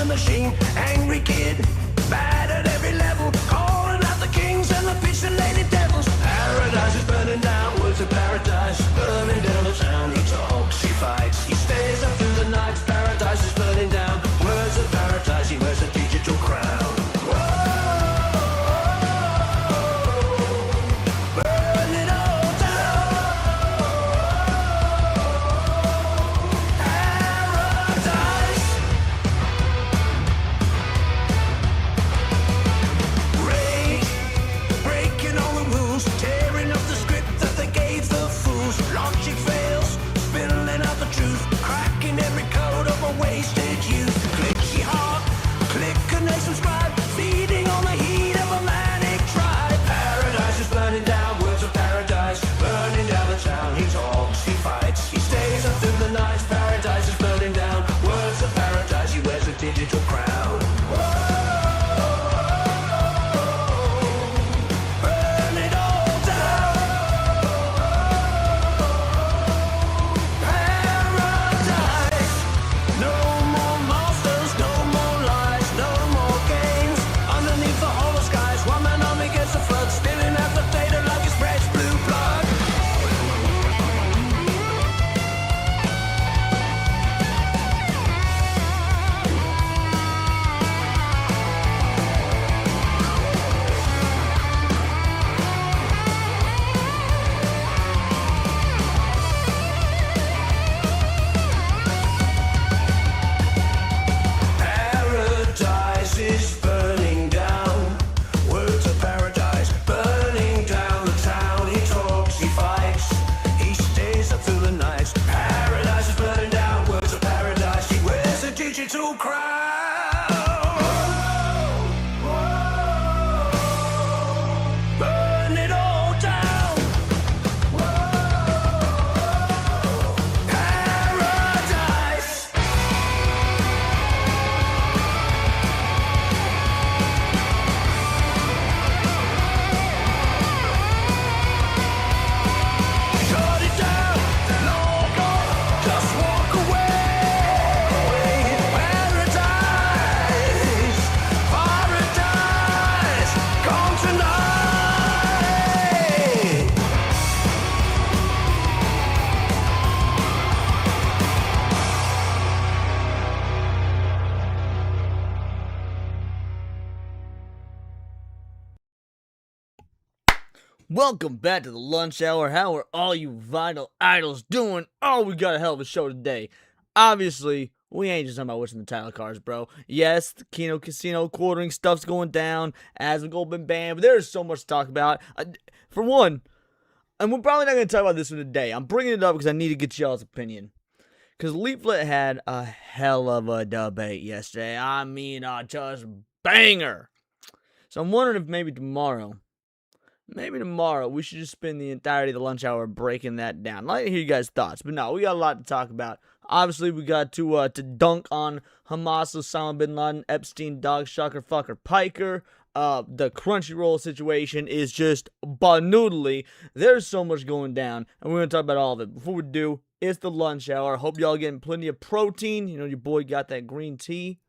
the machine. Angry kid, bad at every level, calling out the kings and the bitch and lady devils. Paradise is burning down, words of paradise, burning down the town. He talks, he fights, he stays up through the night. Paradise is burning down, words of paradise, he wears a digital crown. Digital crowd. Burn it all down. Paradise. No more monsters, no more lies, no more games. Underneath the hollow skies, one man army gets the flood, spilling out the data like it's fresh blue blood. Digital crowd. Burn it all down. Paradise. Shut it down. No more. Just walk away. Welcome back to the lunch hour. How are all you vital idols doing? Oh, we got a hell of a show today. Obviously, we ain't just talking about what's in the title cards, bro. Yes, the Kino Casino quartering stuff's going down. Asmongold been banned, but there's so much to talk about. For one, and we're probably not going to talk about this one today. I'm bringing it up because I need to get y'all's opinion. Because Leaflet had a hell of a debate yesterday. I mean, just banger. So I'm wondering if maybe tomorrow we should just spend the entirety of the lunch hour breaking that down. I'd like to hear you guys' thoughts, but no, we got a lot to talk about. Obviously, we got to dunk on Hamas, Osama bin Laden, Epstein, Dog, Shucker, Fucker, Piker. The Crunchyroll situation is just banoodly. There's so much going down, and we're going to talk about all of it. Before we do, it's the lunch hour. Hope y'all getting plenty of protein. You know, your boy got that green tea.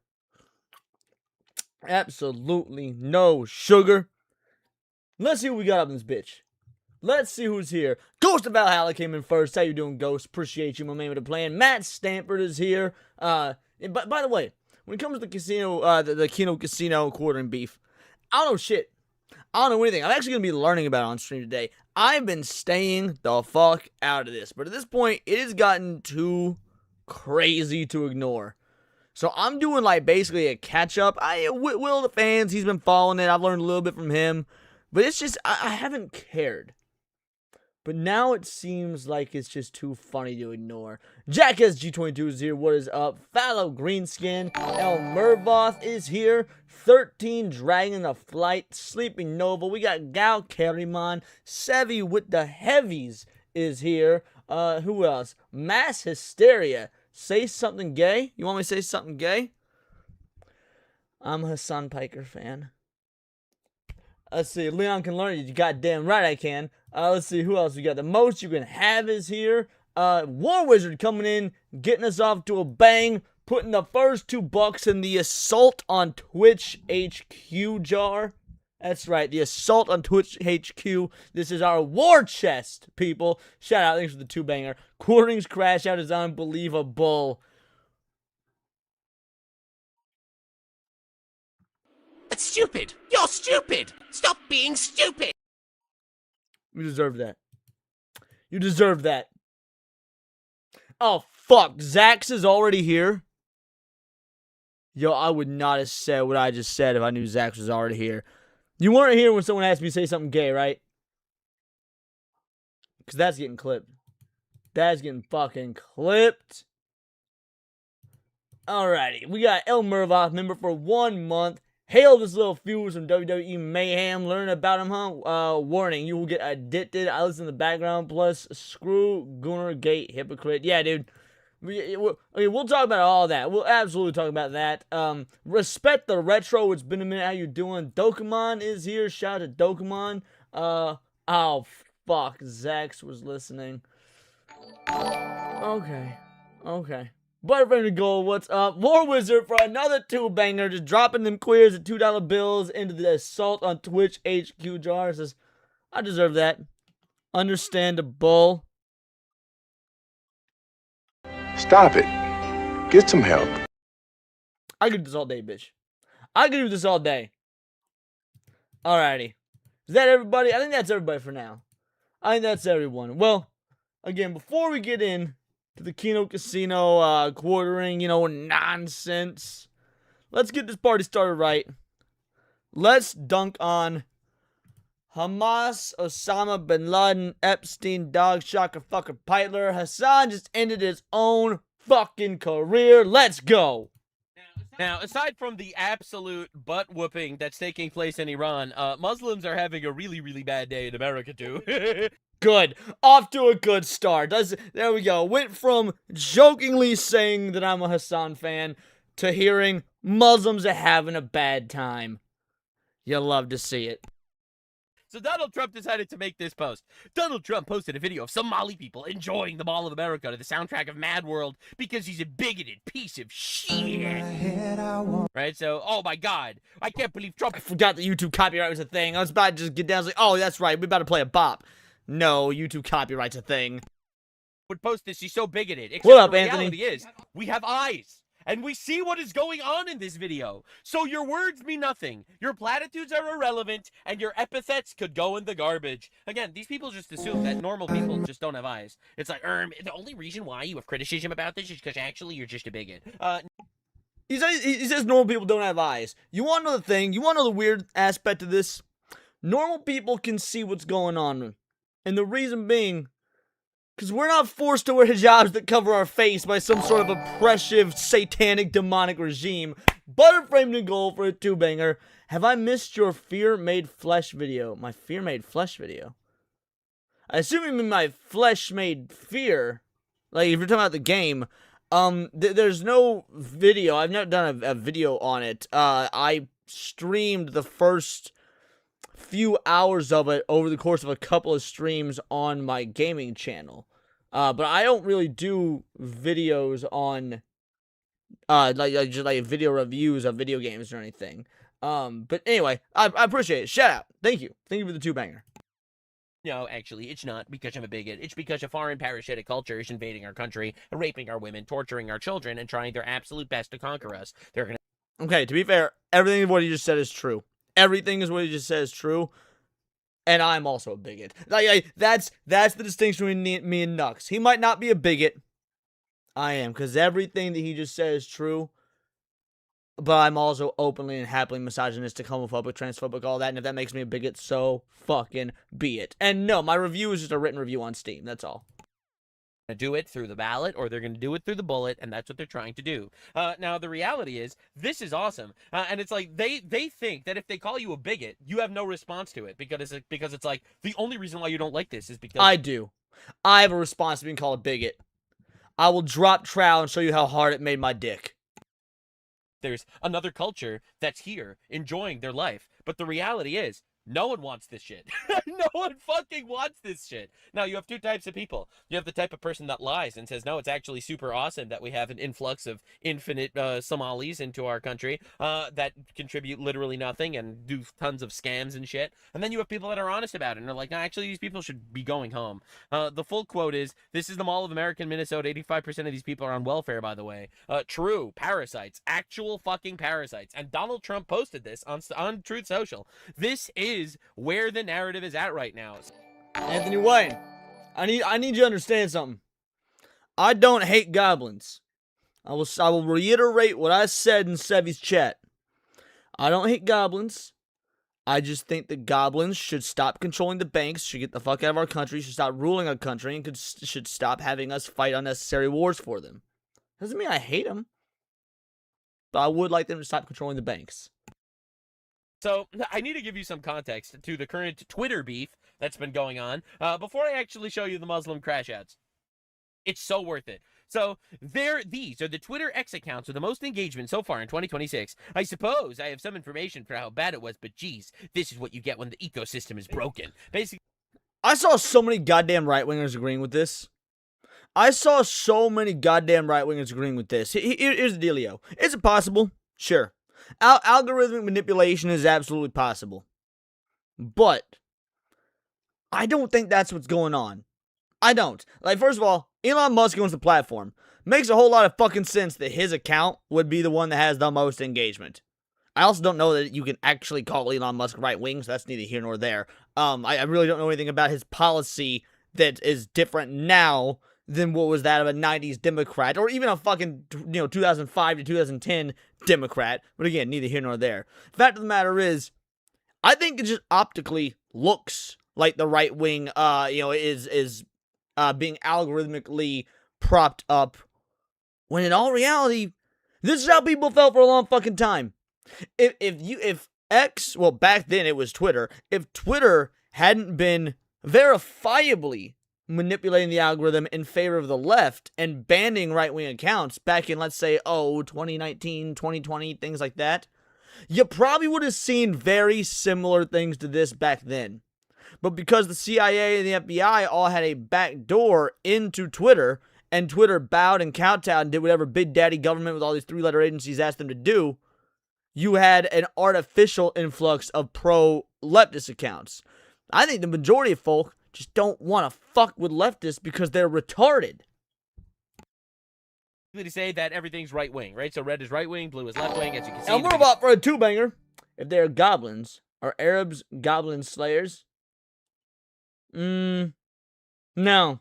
Absolutely no sugar. Let's see what we got up in this bitch. Let's see who's here. Ghost of Valhalla came in first. How you doing, Ghost? Appreciate you, my man, with the plan. Matt Stanford is here. By the way, when it comes to the casino, the Kino Casino quartering beef, I don't know shit. I don't know anything. I'm actually going to be learning about it on stream today. I've been staying the fuck out of this. But at this point, it has gotten too crazy to ignore. So I'm doing like basically a catch up. Will the fans, he's been following it. I've learned a little bit from him. But it's just, I haven't cared. But now it seems like it's just too funny to ignore. Jackass G22 is here. What is up? Fallow Greenskin. El Mervoth is here. 13 Dragon of Flight. Sleeping Nova. We got Gal Kariman. Sevi with the heavies is here. Who else? Mass Hysteria. Say something gay? You want me to say something gay? I'm a Hassan Piker fan. Let's see. Leon can learn it. You goddamn right I can. Let's see who else we got. The most you can have is here. War Wizard coming in, getting us off to a bang. putting the first $2 in the Assault on Twitch HQ jar. That's right, the Assault on Twitch HQ. This is our war chest, people. Shout out, thanks for the 2-banger. Quartering's crash out is unbelievable. That's stupid. You're stupid. Stop being stupid. You deserve that. You deserve that. Oh, fuck. Zax is already here. Yo, I would not have said what I just said if I knew Zax was already here. You weren't here when someone asked me to say something gay, right? Because that's getting clipped. That's getting fucking clipped. Alrighty. We got El Mervoth, member for 1 month. Hail this little fuse from WWE Mayhem. Learn about him, huh? Warning, you will get addicted. I listen in the background. Plus, screw Gunnar Gate hypocrite. Yeah, dude. We'll talk about all that. We'll absolutely talk about that. Respect the retro. It's been a minute. How you doing? Dokemon is here. Shout out to Dokemon. Oh, fuck. Zax was listening. Okay. Butterframe to Gold, what's up? War Wizard for another 2-banger. Just dropping them queers at $2 bills into the Assault on Twitch HQ jar. Says, I deserve that. Understandable. Stop it. Get some help. I could do this all day, bitch. I could do this all day. Alrighty. Is that everybody? I think that's everybody for now. I think that's everyone. Well, again, before we get in to the Kino Casino quartering, nonsense, let's get this party started right. Let's dunk on Hamas, Osama bin Laden, Epstein, Dog, Shocker, Fucker, Peitler. Hassan just ended his own fucking career. Let's go. Now, aside from the absolute butt-whooping that's taking place in Iran, Muslims are having a really, really bad day in America, too. Good. Off to a good start. There we go. Went from jokingly saying that I'm a Hassan fan to hearing Muslims are having a bad time. You love to see it. So Donald Trump decided to make this post. Donald Trump posted a video of Somali people enjoying the Mall of America to the soundtrack of Mad World because he's a bigoted piece of shit. Right? So, oh my God. I can't believe Trump... I forgot that YouTube copyright was a thing. I was about to just get down. I was like, oh, that's right. We're about to play a bop. No, YouTube copyright's a thing. Would post this. He's so bigoted. Except What up, the Anthony? reality is, we have eyes. And we see what is going on in this video. So your words mean nothing. Your platitudes are irrelevant, and your epithets could go in the garbage. Again, these people just assume that normal people just don't have eyes. It's like, the only reason why you have criticism about this is because actually you're just a bigot. He says normal people don't have eyes. You want to know the thing? You want to know the weird aspect of this? Normal people can see what's going on. And the reason being, because we're not forced to wear hijabs that cover our face by some sort of oppressive, satanic, demonic regime. Butterframe to Gold for a 2-banger. Have I missed your Fear Made Flesh video? My Fear Made Flesh video? I assume you mean my Flesh Made Fear. Like, if you're talking about the game. There's no video. I've never done a video on it. I streamed the first few hours of it over the course of a couple of streams on my gaming channel. But I don't really do videos on like video reviews of video games or anything. But anyway, I appreciate it. Shout out. Thank you for the 2-banger. No, actually, it's not because I'm a bigot. It's because a foreign parasitic culture is invading our country, raping our women, torturing our children, and trying their absolute best to conquer us. They're gonna... Okay, to be fair, everything what he just said is true. Everything is what he just said is true. And I'm also a bigot. That's the distinction between me and Nux. He might not be a bigot. I am, because everything that he just said is true. But I'm also openly and happily misogynistic, homophobic, transphobic, all that. And if that makes me a bigot, so fucking be it. And no, my review is just a written review on Steam. That's all. Do it through the ballot, or they're going to do it through the bullet, and that's what they're trying to do. Now, the reality is, this is awesome. And it's like, they think that if they call you a bigot, you have no response to it. Because it's like, the only reason why you don't like this is because... I do. I have a response to being called a bigot. I will drop trowel and show you how hard it made my dick. There's another culture that's here, enjoying their life. But the reality is, No one wants this shit. No one fucking wants this shit. Now, you have two types of people. You have the type of person that lies and says, no, it's actually super awesome that we have an influx of infinite Somalis into our country that contribute literally nothing and do tons of scams and shit. And then you have people that are honest about it and are like, no, actually, these people should be going home. The full quote is, this is the Mall of America in Minnesota. 85% of these people are on welfare, by the way. True. Parasites. Actual fucking parasites. And Donald Trump posted this on Truth Social. This is where the narrative is at right now. Anthony Wayne, I need you to understand something. I don't hate goblins. I will reiterate what I said in Sevy's chat. I don't hate goblins. I just think that goblins should stop controlling the banks, should get the fuck out of our country, should stop ruling our country, and should stop having us fight unnecessary wars for them. Doesn't mean I hate them, but I would like them to stop controlling the banks. So, I need to give you some context to the current Twitter beef that's been going on before I actually show you the Muslim crash outs. It's so worth it. So, these are the Twitter X accounts with the most engagement so far in 2026. I suppose I have some information for how bad it was, but geez, this is what you get when the ecosystem is broken. Basically, I saw so many goddamn right-wingers agreeing with this. Here's the dealio. Is it possible? Sure. Algorithmic manipulation is absolutely possible. But I don't think that's what's going on. I don't. Like, first of all, Elon Musk owns the platform. Makes a whole lot of fucking sense that his account would be the one that has the most engagement. I also don't know that you can actually call Elon Musk right-wing, so that's neither here nor there. I really don't know anything about his policy that is different now than what was that of a 90s Democrat, or even a fucking, 2005 to 2010 Democrat. But again, neither here nor there. Fact of the matter is, I think it just optically looks like the right wing, is being algorithmically propped up, when in all reality, this is how people felt for a long fucking time. If X, well, back then it was Twitter, if Twitter hadn't been verifiably manipulating the algorithm in favor of the left and banning right-wing accounts back in, let's say, 2019, 2020, things like that, you probably would have seen very similar things to this back then. But because the CIA and the FBI all had a back door into Twitter, and Twitter bowed and kowtowed and did whatever Big Daddy government with all these three-letter agencies asked them to do, you had an artificial influx of pro-leftist accounts. I think the majority of folk just don't want to fuck with leftists because they're retarded. to say that everything's right wing, right? So red is right wing, blue is left wing, as you can see. I'll move up for a two-banger. If they're goblins, are Arabs goblin slayers? No. No,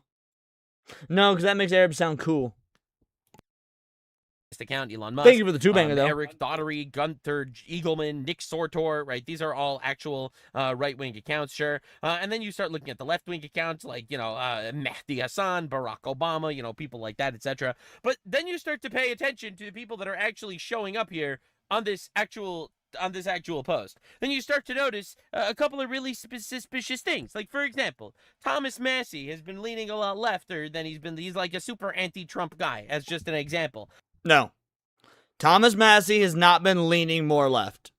because that makes Arabs sound cool. Account, Elon Musk. Thank you for the two-banger, though. Eric Daughtery, Gunther Eagleman, Nick Sortor, right? These are all actual right-wing accounts, sure. And then you start looking at the left-wing accounts like, Mehdi Hassan, Barack Obama, people like that, etc. But then you start to pay attention to the people that are actually showing up here on this actual post. Then you start to notice a couple of really suspicious things. Like, for example, Thomas Massey has been leaning a lot lefter than he's like a super anti-Trump guy, as just an example. No. Thomas Massey has not been leaning more left.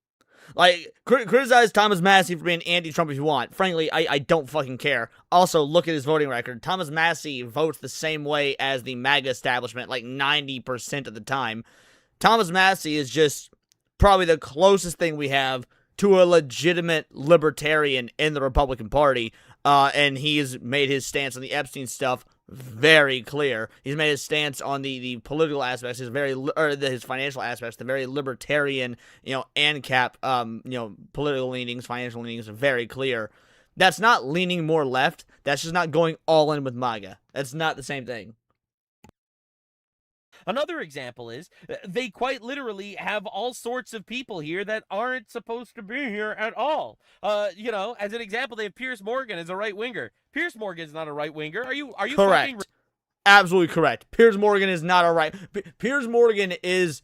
Like, criticize Thomas Massey for being anti-Trump if you want. Frankly, I don't fucking care. Also, look at his voting record. Thomas Massey votes the same way as the MAGA establishment, like 90% of the time. Thomas Massey is just probably the closest thing we have to a legitimate libertarian in the Republican Party. And he's made his stance on the Epstein stuff very clear. He's made his stance on the political aspects, his financial aspects, the very libertarian, ANCAP, political leanings, financial leanings are very clear. That's not leaning more left. That's just not going all in with MAGA. That's not the same thing. Another example is they quite literally have all sorts of people here that aren't supposed to be here at all. As an example, they have Piers Morgan as a right winger. Piers Morgan is not a right winger. Are you correct? Absolutely correct. Piers Morgan is not a right. Piers Morgan is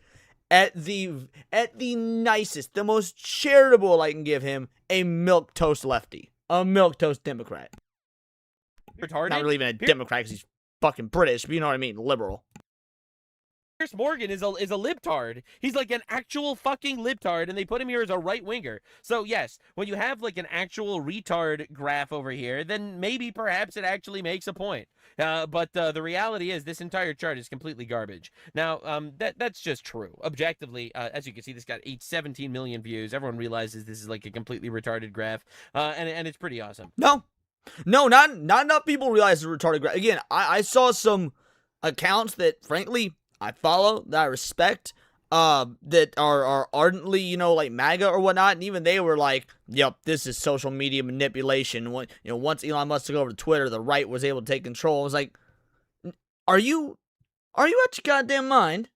at the nicest, the most charitable I can give him, a milquetoast lefty, a milquetoast Democrat. Retarded? Not really even a Democrat because he's fucking British, but you know what I mean, liberal. Chris Morgan is a libtard. He's like an actual fucking libtard, and they put him here as a right winger. So yes, when you have like an actual retard graph over here, then maybe perhaps it actually makes a point. But the reality is this entire chart is completely garbage. Now, that's just true. Objectively, as you can see, this got 17 million views. Everyone realizes this is like a completely retarded graph, and it's pretty awesome. No, not enough people realize it's a retarded graph. Again, I saw some accounts that, frankly, I follow, that I respect, that are ardently, you know, like MAGA or whatnot, and even they were like, yep, this is social media manipulation. When, you know, once Elon Musk took over Twitter, the right was able to take control. I was like, are you out your goddamn mind?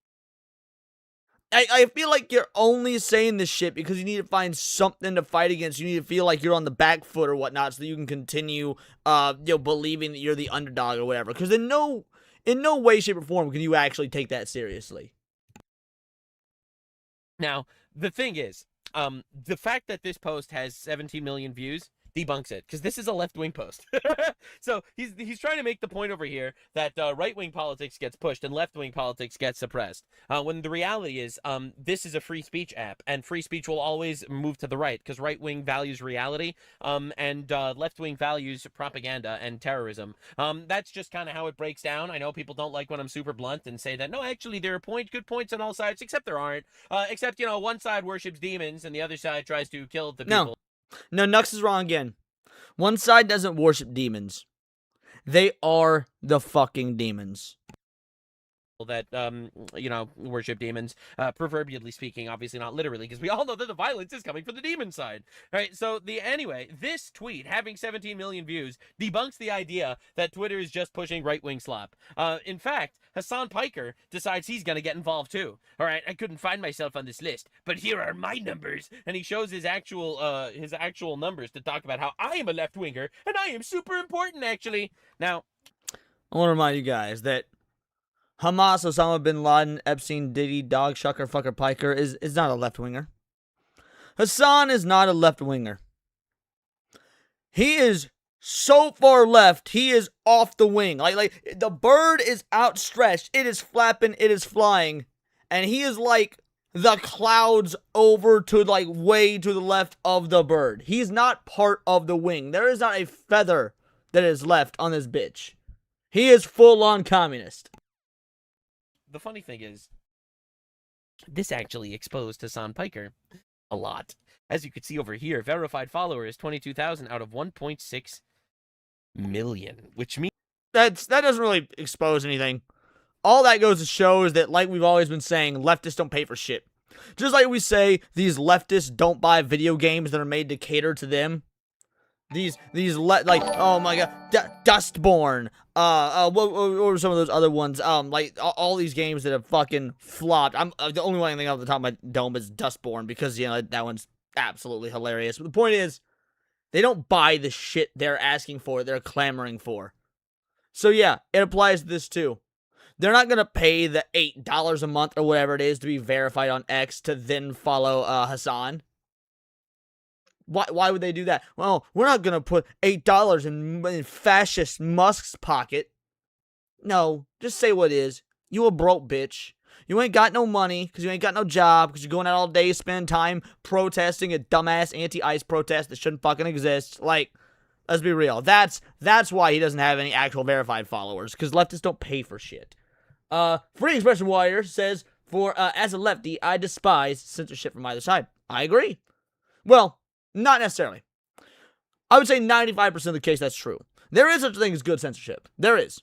I feel like you're only saying this shit because you need to find something to fight against. You need to feel like you're on the back foot or whatnot so that you can continue, believing that you're the underdog or whatever. Because in no way, shape, or form can you actually take that seriously. Now, the thing is, the fact that this post has 17 million views debunks it, because this is a left-wing post. So he's trying to make the point over here that right-wing politics gets pushed and left-wing politics gets suppressed, when the reality is this is a free speech app, and free speech will always move to the right, because right-wing values reality, and left-wing values propaganda and terrorism. That's just kind of how it breaks down. I know people don't like when I'm super blunt and say that, no, actually, there are good points on all sides, except there aren't. Except, you know, one side worships demons and the other side tries to kill the people. No, Nux is wrong again. One side doesn't worship demons. They are the fucking demons. That worship demons, proverbially speaking, obviously not literally, because we all know that the violence is coming from the demon side. All right, so anyway, this tweet having 17 million views debunks the idea that Twitter is just pushing right-wing slop. In fact, Hassan Piker decides he's gonna get involved too. All right, I couldn't find myself on this list, but here are my numbers, and he shows his actual numbers to talk about how I am a left-winger and I am super important, actually. Now, I want to remind you guys that Hamas, Osama bin Laden, Epstein, Diddy, Dog, Shucker, Fucker, Piker is not a left-winger. Hassan is not a left-winger. He is so far left, he is off the wing. Like the bird is outstretched, it is flapping, it is flying, and he is like the clouds over to like way to the left of the bird. He's not part of the wing. There is not a feather that is left on this bitch. He is full-on communist. The funny thing is, this actually exposed Hassan Piker a lot. As you can see over here, verified followers 22,000 out of 1.6 million, which means that doesn't really expose anything. All that goes to show is that, like we've always been saying, leftists don't pay for shit. Just like we say, these leftists don't buy video games that are made to cater to them. Oh my god, Dustborn. What were some of those other ones? Like all these games that have fucking flopped. I'm the only one I can think of off the top of my dome is Dustborn, because you know that one's absolutely hilarious. But the point is, they don't buy the shit they're asking for, they're clamoring for. So yeah, it applies to this too. They're not gonna pay the $8 a month or whatever it is to be verified on X to then follow Hassan. Why would they do that? Well, we're not going to put $8 in fascist Musk's pocket. No, just say what it is. You a broke bitch. You ain't got no money because you ain't got no job because you're going out all day spending time protesting a dumbass anti-ICE protest that shouldn't fucking exist. Like, let's be real. That's why he doesn't have any actual verified followers, because leftists don't pay for shit. Free Expression Warrior says, as a lefty, I despise censorship from either side. I agree. Well, not necessarily. I would say 95% of the case that's true. There is such a thing as good censorship. There is.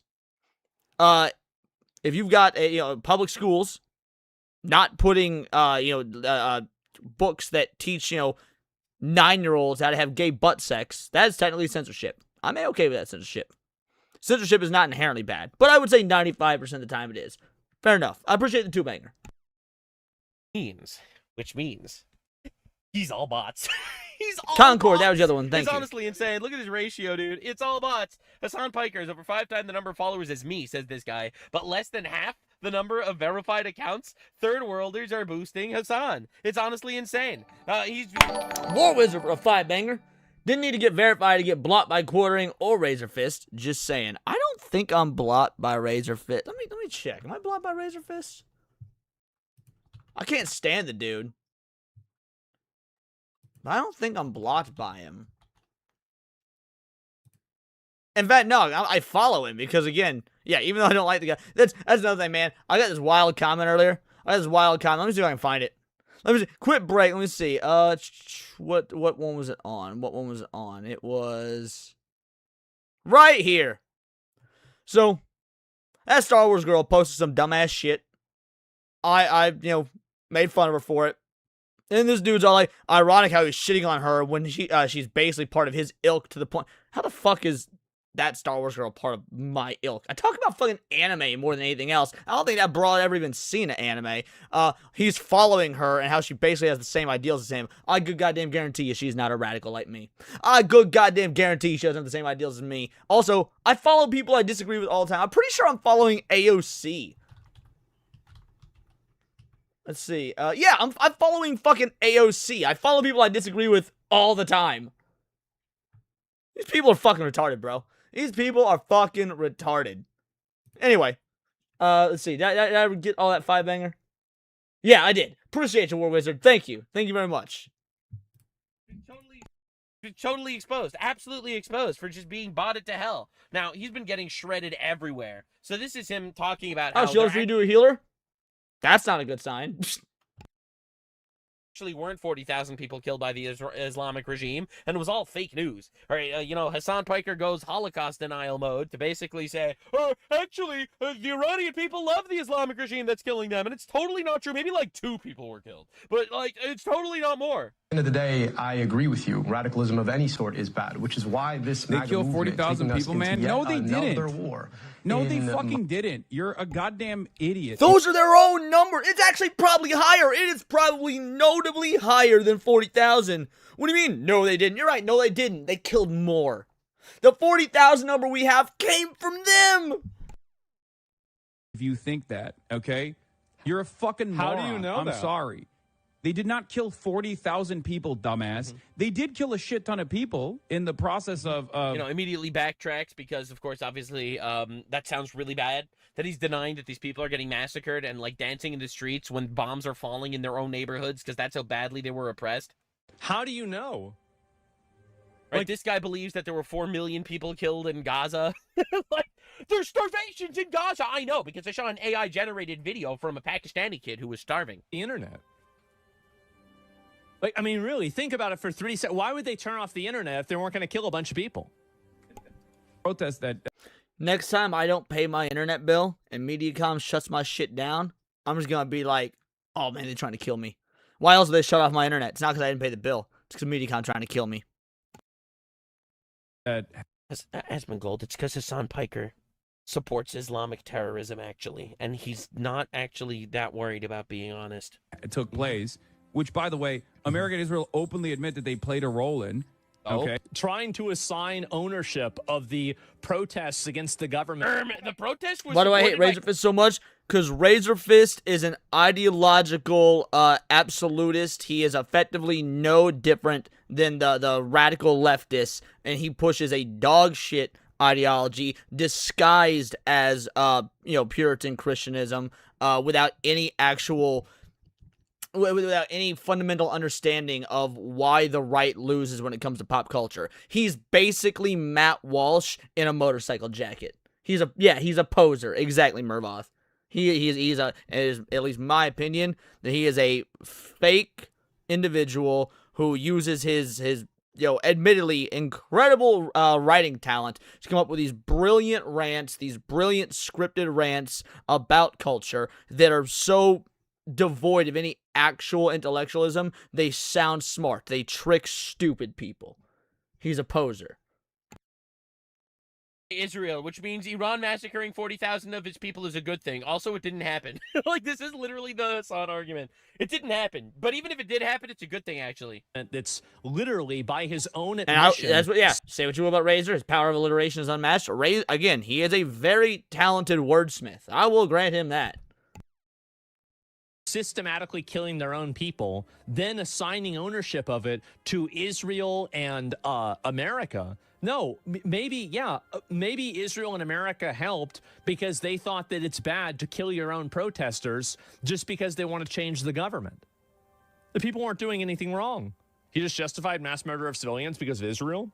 If you've got public schools not putting books that teach 9-year-olds how to have gay butt sex, that's technically censorship. I'm okay with that censorship. Censorship is not inherently bad, but I would say 95% of the time it is. Fair enough. I appreciate the two-banger. Which means he's all bots. He's all Concord, bots. that was the other one. Thank it's you. Honestly insane. Look at his ratio, dude. It's all bots. Hassan Piker is over 5 times the number of followers as me, says this guy, but less than half the number of verified accounts. Third worlders are boosting Hassan. It's honestly insane. He's War Wizard for a 5-banger. Didn't need to get verified to get blocked by Quartering or Razor Fist. Just saying. I don't think I'm blocked by Razor Fist. Let me check. Am I blocked by Razor Fist? I can't stand the dude. But I don't think I'm blocked by him. In fact, no, I follow him because, again, yeah, even though I don't like the guy, that's another thing, man. I got this wild comment earlier. Let me see if I can find it. Let me see. Quit break. Let me see. What one was it on? What one was it on? It was right here. So, that Star Wars girl posted some dumbass shit. I made fun of her for it. And this dude's all like, ironic how he's shitting on her when she's basically part of his ilk to the point. How the fuck is that Star Wars girl part of my ilk? I talk about fucking anime more than anything else. I don't think that broad ever even seen an anime. He's following her and how she basically has the same ideals as him. I good goddamn guarantee you she's not a radical like me. I good goddamn guarantee she doesn't have the same ideals as me. Also, I follow people I disagree with all the time. I'm pretty sure I'm following AOC. Let's see. Yeah, I'm following fucking AOC. I follow people I disagree with all the time. These people are fucking retarded, bro. These people are fucking retarded. Anyway, let's see. Did I get all that 5-banger? Yeah, I did. Appreciate you, War Wizard. Thank you. Thank you very much. Totally exposed. Absolutely exposed for just being botted to hell. Now, he's been getting shredded everywhere. So this is him talking about how... Oh, she goes for you to a healer? That's not a good sign. Actually weren't 40,000 people killed by the Islamic regime, and it was all fake news. All right, Hassan Piker goes Holocaust denial mode to basically say, actually, the Iranian people love the Islamic regime that's killing them, and it's totally not true. Maybe like 2 people were killed, but like it's totally not more. End of the day, I agree with you. Radicalism of any sort is bad, which is why this they killed 40,000 people, man. No, they didn't. War. No, they fucking didn't. You're a goddamn idiot. Those are their own numbers. It's actually probably higher. It is probably notably higher than 40,000. What do you mean? No, they didn't. You're right. No, they didn't. They killed more. The 40,000 number we have came from them. If you think that, okay, you're a fucking moron. How do you know I'm that? sorry. They did not kill 40,000 people, dumbass. They did kill a shit ton of people in the process of... immediately backtracks because, of course, obviously, that sounds really bad. That he's denying that these people are getting massacred and, like, dancing in the streets when bombs are falling in their own neighborhoods because that's how badly they were oppressed. How do you know? Right, this guy believes that there were 4 million people killed in Gaza. Like, there's starvations in Gaza. I know, because I saw an AI-generated video from a Pakistani kid who was starving. The internet. Like, I mean, really, think about it for 3 seconds. Why would they turn off the internet if they weren't going to kill a bunch of people? Protest that... Next time I don't pay my internet bill and Mediacom shuts my shit down, I'm just going to be like, oh, man, they're trying to kill me. Why else did they shut off my internet? It's not because I didn't pay the bill. It's because Mediacom trying to kill me. Asmongold, it's because Hassan Piker supports Islamic terrorism, actually. And he's not actually that worried about being honest. It took place, which, by the way, America and Israel openly admit that they played a role in. Okay. Trying to assign ownership of the protests against the government. The protest was... Why do I hate Razor Fist so much? Because Razor Fist is an ideological absolutist. He is effectively no different than the radical leftists, and he pushes a dog shit ideology disguised as Puritan Christianism without any actual... without any fundamental understanding of why the right loses when it comes to pop culture. He's basically Matt Walsh in a motorcycle jacket. He's a poser. Exactly, Mervoth. He's at least my opinion, that he is a fake individual who uses his admittedly incredible writing talent to come up with these brilliant rants, these brilliant scripted rants about culture that are so devoid of any actual intellectualism, they sound smart. They trick stupid people. He's a poser. Israel, which means Iran massacring 40,000 of its people is a good thing. Also, it didn't happen. Like, this is literally the Hassan argument. It didn't happen. But even if it did happen, it's a good thing, actually. It's literally by his own admission. Say what you will about Razor. His power of alliteration is unmatched. Again, he is a very talented wordsmith. I will grant him that. systematically killing their own people, then assigning ownership of it to Israel and America. No, maybe Israel and America helped because they thought that it's bad to kill your own protesters just because they want to change the government. The people weren't doing anything wrong. He just justified mass murder of civilians because of Israel.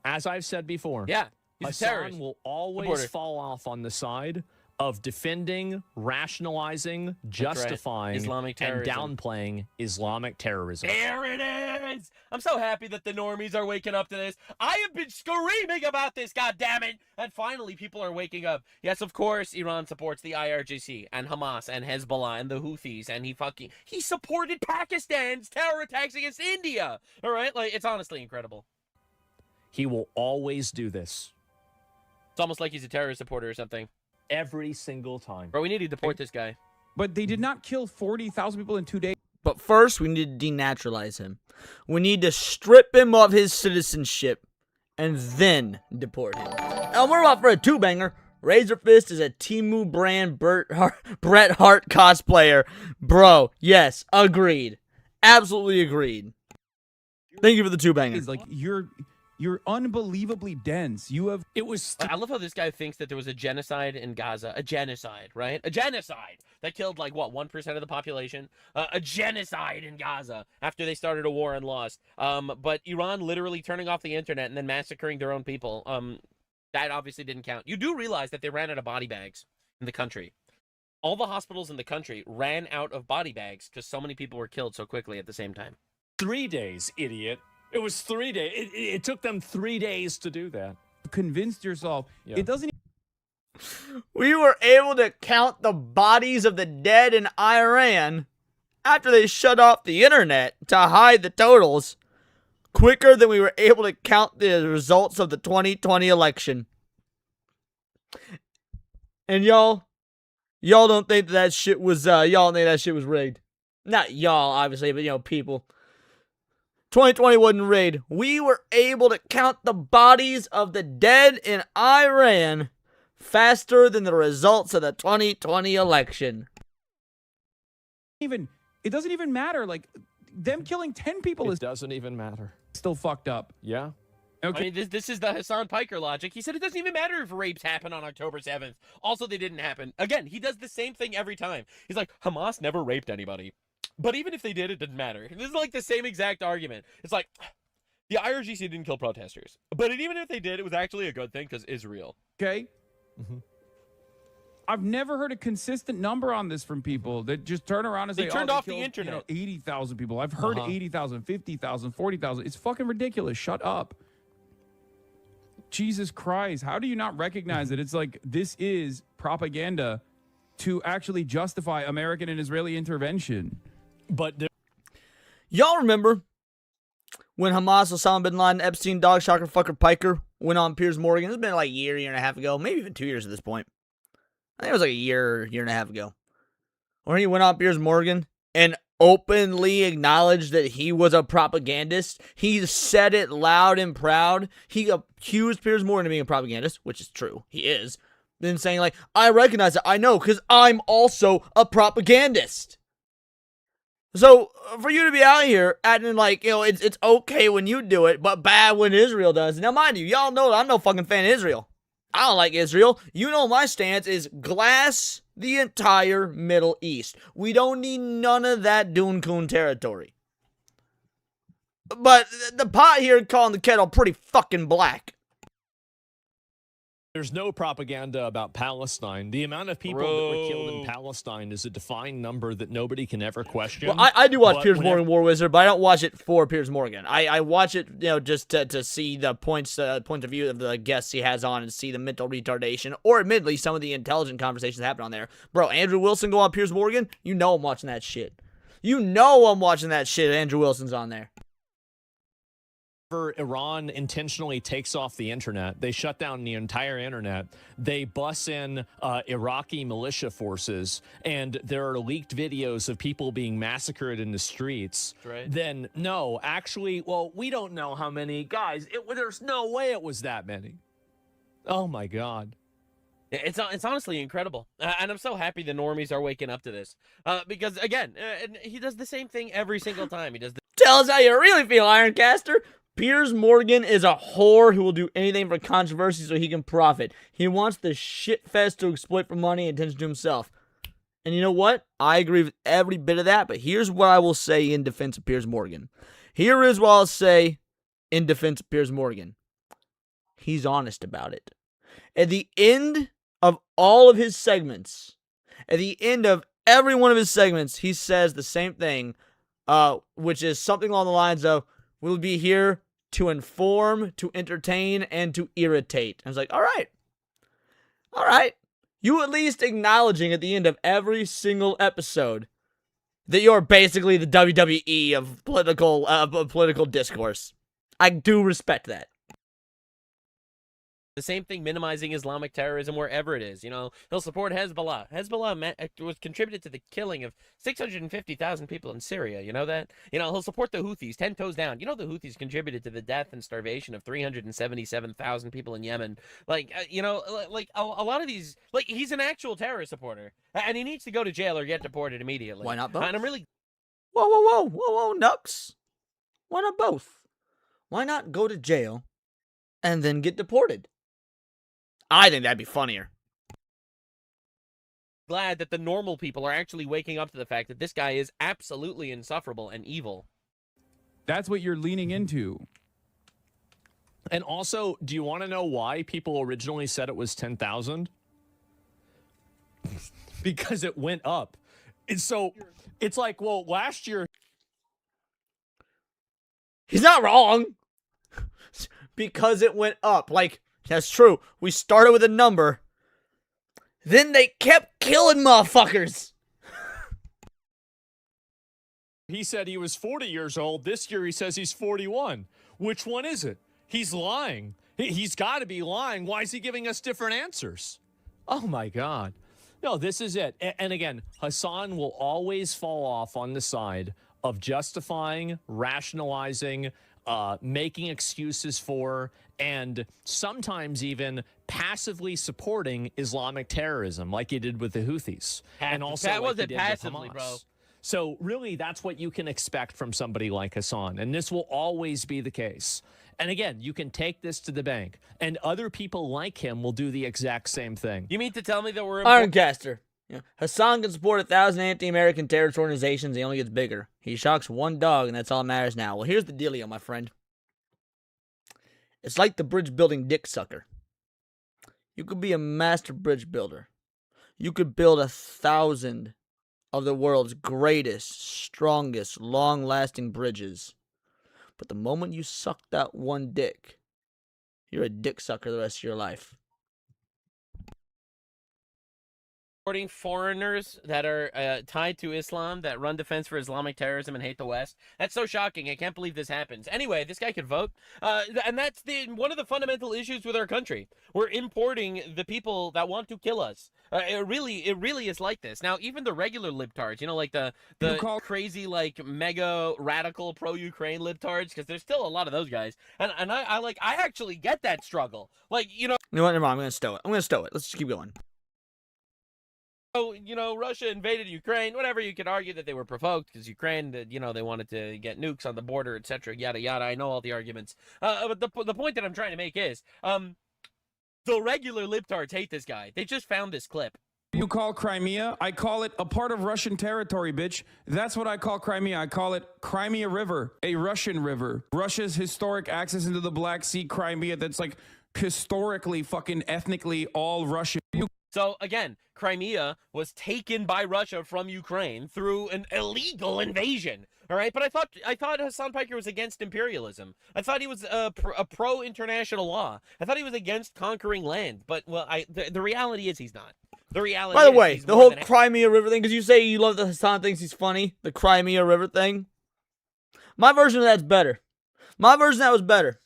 As I've said before, Yeah, he's a Hassan terrorist. will always Supporter. fall off on the side of defending, rationalizing, justifying, Islamic and terrorism. downplaying Islamic terrorism. There it is! I'm so happy that the normies are waking up to this. I have been screaming about this, goddammit! And finally, people are waking up. Yes, of course, Iran supports the IRGC and Hamas and Hezbollah and the Houthis, and he supported Pakistan's terror attacks against India! Alright? Like, it's honestly incredible. He will always do this. It's almost like he's a terrorist supporter or something. Every single time. Bro, we need to deport this guy. But they did not kill 40,000 people in 2 days. But first, we need to denaturalize him. We need to strip him of his citizenship and then deport him. Now, we're off for a two-banger. Razor Fist is a Temu brand Bret Hart cosplayer. Bro, yes, agreed. Absolutely agreed. Thank you for the two-banger. Like, you're unbelievably dense. You have It was I love how this guy thinks that there was a genocide in Gaza. A genocide, right? A genocide that killed, like, what, 1% of the population? A genocide in Gaza after they started a war and lost. But Iran literally turning off the internet and then massacring their own people, that obviously didn't count. You do realize that they ran out of body bags in the country. All the hospitals in the country ran out of body bags because so many people were killed so quickly at the same time. 3 days, idiot. It was 3 days. It took them 3 days to do that. convinced yourself. Yeah. It doesn't We were able to count the bodies of the dead in Iran after they shut off the internet to hide the totals quicker than we were able to count the results of the 2020 election. And y'all don't think that shit was, y'all think that shit was rigged. Not y'all, obviously, but, people. 2020 wasn't rigged. We were able to count the bodies of the dead in Iran faster than the results of the 2020 election. it doesn't even matter. Like, them killing 10 people It is doesn't even matter. still fucked up. Yeah. Okay. I mean, this is the Hassan Piker logic. He said it doesn't even matter if rapes happen on October 7th. Also, they didn't happen. Again, he does the same thing every time. He's like, Hamas never raped anybody. But even if they did, it didn't matter. This is like the same exact argument. It's like, the IRGC didn't kill protesters. But even if they did, it was actually a good thing because Israel. Okay. I've never heard a consistent number on this from people that just turn around and say, They turned off the killed, internet. 80,000 people. I've heard 80,000, 50,000, 40,000. It's fucking ridiculous. Shut up. Jesus Christ. How do you not recognize it? It's like, this is propaganda to actually justify American and Israeli intervention. But Y'all remember when Hamas, Osama bin Laden, Epstein, Dog Shocker, Fucker, Piker went on Piers Morgan? It's been like a year and a half ago, maybe even 2 years at this point. I think it was like a year and a half ago. Where he went on Piers Morgan and openly acknowledged that he was a propagandist. He said it loud and proud. He accused Piers Morgan of being a propagandist, which is true. He is. Then saying, like, I recognize it. I know, because I'm also a propagandist. So, for you to be out here acting like, it's okay when you do it, but bad when Israel does. Now, mind you, y'all know that I'm no fucking fan of Israel. I don't like Israel. You know my stance is glass the entire Middle East. We don't need none of that Dune Coon territory. But the pot here calling the kettle pretty fucking black. there's no propaganda about Palestine. The amount of people that were killed in Palestine is a defined number that nobody can ever question. Well, I do watch But Piers whenever- Morgan War Wizard, but I don't watch it for Piers Morgan. I watch it, just to see the point of view of the guests he has on and see the mental retardation, or admittedly, some of the intelligent conversations that happen on there. Bro, Andrew Wilson go on Piers Morgan, you know I'm watching that shit. You know I'm watching that shit. Andrew Wilson's on there. Iran intentionally takes off the internet, they shut down the entire internet, they bus in Iraqi militia forces, and there are leaked videos of people being massacred in the streets, Right. then no, actually, well, we don't know how many. Guys, there's no way it was that many. Oh my God. It's honestly incredible, and I'm so happy the normies are waking up to this. Because again, and he does the same thing every single time. He does. Tell us how you really feel, Ironcaster. Piers Morgan is a whore who will do anything for controversy so he can profit. He wants the shit fest to exploit for money and attention to himself. And you know what? I agree with every bit of that, but here's what I will say in defense of Piers Morgan. Here is what I'll say in defense of Piers Morgan. He's honest about it. At the end of all of his segments, at the end of every one of his segments, he says the same thing, which is something along the lines of, we'll be here to inform, to entertain, and to irritate. I was like, all right. You at least acknowledging at the end of every single episode that you're basically the WWE of political discourse. I do respect that. The same thing, minimizing Islamic terrorism wherever it is. You know, he'll support Hezbollah. Hezbollah was contributed to the killing of 650,000 people in Syria. You know that? You know, he'll support the Houthis, 10 toes down. You know, the Houthis contributed to the death and starvation of 377,000 people in Yemen. Like, you know, like a lot of these, like, he's an actual terrorist supporter, and he needs to go to jail or get deported immediately. Why not both? And I'm really... Whoa, Nux. Why not both? Why not go to jail and then get deported? I think that'd be funnier. glad that the normal people are actually waking up to the fact that this guy is absolutely insufferable and evil. That's what you're leaning into. And also, do you want to know why people originally said it was 10,000? Because it went up. And so it's like, well, last year. He's not wrong. Because it went up. Like, that's true. We started with a number. Then they kept killing motherfuckers. He said he was 40 years old. This year he says he's 41. Which one is it? He's lying. He's got to be lying. Why is he giving us different answers? Oh, my God. No, this is it. And again, Hassan will always fall off on the side of justifying, rationalizing, making excuses for, and sometimes even passively supporting Islamic terrorism, like he did with the Houthis. And also that like wasn't he did with passively, Hamas. bro. So really, that's what you can expect from somebody like Hassan. And this will always be the case. And again, you can take this to the bank. And other people like him will do the exact same thing. You mean to tell me that we're... Ironcaster. Yeah. Hassan can support 1,000 anti-American terrorist organizations. He only gets bigger. He shocks one dog, and that's all that matters now. Well, here's the dealio, my friend. It's like the bridge building dick sucker. You could be a master bridge builder. You could build 1,000 of the world's greatest, strongest, long-lasting bridges. But the moment you suck that one dick, you're a dick sucker the rest of your life. Supporting foreigners that are tied to Islam, that run defense for Islamic terrorism and hate the West. That's so shocking. I can't believe this happens. Anyway, this guy could vote. And that's one of the fundamental issues with our country. We're importing the people that want to kill us. It really is like this. Now, even the regular libtards, you know, like the crazy, like, mega radical pro-Ukraine libtards, because there's still a lot of those guys. And I actually get that struggle. Like, you know... You know what? Never mind. I'm going to stow it. Let's just keep going. So, you know, Russia invaded Ukraine, whatever. You could argue that they were provoked because Ukraine, you know, they wanted to get nukes on the border, etc., yada, yada. I know all the arguments. But the point that I'm trying to make is, the regular libtards hate this guy. They just found this clip. You call Crimea? I call it a part of Russian territory, bitch. That's what I call Crimea. I call it Crimea River, a Russian river. Russia's historic access into the Black Sea, Crimea, that's like historically, fucking ethnically all Russian. So, again, Crimea was taken by Russia from Ukraine through an illegal invasion, all right? But I thought Hassan Piker was against imperialism. I thought he was a pro-international law. I thought he was against conquering land. But, well, the reality is he's not. The reality By the is way, he's the more whole than- Crimea River thing, because you say you love that Hassan thinks he's funny, the Crimea River thing. My version of that's better. My version of that was better.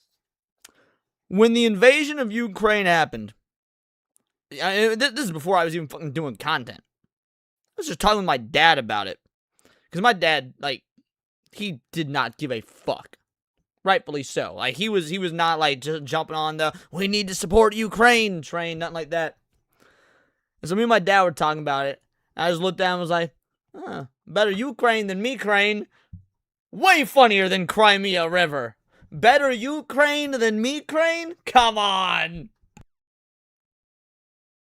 When the invasion of Ukraine happened, this is before I was even fucking doing content. I was just talking with my dad about it. Because my dad, like, he did not give a fuck. Rightfully so. Like, he was not, like, just jumping on the, we need to support Ukraine train, nothing like that. And so me and my dad were talking about it. I just looked down and was like, better Ukraine than me, Crane. Way funnier than Crimea River. Better Ukraine than me, Crane? Come on.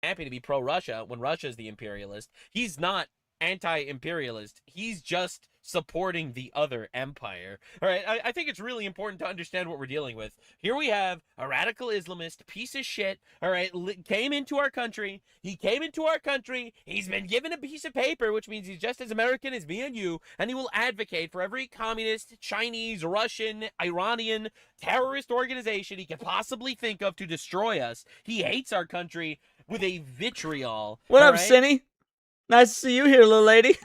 Happy to be pro-Russia when Russia's the imperialist. He's not anti-imperialist. He's just supporting the other empire. All right, I think it's really important to understand what we're dealing with. Here we have a radical Islamist piece of shit, all right, came into our country. He came into our country. He's been given a piece of paper, which means he's just as American as me and you, and he will advocate for every communist, Chinese, Russian, Iranian, terrorist organization he could possibly think of to destroy us. He hates our country with a vitriol. What all up, right? Cindy? Nice to see you here, little lady.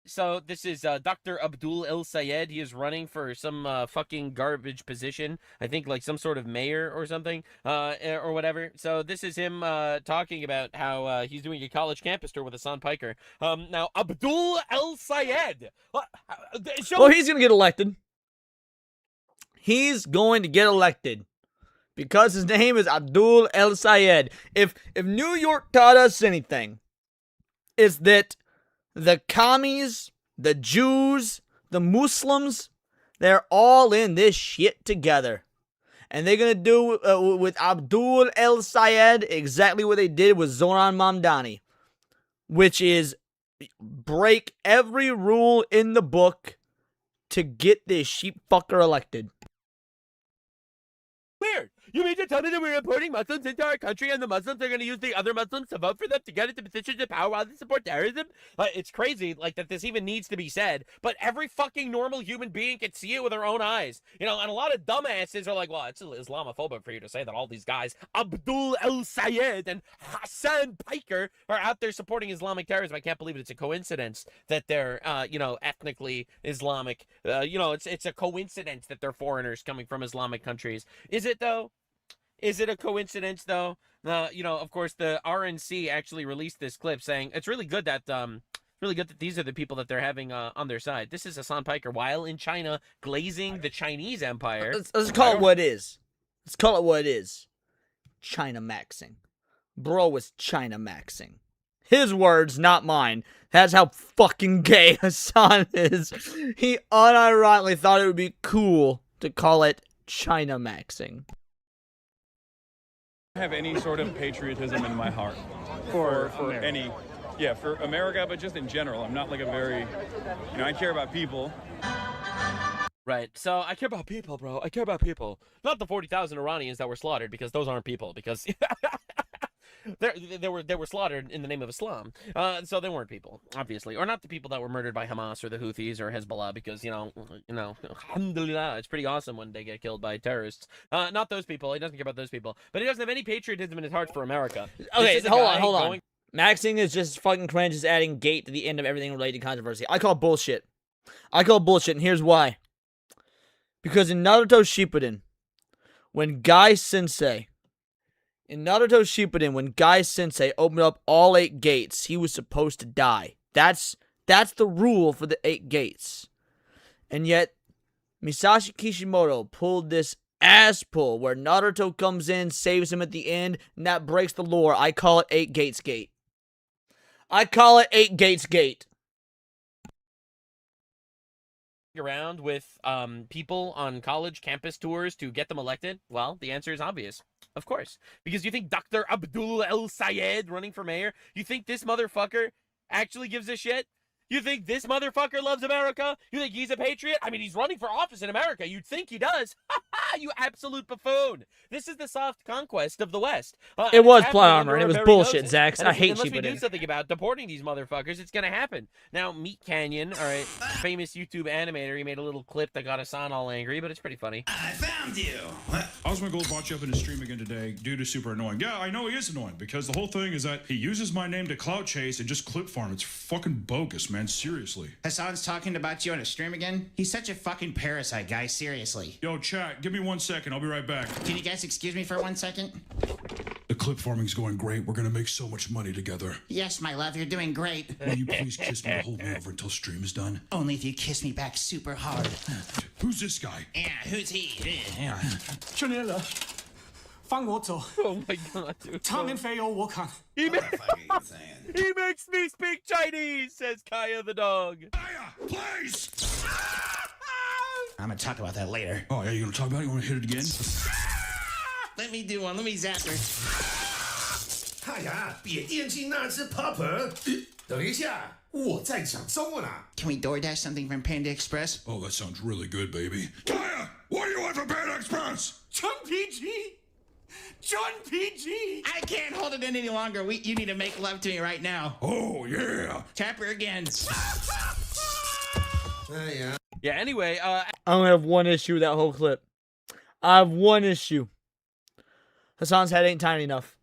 So this is Dr. Abdul El Sayed. He is running for some fucking garbage position. I think like some sort of mayor or something, or whatever. So this is him talking about how he's doing a college campus tour with Hassan Piker. Now, Abdul El Sayed. Well, he's going to get elected. He's going to get elected. Because his name is Abdul El Sayed. If New York taught us anything, it's that the commies, the Jews, the Muslims, they're all in this shit together. And they're going to do with Abdul El Sayed exactly what they did with Zoran Mamdani. Which is break every rule in the book to get this sheep fucker elected. Weird. You mean to tell me that we're importing Muslims into our country and the Muslims are going to use the other Muslims to vote for them to get into positions of power while they support terrorism? It's crazy, like, that this even needs to be said, but every fucking normal human being can see it with their own eyes. You know, and a lot of dumbasses are like, well, it's Islamophobic for you to say that all these guys, Abdul El Sayed and Hassan Piker, are out there supporting Islamic terrorism. I can't believe it's a coincidence that they're, ethnically Islamic. It's a coincidence that they're foreigners coming from Islamic countries. Is it, though? Is it a coincidence, though? Of course, the RNC actually released this clip saying it's really good that these are the people that they're having on their side. This is Hassan Piker while in China glazing the Chinese empire. Let's call it what it is. Let's call it what it is. China maxing. Bro was China maxing. His words, not mine. That's how fucking gay Hassan is. He unironically thought it would be cool to call it China maxing. Have any sort of patriotism in my heart for any, for America, but just in general. I'm not like a very, I care about people. Right. So I care about people, bro. I care about people. Not the 40,000 Iranians that were slaughtered, because those aren't people, because they were slaughtered in the name of Islam. So they weren't people, obviously. Or not the people that were murdered by Hamas or the Houthis or Hezbollah, because, alhamdulillah, it's pretty awesome when they get killed by terrorists. Not those people. He doesn't care about those people. But he doesn't have any patriotism in his heart for America. Okay, hold on. Maxing is just fucking cringe, just adding gate to the end of everything related to controversy. I call bullshit. And here's why. Because in Naruto Shippuden, when Guy Sensei opened up all 8 gates, he was supposed to die. That's the rule for the 8 gates. And yet, Masashi Kishimoto pulled this ass pull where Naruto comes in, saves him at the end, and that breaks the lore. I call it 8 gates gate. Around with people on college campus tours to get them elected? Well, the answer is obvious. Of course. Because you think Dr. Abdul El Sayed running for mayor, you think this motherfucker actually gives a shit? You think this motherfucker loves America? You think he's a patriot? I mean, he's running for office in America. You'd think he does. You absolute buffoon. This is the soft conquest of the West. It was plot armor, and it was bullshit, Zax. I hate Unless we Shippuden. do something about deporting these motherfuckers, it's going to happen. Now, Meat Canyon, all right, famous YouTube animator, he made a little clip that got Hassan all angry, but it's pretty funny. I found you. Asmongold brought you up in his stream again today. Dude is super annoying. Yeah, I know he is annoying, because the whole thing is that he uses my name to clout chase and just clip farm. It's fucking bogus, man. Seriously. Hassan's talking about you on a stream again? He's such a fucking parasite, guys. Seriously. Yo, chat, give me 1 second. I'll be right back. Can you guys excuse me for 1 second? The clip farming's going great. We're gonna make so much money together. Yes, my love, you're doing great. Will you please kiss me to hold me over until stream is done? Only if you kiss me back super hard. Who's this guy? Yeah, who's he? Chanela. 放我走， Oh my god, dude. 场面费用我扛。 He makes me speak Chinese, says Kaya the dog. Please! I'm gonna talk about that later. Oh, yeah, you gonna talk about it? You wanna hit it again? Let me do one. Let me zap her. 哎呀，别惦记那只 Pupper。等一下，我在讲中文啊。 Can we DoorDash something from Panda Express? Oh, that sounds really good, baby. Kaya, what do you want from Panda Express? 纯 PG， 纯 PG。 I can't hold it in any longer. You need to make love to me right now. Oh, yeah. Tap her again. 哎呀， Yeah, anyway, I only have one issue with that whole clip. I have one issue. Hassan's head ain't tiny enough.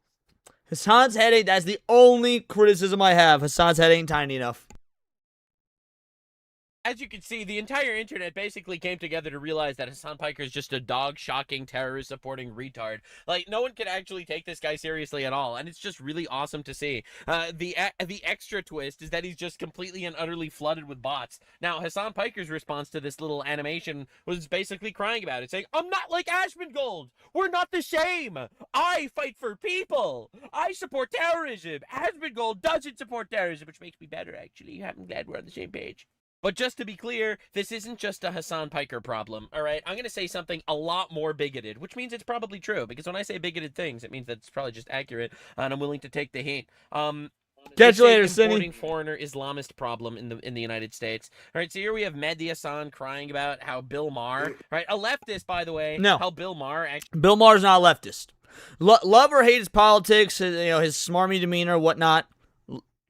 Hassan's head ain't, that's the only criticism I have. Hassan's head ain't tiny enough. as you can see, the entire internet basically came together to realize that Hassan Piker is just a dog-shocking, terrorist-supporting retard. Like, no one can actually take this guy seriously at all, and it's just really awesome to see. The extra twist is that he's just completely and utterly flooded with bots. Now, Hassan Piker's response to this little animation was basically crying about it, saying, "I'm not like Asmongold! We're not the same! I fight for people! I support terrorism! Asmongold doesn't support terrorism," which makes me better, actually. I'm glad we're on the same page. But just to be clear, this isn't just a Hassan Piker problem, all right? I'm going to say something a lot more bigoted, which means it's probably true, because when I say bigoted things, it means that it's probably just accurate, and I'm willing to take the hint. Catch you later, importing Cindy. foreigner Islamist problem in the United States. All right, so here we have Mehdi Hassan crying about how Bill Maher, right? A leftist, by the way. No. How Bill Maher actually... Bill Maher's not a leftist. Love or hate his politics, his smarmy demeanor, whatnot,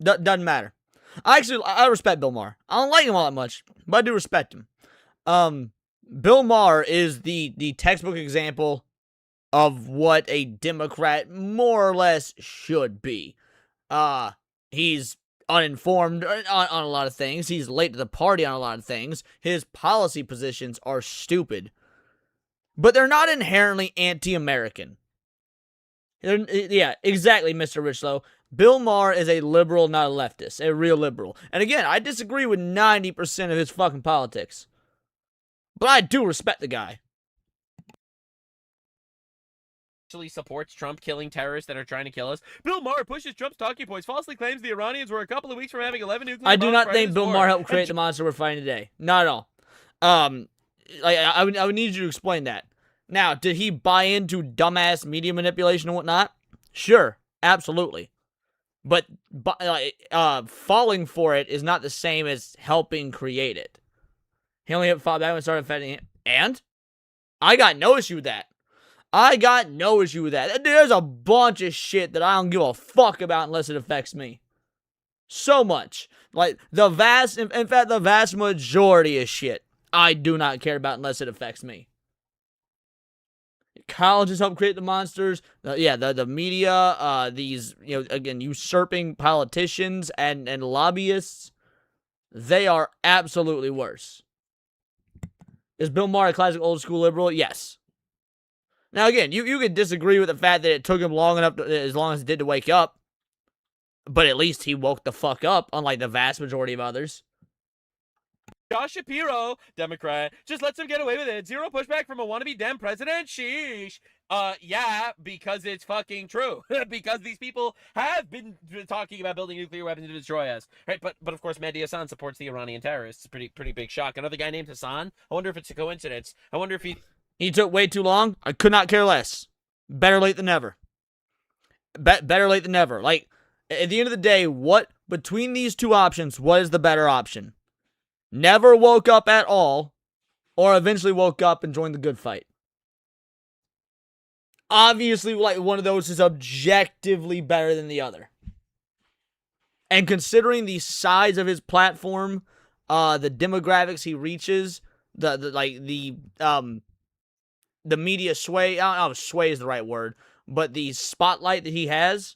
doesn't matter. I respect Bill Maher. I don't like him all that much, but I do respect him. Bill Maher is the textbook example of what a Democrat more or less should be. He's uninformed on a lot of things. He's late to the party on a lot of things. His policy positions are stupid. But they're not inherently anti-American. Yeah, exactly, Mr. Richlow. Bill Maher is a liberal, not a leftist. A real liberal. And again, I disagree with 90% of his fucking politics. But I do respect the guy. Supports Trump killing terrorists that are trying to kill us. Bill Maher pushes Trump's talking points, falsely claims the Iranians were a couple of weeks from having 11 nuclear I do bombs not prior to think this Bill war. Maher helped create the monster we're fighting today. Not at all. I would need you to explain that. Now, did he buy into dumbass media manipulation and whatnot? Sure, absolutely. But falling for it is not the same as helping create it. He only fought back when it started affecting him. And? I got no issue with that. There's a bunch of shit that I don't give a fuck about unless it affects me. So much. Like, the vast majority of shit I do not care about unless it affects me. Colleges help create the monsters. The media, these, again, usurping politicians and lobbyists, they are absolutely worse. Is Bill Maher a classic old school liberal? Yes. Now, again, you could disagree with the fact that it took him as long as it did to wake up, but at least he woke the fuck up, unlike the vast majority of others. Josh Shapiro, Democrat, just lets him get away with it. Zero pushback from a wannabe Dem president. Sheesh. Yeah, because it's fucking true. Because these people have been talking about building nuclear weapons to destroy us, right? But of course, Mehdi Hassan supports the Iranian terrorists. Pretty big shock. Another guy named Hassan. I wonder if it's a coincidence. I wonder if he took way too long. I could not care less. Better late than never. Better late than never. Like, at the end of the day, between these two options, what is the better option? Never woke up at all, or eventually woke up and joined the good fight. Obviously, like, one of those is objectively better than the other. And considering the size of his platform, the demographics he reaches, the media sway, I don't know if sway is the right word, but the spotlight that he has,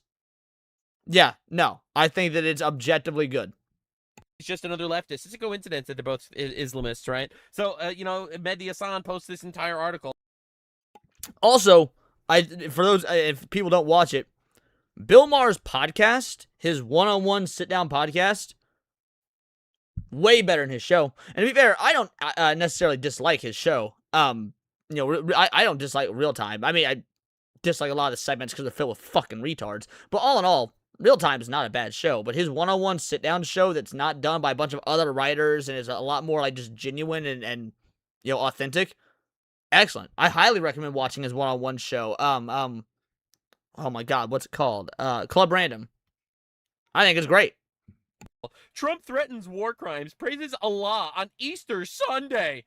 yeah, no, I think that it's objectively good. he's just another leftist. It's a coincidence that they're both Islamists, right? So, Mehdi Hassan posts this entire article. Also, for those, if people don't watch it, Bill Maher's podcast, his one-on-one sit-down podcast, way better than his show. And to be fair, I don't necessarily dislike his show. I don't dislike Real Time. I mean, dislike a lot of the segments because they're filled with fucking retards. But all in all, Real Time is not a bad show. But his one-on-one sit-down show that's not done by a bunch of other writers and is a lot more like just genuine and you know, authentic. Excellent. I highly recommend watching his one-on-one show. Oh my God, what's it called? Club Random. I think it's great. Trump threatens war crimes, praises Allah on Easter Sunday.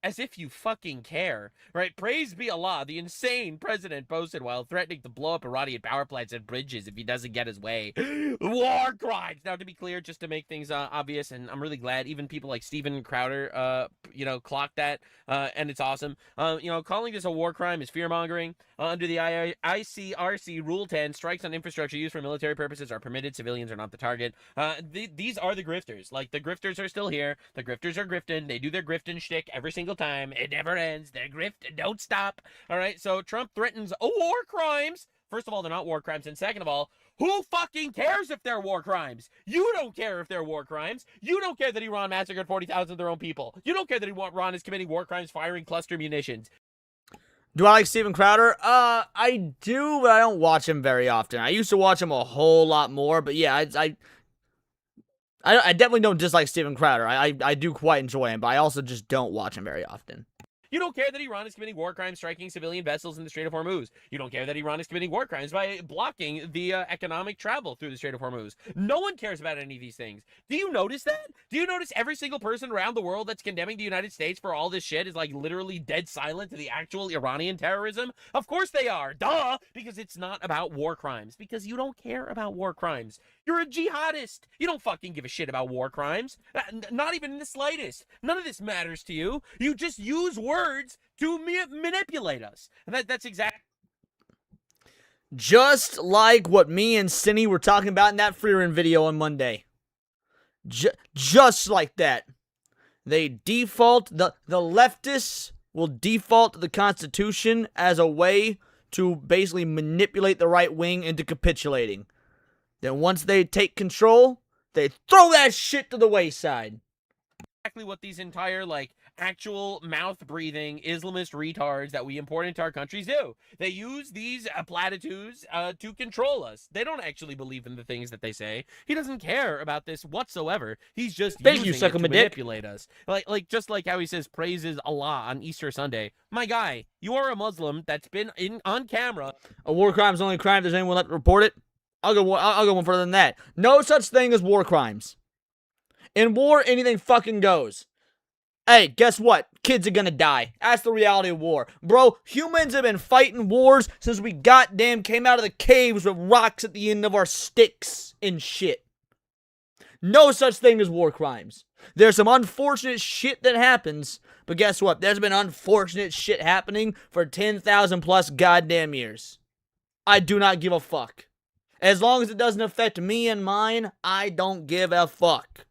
As if you fucking care, right? Praise be Allah, the insane president posted while threatening to blow up Iranian power plants and bridges if he doesn't get his way. War crimes! Now, to be clear, just to make things obvious, and I'm really glad even people like Steven Crowder, you know, clocked that, and it's awesome. You know, calling this a war crime is fear-mongering. Under the ICRC Rule 10, strikes on infrastructure used for military purposes are permitted. Civilians are not the target. These are the grifters. Like, the grifters are still here. The grifters are grifting. They do their grifting shtick every single time. It never ends. Their grift don't stop. All right, so Trump threatens war crimes. First of all, they're not war crimes. And second of all, who fucking cares if they're war crimes? You don't care if they're war crimes. You don't care that Iran massacred 40,000 of their own people. You don't care that Iran is committing war crimes firing cluster munitions. Do I like Steven Crowder? I do, but I don't watch him very often. I used to watch him a whole lot more, but yeah, I definitely don't dislike Steven Crowder. I do quite enjoy him, but I also just don't watch him very often. You don't care that Iran is committing war crimes striking civilian vessels in the Strait of Hormuz. You don't care that Iran is committing war crimes by blocking the economic travel through the Strait of Hormuz. No one cares about any of these things. Do you notice that? Do you notice every single person around the world that's condemning the United States for all this shit is like literally dead silent to the actual Iranian terrorism? Of course they are. Duh! Because it's not about war crimes. Because you don't care about war crimes. You're a jihadist. You don't fucking give a shit about war crimes. Not even in the slightest. None of this matters to you. You just use words to manipulate us. And that's exactly... Just like what me and Cindy were talking about in that Freerin video on Monday. Just like that. They default, the leftists will default to the Constitution as a way to basically manipulate the right wing into capitulating. Then once they take control, they throw that shit to the wayside. Exactly what these entire, like, actual mouth-breathing Islamist retards that we import into our countries do. They use these platitudes to control us. They don't actually believe in the things that they say. He doesn't care about this whatsoever. He's just using it to manipulate us. Like just like how he says praises Allah on Easter Sunday. My guy, you are a Muslim that's been on camera. A war crime is the only crime. Does anyone let to report it? I'll go one further than that. No such thing as war crimes. In war, anything fucking goes. Hey, guess what? Kids are gonna die. That's the reality of war. Bro, humans have been fighting wars since we goddamn came out of the caves with rocks at the end of our sticks and shit. No such thing as war crimes. There's some unfortunate shit that happens, but guess what? There's been unfortunate shit happening for 10,000 plus goddamn years. I do not give a fuck. As long as it doesn't affect me and mine, I don't give a fuck.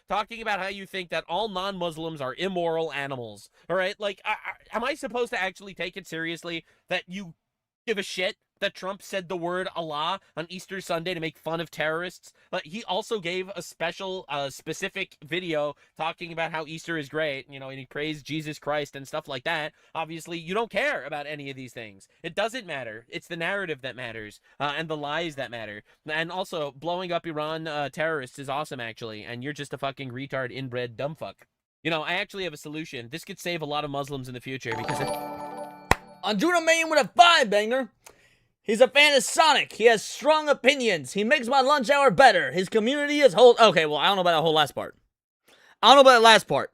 Talking about how you think that all non-Muslims are immoral animals. All right? Like, am I supposed to actually take it seriously that you give a shit that Trump said the word Allah on Easter Sunday to make fun of terrorists? But he also gave a special, specific video talking about how Easter is great, you know, and he praised Jesus Christ and stuff like that. Obviously, you don't care about any of these things. It doesn't matter. It's the narrative that matters, and the lies that matter. And also, blowing up Iran terrorists is awesome, actually, and you're just a fucking retard, inbred dumbfuck. You know, I actually have a solution. This could save a lot of Muslims in the future, because On Judah Main with a 5-banger. He's a fan of Sonic. He has strong opinions. He makes my lunch hour better. His community is whole. Okay, well, I don't know about that whole last part.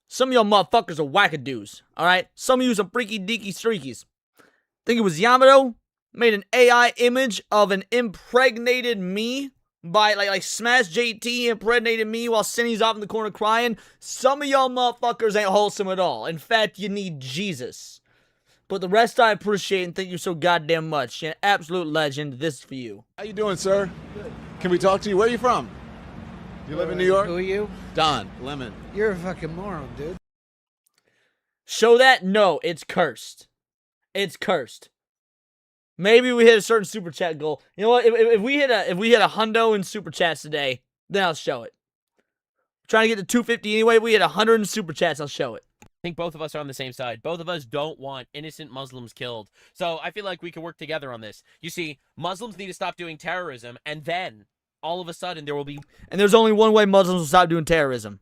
Some of y'all motherfuckers are wackadoos, alright? Some of you some freaky deaky streakies. Think it was Yamato made an AI image of an impregnated me by, like Smash JT impregnated me while Cindy's off in the corner crying. Some of y'all motherfuckers ain't wholesome at all. In fact, you need Jesus. But the rest I appreciate and thank you so goddamn much. You're an absolute legend. This is for you. How you doing, sir? Good. Can we talk to you? Where are you from? You live in New York? Who are you? Don Lemon. You're a fucking moron, dude. Show that? No, it's cursed. It's cursed. Maybe we hit a certain super chat goal. You know what? If we hit a hundo in super chats today, then I'll show it. I'm trying to get to 250 anyway. If we hit 100 in super chats, I'll show it. think both of us are on the same side. Both of us don't want innocent Muslims killed. So I feel like we can work together on this. You see, Muslims need to stop doing terrorism, and then all of a sudden there will be... And there's only one way Muslims will stop doing terrorism.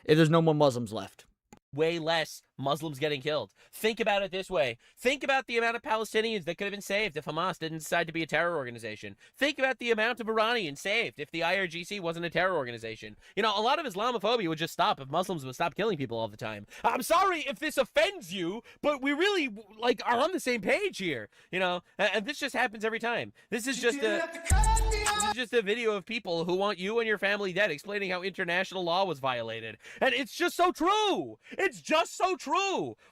If there's no more Muslims left. way less Muslims getting killed. Think about it this way. Think about the amount of Palestinians that could have been saved if Hamas didn't decide to be a terror organization. Think about the amount of Iranians saved if the IRGC wasn't a terror organization. You know, a lot of Islamophobia would just stop if Muslims would stop killing people all the time. I'm sorry if this offends you, but we really, like, are on the same page here, you know? And this just happens every time. This is just a video of people who want you and your family dead, explaining how international law was violated. And it's just so true. It's just so true.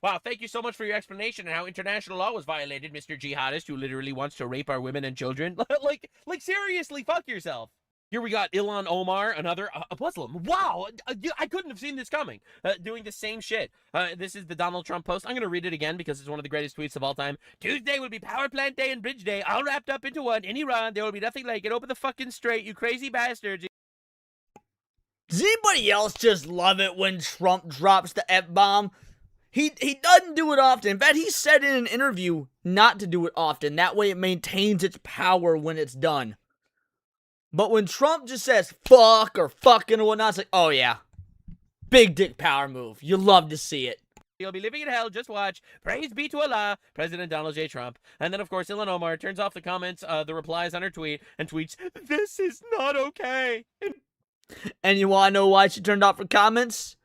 Wow, thank you so much for your explanation on how international law was violated, Mr. Jihadist, who literally wants to rape our women and children. like seriously, fuck yourself. Here we got Ilhan Omar, another a Muslim. Wow, I couldn't have seen this coming. Doing the same shit. This is the Donald Trump post. I'm going to read it again because it's one of the greatest tweets of all time. Tuesday will be Power Plant Day and Bridge Day, all wrapped up into one. In Iran, there will be nothing like it. Open the fucking straight, you crazy bastards. Does anybody else just love it when Trump drops the F-bomb? He doesn't do it often. In fact, he said in an interview not to do it often. That way it maintains its power when it's done. But when Trump just says fuck or fucking or whatnot, it's like, oh yeah, big dick power move. You love to see it. You'll be living in hell, just watch. Praise be to Allah, President Donald J. Trump. And then, of course, Ilhan Omar turns off the comments, the replies on her tweet, and tweets, "This is not okay." And you want to know why she turned off her comments?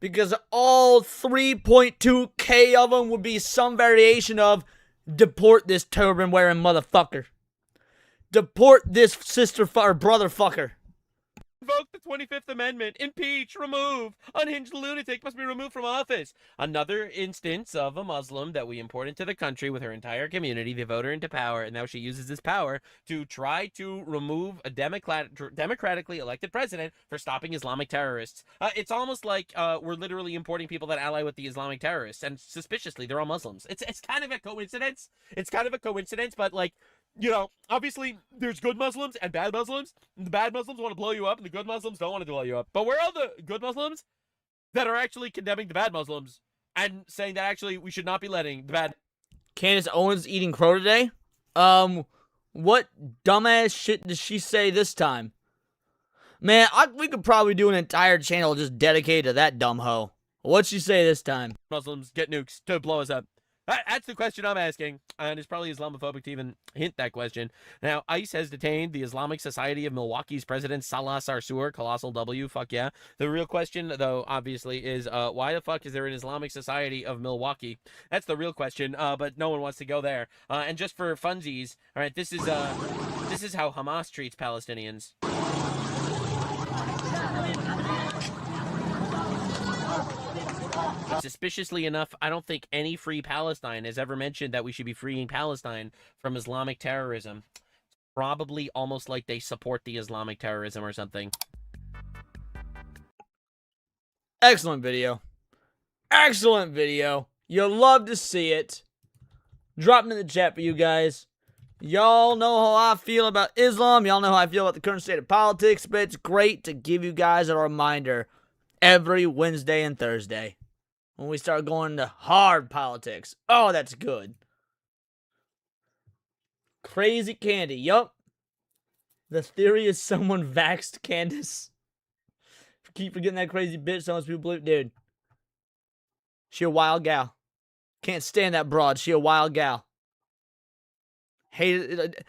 Because all 3.2K of them would be some variation of, deport this turban-wearing motherfucker. Deport this sister or brother fucker. Invoke the 25th Amendment. Impeach. Remove. Unhinged lunatic must be removed from office. Another instance of a Muslim that we import into the country with her entire community. They vote her into power, and now she uses this power to try to remove a democratically elected president for stopping Islamic terrorists. It's almost like we're literally importing people that ally with the Islamic terrorists, and suspiciously, they're all Muslims. It's kind of a coincidence. It's kind of a coincidence, but like, you know, obviously there's good Muslims and bad Muslims. The bad Muslims want to blow you up, and the good Muslims don't want to blow you up. But where are the good Muslims that are actually condemning the bad Muslims and saying that actually we should not be letting the bad... Candace Owens eating crow today? What dumbass shit did she say this time? Man, we could probably do an entire channel just dedicated to that dumb hoe. What'd she say this time? Muslims get nukes to blow us up. That's the question I'm asking, and it's probably Islamophobic to even hint that question. Now, ICE has detained the Islamic Society of Milwaukee's president, Salah Sarsour, colossal W, fuck yeah. The real question, though, obviously, is why the fuck is there an Islamic Society of Milwaukee? That's the real question, but no one wants to go there. And just for funsies, all right, this is how Hamas treats Palestinians. Suspiciously enough, I don't think any Free Palestine has ever mentioned that we should be freeing Palestine from Islamic terrorism. It's probably almost like they support the Islamic terrorism or something. Excellent video. Excellent video. You'll love to see it. Drop it in the chat for you guys. Y'all know how I feel about Islam. Y'all know how I feel about the current state of politics. But it's great to give you guys a reminder every Wednesday and Thursday. When we start going to hard politics. Oh, that's good. Crazy Candy. Yup. The theory is someone vaxxed Candace. Keep forgetting that crazy bitch. So much people believe. Dude. She a wild gal. Can't stand that broad. She a wild gal. Hate it.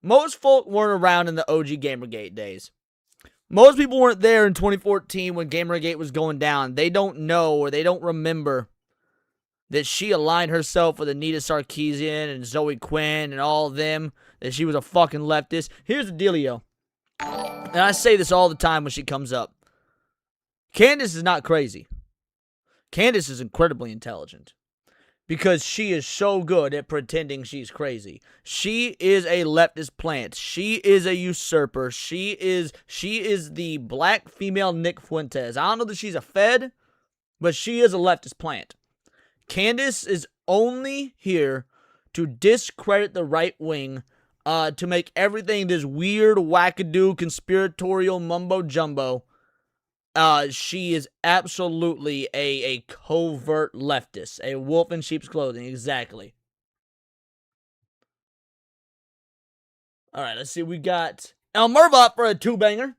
Most folk weren't around in the OG Gamergate days. Most people weren't there in 2014 when Gamergate was going down. They don't know or they don't remember that she aligned herself with Anita Sarkeesian and Zoe Quinn and all of them, that she was a fucking leftist. Here's the dealio. And I say this all the time when she comes up. Candace is not crazy. Candace is incredibly intelligent. Because she is so good at pretending she's crazy. She is a leftist plant. She is a usurper. She is the black female Nick Fuentes. I don't know that she's a Fed, but she is a leftist plant. Candace is only here to discredit the right wing, to make everything this weird, wackadoo, conspiratorial mumbo-jumbo, she is absolutely a covert leftist. A wolf in sheep's clothing, exactly. Alright, let's see. We got El Mervat for a 2-banger.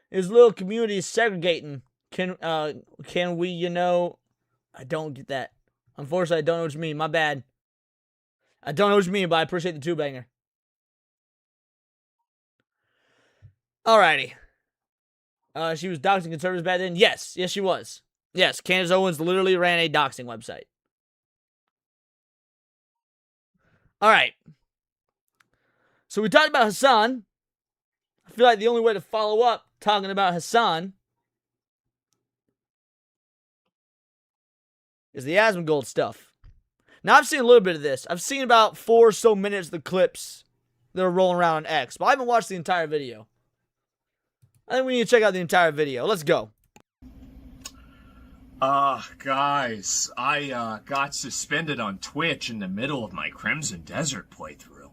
His little community is segregating. Can we, you know... I don't get that. Unfortunately, I don't know what you mean. My bad. I don't know what you mean, but I appreciate the 2-banger. Alrighty. She was doxing conservatives back then? Yes. Yes, she was. Yes, Candace Owens literally ran a doxing website. Alright. So we talked about Hassan. I feel like the only way to follow up talking about Hassan is the Asmongold stuff. Now, I've seen a little bit of this. I've seen about 4 or so minutes of the clips that are rolling around on X, but I haven't watched the entire video. I think we need to check out the entire video. Let's go. Guys, I got suspended on Twitch in the middle of my Crimson Desert playthrough.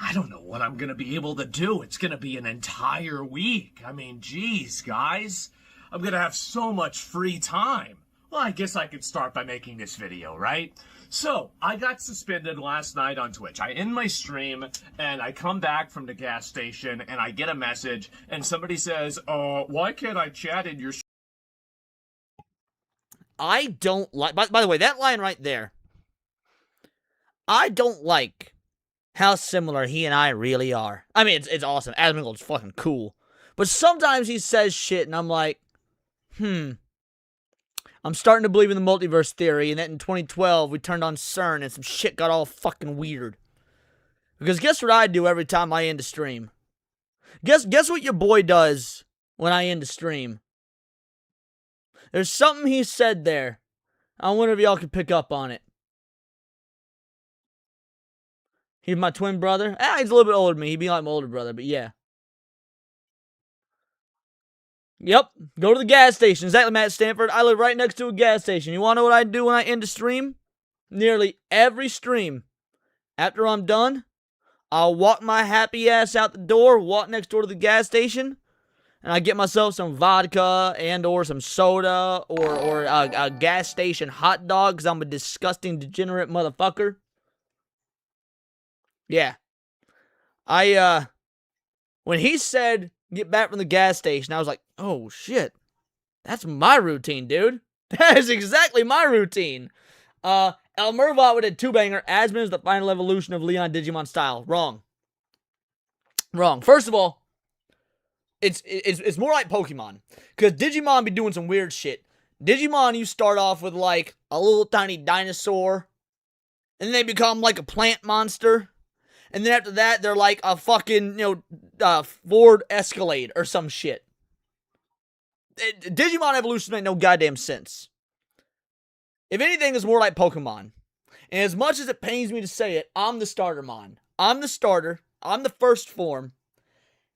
I don't know what I'm gonna be able to do. It's gonna be an entire week. I mean, geez, guys. I'm gonna have so much free time. Well, I guess I could start by making this video, right? So, I got suspended last night on Twitch. I end my stream, and I come back from the gas station, and I get a message, and somebody says, why can't I chat in your... I don't like... By the way, that line right there. I don't like how similar he and I really are. I mean, it's awesome. Asmongold's fucking cool. But sometimes he says shit, and I'm like, I'm starting to believe in the multiverse theory, and that in 2012, we turned on CERN, and some shit got all fucking weird. Because guess what I do every time I end a stream? Guess what your boy does when I end a stream? There's something he said there. I wonder if y'all can pick up on it. He's my twin brother. He's a little bit older than me. He'd be like my older brother, but yeah. Yep, go to the gas station. Exactly, Matt Stanford. I live right next to a gas station. You want to know what I do when I end a stream? Nearly every stream. After I'm done, I'll walk my happy ass out the door, walk next door to the gas station, and I get myself some vodka and or some soda or a gas station hot dog because I'm a disgusting, degenerate motherfucker. Yeah. When he said, get back from the gas station, I was like, oh, shit. That's my routine, dude. That is exactly my routine. El Mervat with a 2-banger. Asmon is the final evolution of Leon Digimon style. Wrong. Wrong. First of all, it's more like Pokemon. Because Digimon be doing some weird shit. Digimon, you start off with, like, a little tiny dinosaur. And then they become, like, a plant monster. And then after that, they're like a fucking, Ford Escalade or some shit. Digimon evolution make no goddamn sense. If anything, it's more like Pokemon. And as much as it pains me to say it, I'm the startermon. I'm the starter. I'm the first form.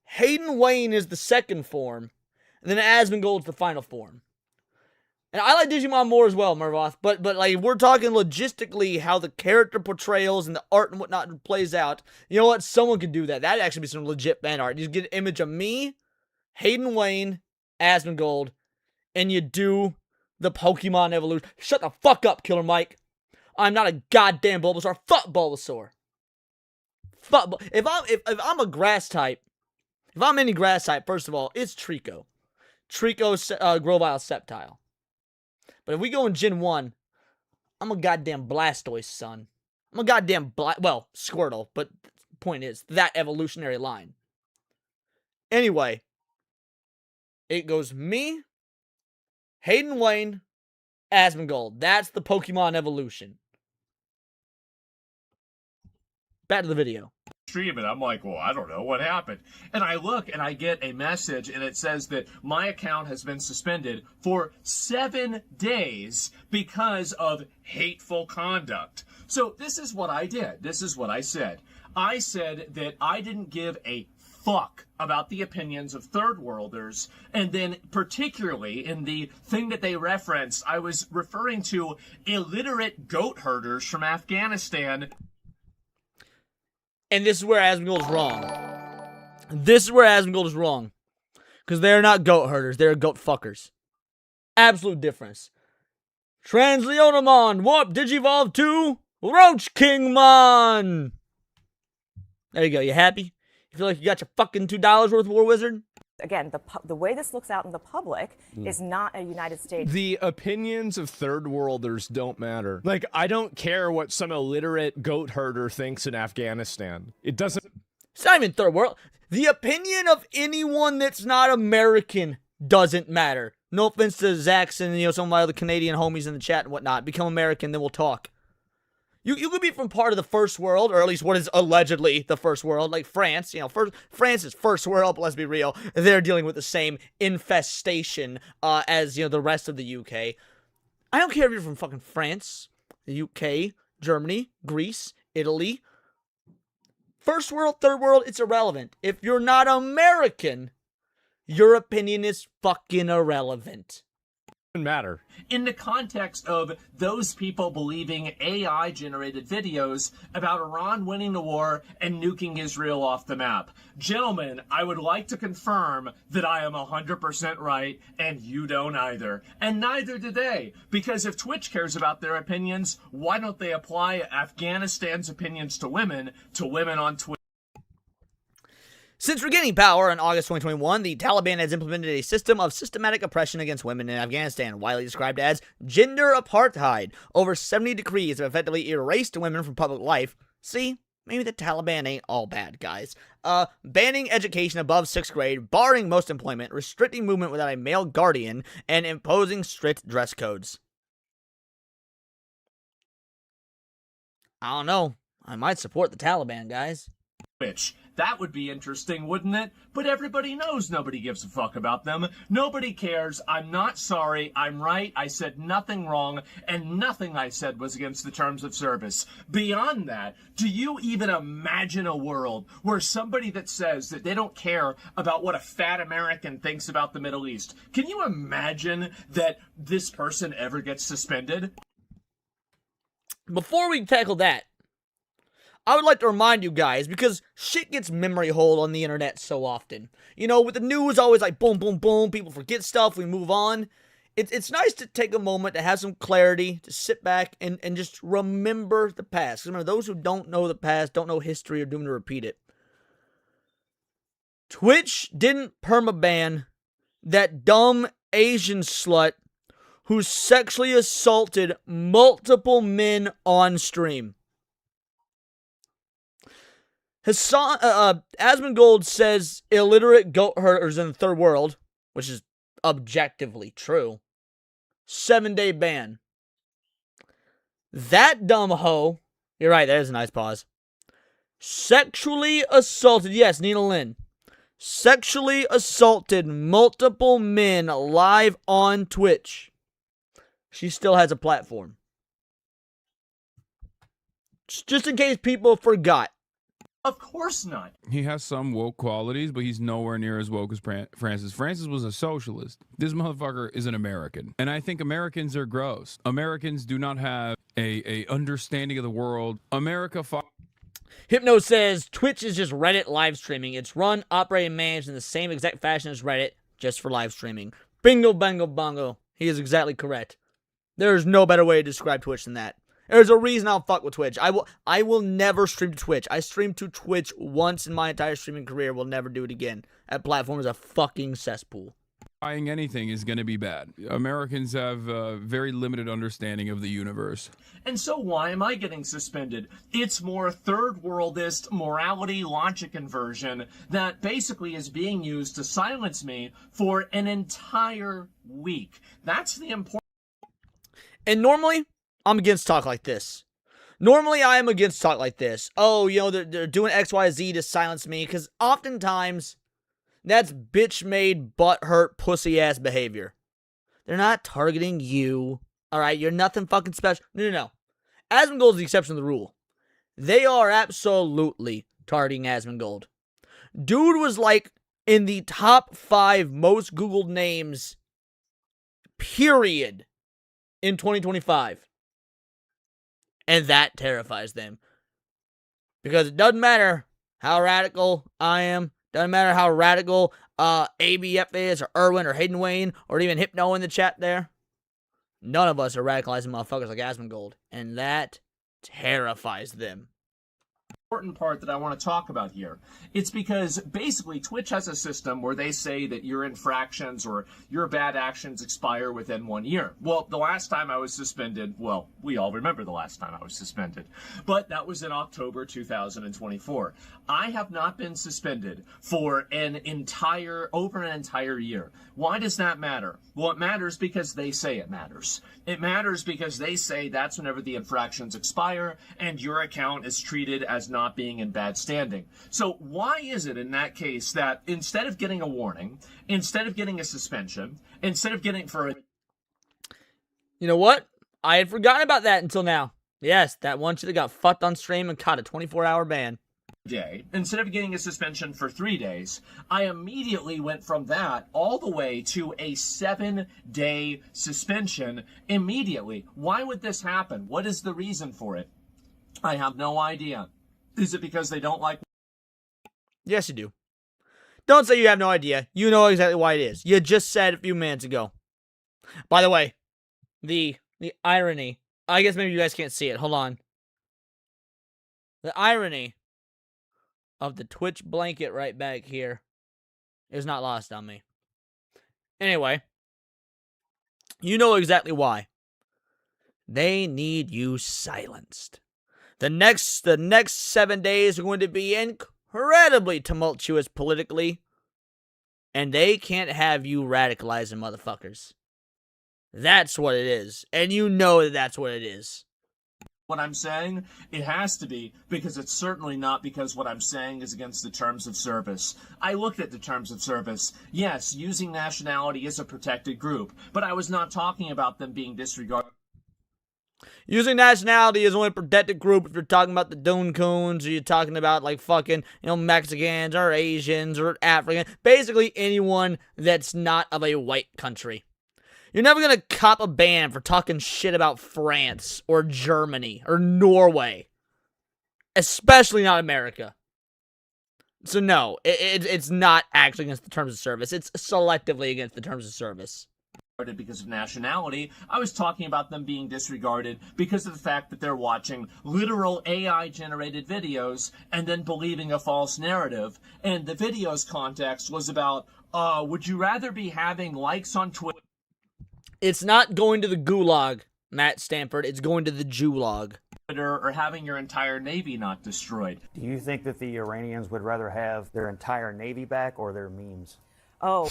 Hayden Wayne is the second form. And then Asmongold's the final form. And I like Digimon more as well, Mervoth. But like, if we're talking logistically how the character portrayals and the art and whatnot plays out, you know what? Someone could do that. That'd actually be some legit fan art. You just get an image of me, Hayden Wayne, Asmongold, and you do the Pokemon evolution. Shut the fuck up, Killer Mike. I'm not a goddamn Bulbasaur. Fuck Bulbasaur. If I'm a grass type, if I'm any grass type, first of all, it's Trico. Grovyle, Sceptile. But if we go in Gen 1, I'm a goddamn Blastoise, son. I'm a goddamn Squirtle, but the point is, that evolutionary line. Anyway, it goes me, Hayden Wayne, Asmongold. That's the Pokemon evolution. Back to the video. Stream and I'm like, well, I don't know what happened. And I look and I get a message and it says that my account has been suspended for 7 days because of hateful conduct. So this is what I did. This is what I said. I said that I didn't give a fuck about the opinions of third worlders, and then particularly in the thing that they referenced, I was referring to illiterate goat herders from Afghanistan. And this is where Asmongold is wrong. This is where Asmongold is wrong. Because they're not goat herders. They're goat fuckers. Absolute difference. Transleonomon, Warp Digivolve to Roach Kingmon. There you go. You happy? You feel like you got your fucking $2 worth of War Wizard? Again, the way this looks out in the public is not a United States. The opinions of third worlders don't matter. Like, I don't care what some illiterate goat herder thinks in Afghanistan. It doesn't. It's not even third world. The opinion of anyone that's not American doesn't matter. No offense to Zax and some of my other Canadian homies in the chat and whatnot. Become American, then we'll talk. You could be from part of the first world, or at least what is allegedly the first world, like France. France is first world, but let's be real. They're dealing with the same infestation as, the rest of the UK. I don't care if you're from fucking France, the UK, Germany, Greece, Italy. First world, third world, it's irrelevant. If you're not American, your opinion is fucking irrelevant. Matter. In the context of those people believing AI-generated videos about Iran winning the war and nuking Israel off the map. Gentlemen, I would like to confirm that I am 100% right, and you don't either. And neither do they. Because if Twitch cares about their opinions, why don't they apply Afghanistan's opinions to women on Twitch? Since regaining power in August 2021, the Taliban has implemented a system of systematic oppression against women in Afghanistan, widely described as gender apartheid. Over 70 decrees have effectively erased women from public life. See? Maybe the Taliban ain't all bad, guys. Banning education above 6th grade, barring most employment, restricting movement without a male guardian, and imposing strict dress codes. I don't know. I might support the Taliban, guys. That would be interesting, wouldn't it? But everybody knows nobody gives a fuck about them. Nobody cares. I'm not sorry. I'm right. I said nothing wrong, and nothing I said was against the terms of service. Beyond that, do you even imagine a world where somebody that says that they don't care about what a fat American thinks about the Middle East, can you imagine that this person ever gets suspended? Before we tackle that, I would like to remind you guys, because shit gets memory hold on the internet so often. With the news always like boom, boom, boom, people forget stuff, we move on. It's nice to take a moment to have some clarity, to sit back and just remember the past. Remember, those who don't know the past, don't know history, are doomed to repeat it. Twitch didn't permaban that dumb Asian slut who sexually assaulted multiple men on stream. Asmongold says illiterate goat herders in the third world, which is objectively true. 7-day ban. That dumb hoe, you're right, there's a nice pause. Sexually assaulted, yes, Nina Lynn. Sexually assaulted multiple men live on Twitch. She still has a platform. Just in case people forgot. Of course not. He has some woke qualities, but he's nowhere near as woke as Francis. Francis was a socialist. This motherfucker is an American. And I think Americans are gross. Americans do not have a understanding of the world. Hypno says, Twitch is just Reddit live streaming. It's run, operated, and managed in the same exact fashion as Reddit, just for live streaming. Bingo, bango, bongo. He is exactly correct. There's no better way to describe Twitch than that. There's a reason I'll fuck with Twitch. I will never stream to Twitch. I streamed to Twitch once in my entire streaming career. Will never do it again. That platform is a fucking cesspool. Buying anything is going to be bad. Americans have a very limited understanding of the universe. And so why am I getting suspended? It's more third worldist morality logic inversion that basically is being used to silence me for an entire week. That's the important. And normally, I'm against talk like this. Normally, I am against talk like this. Oh, they're doing X, Y, Z to silence me. Because oftentimes, that's bitch-made, butt-hurt, pussy-ass behavior. They're not targeting you. Alright, you're nothing fucking special. No. Asmongold is the exception to the rule. They are absolutely targeting Asmongold. Dude was like in the top 5 most Googled names, period, in 2025. And that terrifies them. Because it doesn't matter how radical I am, Doesn't matter how radical ABF is, or Erwin, or Hayden Wayne, or even Hypno in the chat there. None of us are radicalizing motherfuckers like Asmongold, and that terrifies them. Important part that I want to talk about here. It's because basically Twitch has a system where they say that your infractions or your bad actions expire within 1 year. Well, the last time I was suspended, well, we all remember the last time I was suspended, but that was in October 2024. I have not been suspended for over an entire year. Why does that matter? Well, it matters because they say it matters. It matters because they say that's whenever the infractions expire and your account is treated as not being in bad standing. So why is it in that case that instead of getting a warning, instead of getting a suspension, instead of getting for a... You know what? I had forgotten about that until now. Yes, that one shit that got fucked on stream and caught a 24-hour ban. Day, instead of getting a suspension for 3 days, I immediately went from that all the way to a 7-day suspension immediately. Why would this happen? What is the reason for it? I have no idea. Is it because they don't like... Yes, you do. Don't say you have no idea. You know exactly why it is. You just said a few minutes ago. By the way, the irony. I guess maybe you guys can't see it. Hold on. The irony of the Twitch blanket right back here is not lost on me. Anyway, you know exactly why. They need you silenced. The next 7 days are going to be incredibly tumultuous politically, and they can't have you radicalizing motherfuckers. That's what it is, and you know that that's what it is. What I'm saying, it has to be, because it's certainly not because what I'm saying is against the terms of service. I looked at the terms of service. Yes, using nationality is a protected group, but I was not talking about them being disregarded. Using nationality is only a protected group if you're talking about the Dune Coons, or you're talking about like fucking, Mexicans or Asians or African. Basically anyone that's not of a white country. You're never going to cop a ban for talking shit about France or Germany or Norway. Especially not America. So no, it's not actually against the terms of service. It's selectively against the terms of service. Because of nationality, I was talking about them being disregarded because of the fact that they're watching literal AI-generated videos and then believing a false narrative. And the video's context was about, would you rather be having likes on Twitter? It's not going to the gulag, Matt Stanford. It's going to the Jewlog. Or having your entire navy not destroyed. Do you think that the Iranians would rather have their entire navy back or their memes? Oh.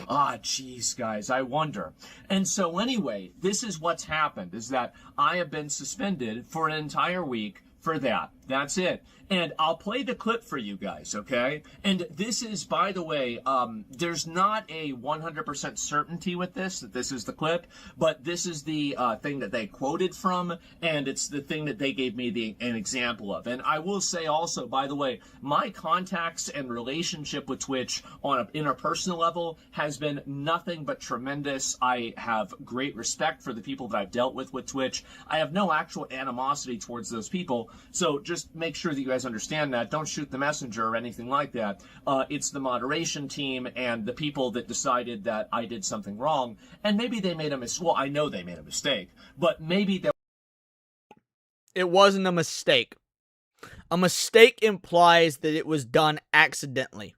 Jeez, guys, I wonder. And so anyway, this is what's happened, is that I have been suspended for an entire week for that. That's it. And I'll play the clip for you guys, okay? And this is, by the way, there's not a 100% certainty with this, that this is the clip, but this is the thing that they quoted from, and it's the thing that they gave me an example of. And I will say also, by the way, my contacts and relationship with Twitch on an interpersonal level has been nothing but tremendous. I have great respect for the people that I've dealt with Twitch. I have no actual animosity towards those people, so just make sure that you guys understand that. Don't shoot the messenger or anything like that. It's the moderation team and the people that decided that I did something wrong, and maybe they made a mistake. Well, I know they made a mistake, but maybe they... It wasn't a mistake. A mistake implies that it was done accidentally.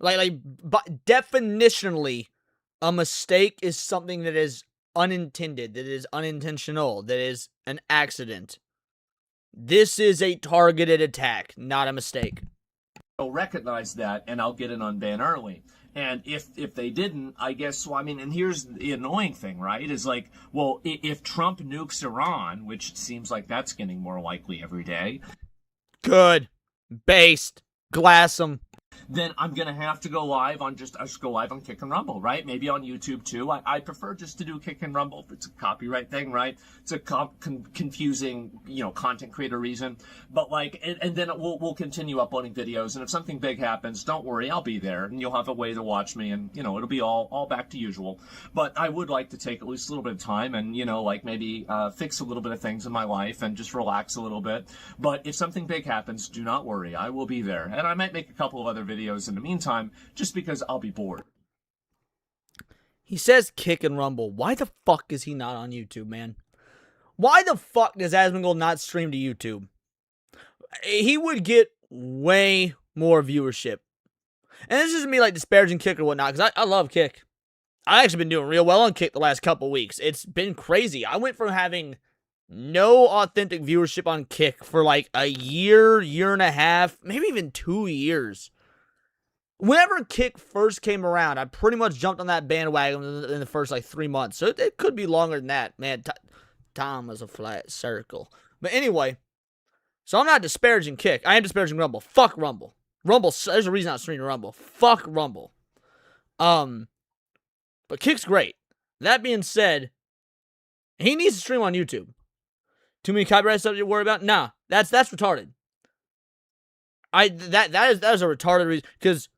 But definitionally, a mistake is something that is unintended, that is unintentional, that is an accident. This is a targeted attack, not a mistake. I'll recognize that, and I'll get it unbanned early. And if they didn't, I guess, well, I mean, and here's the annoying thing, right, is like, well, if Trump nukes Iran, which seems like that's getting more likely every day. Good. Based. Glass 'em. Then I'm going to have to go live on go live on Kick and Rumble, right? Maybe on YouTube too. I prefer just to do Kick and Rumble. It's a copyright thing, right? It's a confusing, content creator reason. But and then we'll continue uploading videos. And if something big happens, don't worry, I'll be there. And you'll have a way to watch me. And, it'll be all back to usual. But I would like to take at least a little bit of time and, maybe fix a little bit of things in my life and just relax a little bit. But if something big happens, do not worry. I will be there. And I might make a couple of other other videos in the meantime, just because I'll be bored. He says Kick and Rumble. Why the fuck is he not on YouTube, man? Why the fuck does Asmongold not stream to YouTube? He would get way more viewership. And this isn't me like disparaging Kick or whatnot, because I love Kick. I've actually been doing real well on Kick the last couple weeks. It's been crazy. I went from having no authentic viewership on Kick for like a year, year and a half, maybe even 2 years. Whenever Kick first came around, I pretty much jumped on that bandwagon in the first like 3 months. So it could be longer than that. Man, time was a flat circle. But anyway, so I'm not disparaging Kick. I am disparaging Rumble. Fuck Rumble. Rumble, there's a reason I'm streaming Rumble. Fuck Rumble. But Kick's great. That being said, he needs to stream on YouTube. Too many copyright stuff to worry about? Nah, that's retarded. That is a retarded reason, because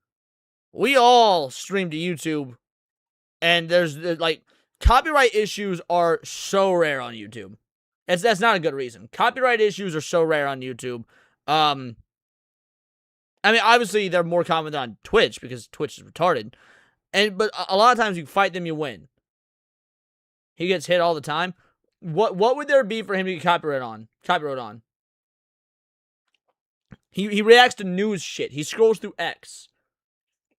we all stream to YouTube, and there's like copyright issues are so rare on YouTube. That's not a good reason. Copyright issues are so rare on YouTube. I mean, obviously they're more common on Twitch because Twitch is retarded, but a lot of times you fight them, you win. He gets hit all the time. What would there be for him to get copyright on? He reacts to news shit. He scrolls through X.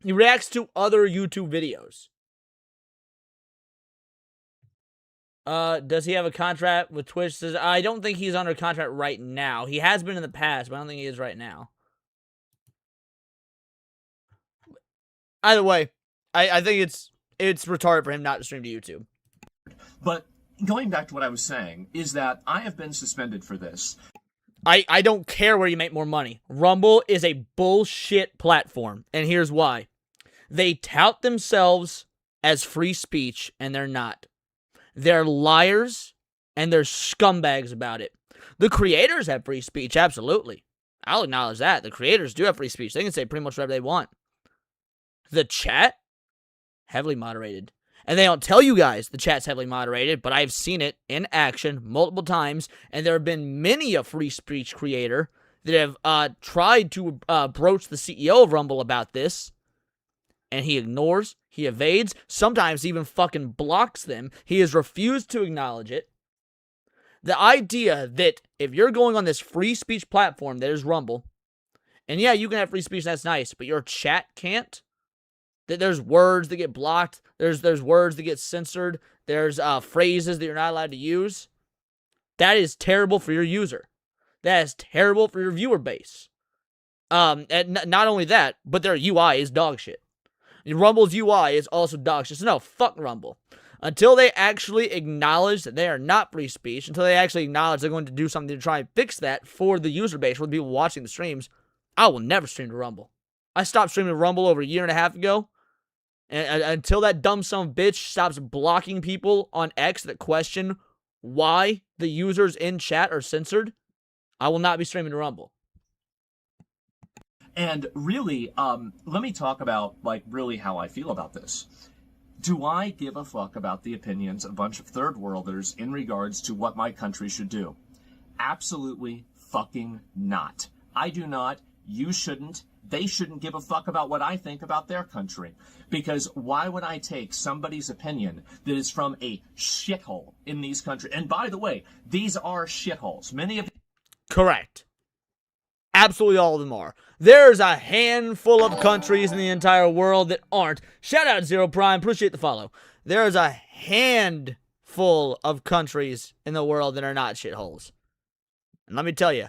He reacts to other YouTube videos. Does he have a contract with Twitch? Says, I don't think he's under contract right now. He has been in the past, but I don't think he is right now. Either way, I think it's retarded for him not to stream to YouTube. But going back to what I was saying, is that I have been suspended for this. I don't care where you make more money. Rumble is a bullshit platform, and here's why. They tout themselves as free speech, and they're not. They're liars, and they're scumbags about it. The creators have free speech, absolutely. I'll acknowledge that. The creators do have free speech. They can say pretty much whatever they want. The chat, heavily moderated. And they don't tell you guys the chat's heavily moderated, but I've seen it in action multiple times, and there have been many a free speech creator that have tried to broach the CEO of Rumble about this, and he ignores, he evades, sometimes even fucking blocks them. He has refused to acknowledge it. The idea that if you're going on this free speech platform that is Rumble, and yeah, you can have free speech, that's nice, but your chat can't, that there's words that get blocked, there's words that get censored, there's phrases that you're not allowed to use, that is terrible for your user. That is terrible for your viewer base. And not only that, but their UI is dog shit. Rumble's UI is also dog shit. So no, fuck Rumble. Until they actually acknowledge that they are not free speech, until they actually acknowledge they're going to do something to try and fix that for the user base, for the people watching the streams, I will never stream to Rumble. I stopped streaming to Rumble over a year and a half ago. And until that dumb son of a bitch stops blocking people on X that question why the users in chat are censored, I will not be streaming to Rumble. And really, let me talk about, like, really how I feel about this. Do I give a fuck about the opinions of a bunch of third worlders in regards to what my country should do? Absolutely fucking not. I do not. You shouldn't. They shouldn't give a fuck about what I think about their country. Because why would I take somebody's opinion that is from a shithole in these countries? And by the way, these are shitholes. Many of... Correct. Absolutely all of them are. There's a handful of countries in the entire world that aren't. Shout out Zero Prime. Appreciate the follow. There's a handful of countries in the world that are not shitholes. And let me tell you,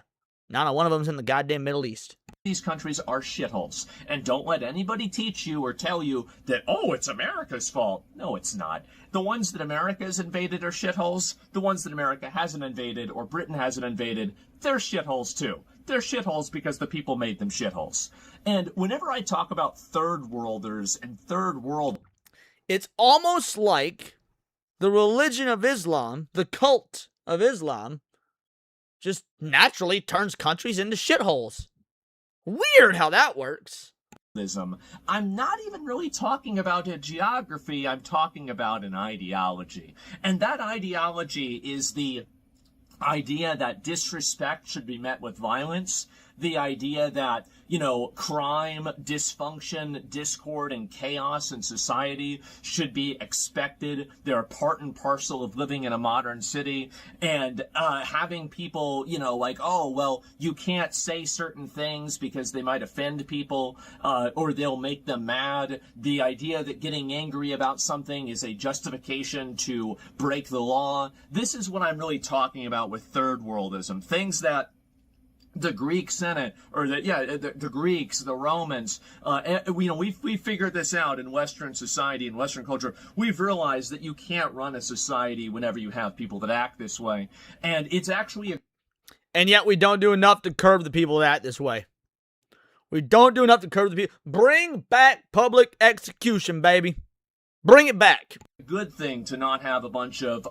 not one of them's in the goddamn Middle East. These countries are shitholes. And don't let anybody teach you or tell you that, oh, it's America's fault. No, it's not. The ones that America has invaded are shitholes. The ones that America hasn't invaded or Britain hasn't invaded, they're shitholes too. They're shitholes because the people made them shitholes. And whenever I talk about third worlders and third world... It's almost like the religion of Islam, the cult of Islam, just naturally turns countries into shitholes. Weird how that works. I'm not even really talking about a geography, I'm talking about an ideology. And that ideology is the idea that disrespect should be met with violence, the idea that, you know, crime, dysfunction, discord, and chaos in society should be expected. They're part and parcel of living in a modern city. And having people, you know, like, oh, well, you can't say certain things because they might offend people or they'll make them mad. The idea that getting angry about something is a justification to break the law. This is what I'm really talking about with third worldism. Things that the Greek Senate, or the Greeks, the Romans, you know, we figured this out in Western society, in Western culture. We've realized that you can't run a society whenever you have people that act this way. And it's actually And yet we don't do enough to curb the people that act this way. We don't do enough to curb the people. Bring back public execution, baby. Bring it back. good thing to not have a bunch of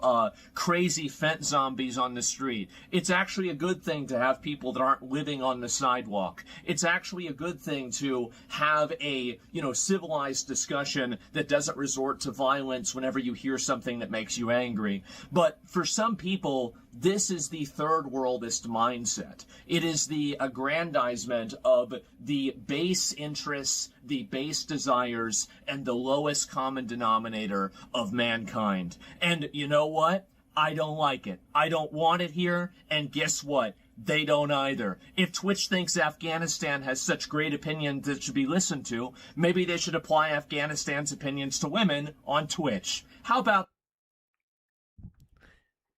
crazy fent zombies on the street. It's actually a good thing to have people that aren't living on the sidewalk. It's actually a good thing to have a, civilized discussion that doesn't resort to violence whenever you hear something that makes you angry. But for some people, this is the third worldist mindset. It is the aggrandizement of the base interests, the base desires, and the lowest common denominator of mankind. And you know what? I don't like it. I don't want it here. And guess what? They don't either. If Twitch thinks Afghanistan has such great opinions that should be listened to, maybe they should apply Afghanistan's opinions to women on Twitch. How about...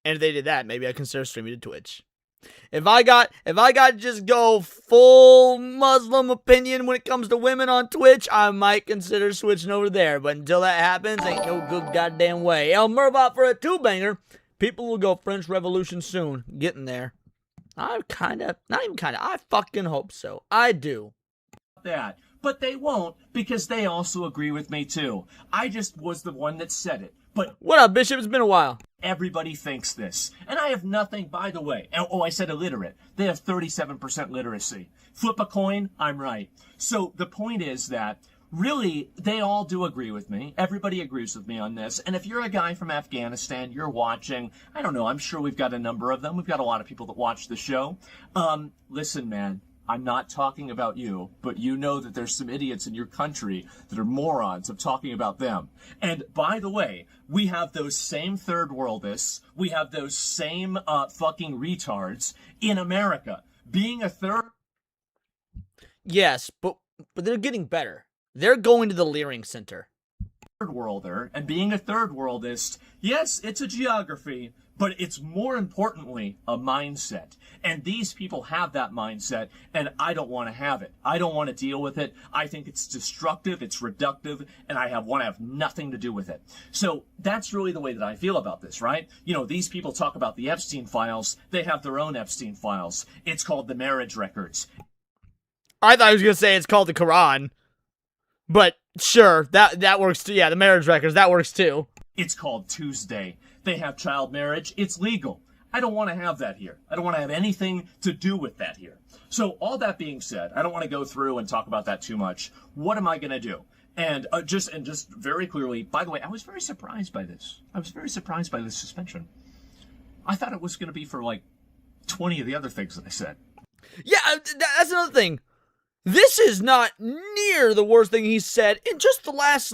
And if they did that, maybe I'd consider streaming to Twitch. If I got to just go full Muslim opinion when it comes to women on Twitch, I might consider switching over there. But until that happens, ain't no good goddamn way. El Murbot for a two-banger. People will go French Revolution soon. Getting there. I fucking hope so. I do. That. But they won't, because they also agree with me too. I just was the one that said it. But what up, Bishop? It's been a while. Everybody thinks this. And I have nothing, by the way. Oh, I said illiterate. They have 37% literacy. Flip a coin, I'm right. So the point is that really, they all do agree with me. Everybody agrees with me on this. And if you're a guy from Afghanistan, you're watching, I don't know, I'm sure we've got a number of them. We've got a lot of people that watch the show. Listen, man. I'm not talking about you, but you know that there's some idiots in your country that are morons of talking about them. And by the way, we have those same third worldists, we have those same fucking retards in America. Being a third... Yes, but they're getting better. They're going to the Leering Center. Third worlder, and being a third worldist, yes, it's a geography, but it's more importantly a mindset. And these people have that mindset, and I don't want to have it. I don't want to deal with it. I think it's destructive, it's reductive, and I want to have nothing to do with it. So that's really the way that I feel about this, right? These people talk about the Epstein files. They have their own Epstein files. It's called the marriage records. I thought I was going to say it's called the Quran. But sure, that works too. Yeah, the marriage records, that works too. It's called Tuesday. They have child marriage. It's legal. I don't want to have that here. I don't want to have anything to do with that here. So all that being said, I don't want to go through and talk about that too much. What am I going to do? And just very clearly, by the way, I was very surprised by this. I was very surprised by this suspension. I thought it was going to be for like 20 of the other things that I said. Yeah, that's another thing. This is not near the worst thing he said in just the last,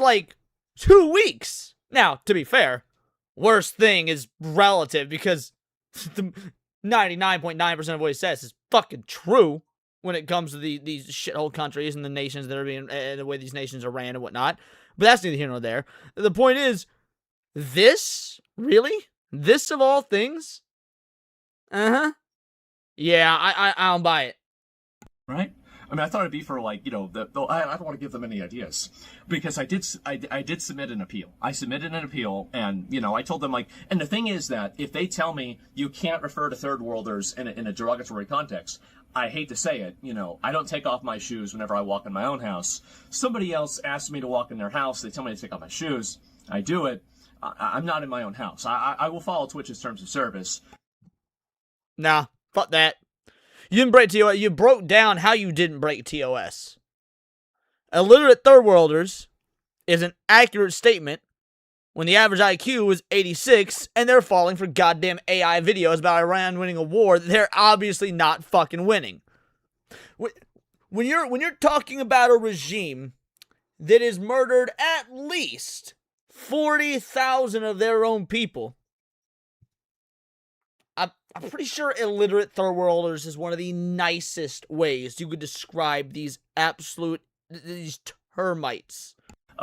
2 weeks. Now, to be fair, worst thing is relative because the 99.9% of what he says is fucking true when it comes to these shithole countries and the nations that are being, the way these nations are ran and whatnot. But that's neither here nor there. The point is, this? Really? This of all things? Uh-huh. Yeah, I don't buy it. Right? I mean, I thought it'd be for I don't want to give them any ideas because I did submit an appeal. I submitted an appeal and, I told them and the thing is that if they tell me you can't refer to third worlders in a derogatory context, I hate to say it, I don't take off my shoes whenever I walk in my own house. Somebody else asks me to walk in their house. They tell me to take off my shoes. I do it. I'm not in my own house. I will follow Twitch's terms of service. Nah, fuck that. You didn't break TOS. You broke down how you didn't break TOS. Illiterate third worlders is an accurate statement when the average IQ is 86 and they're falling for goddamn AI videos about Iran winning a war that they're obviously not fucking winning. When you're talking about a regime that has murdered at least 40,000 of their own people, I'm pretty sure illiterate third worlders is one of the nicest ways you could describe these termites.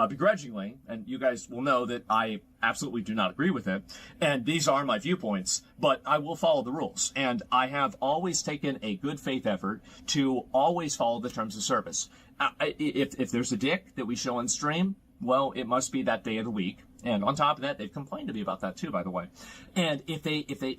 Begrudgingly, and you guys will know that I absolutely do not agree with it, and these are my viewpoints, but I will follow the rules, and I have always taken a good faith effort to always follow the terms of service. If there's a dick that we show on stream, well, it must be that day of the week. And on top of that, they've complained to me about that too, by the way. And if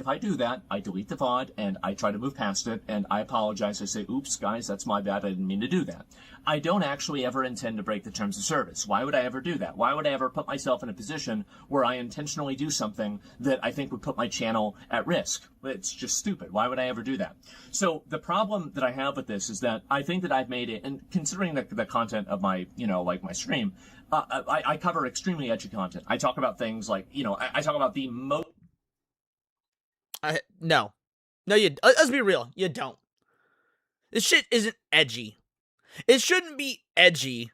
I do that, I delete the VOD and I try to move past it and I apologize. I say, oops, guys, that's my bad. I didn't mean to do that. I don't actually ever intend to break the terms of service. Why would I ever do that? Why would I ever put myself in a position where I intentionally do something that I think would put my channel at risk? It's just stupid. Why would I ever do that? So the problem that I have with this is that I think that I've made it, and considering the content of my, like my stream, I cover extremely edgy content. I talk about things like, I talk about the most... No, let's be real. You don't. This shit isn't edgy. It shouldn't be edgy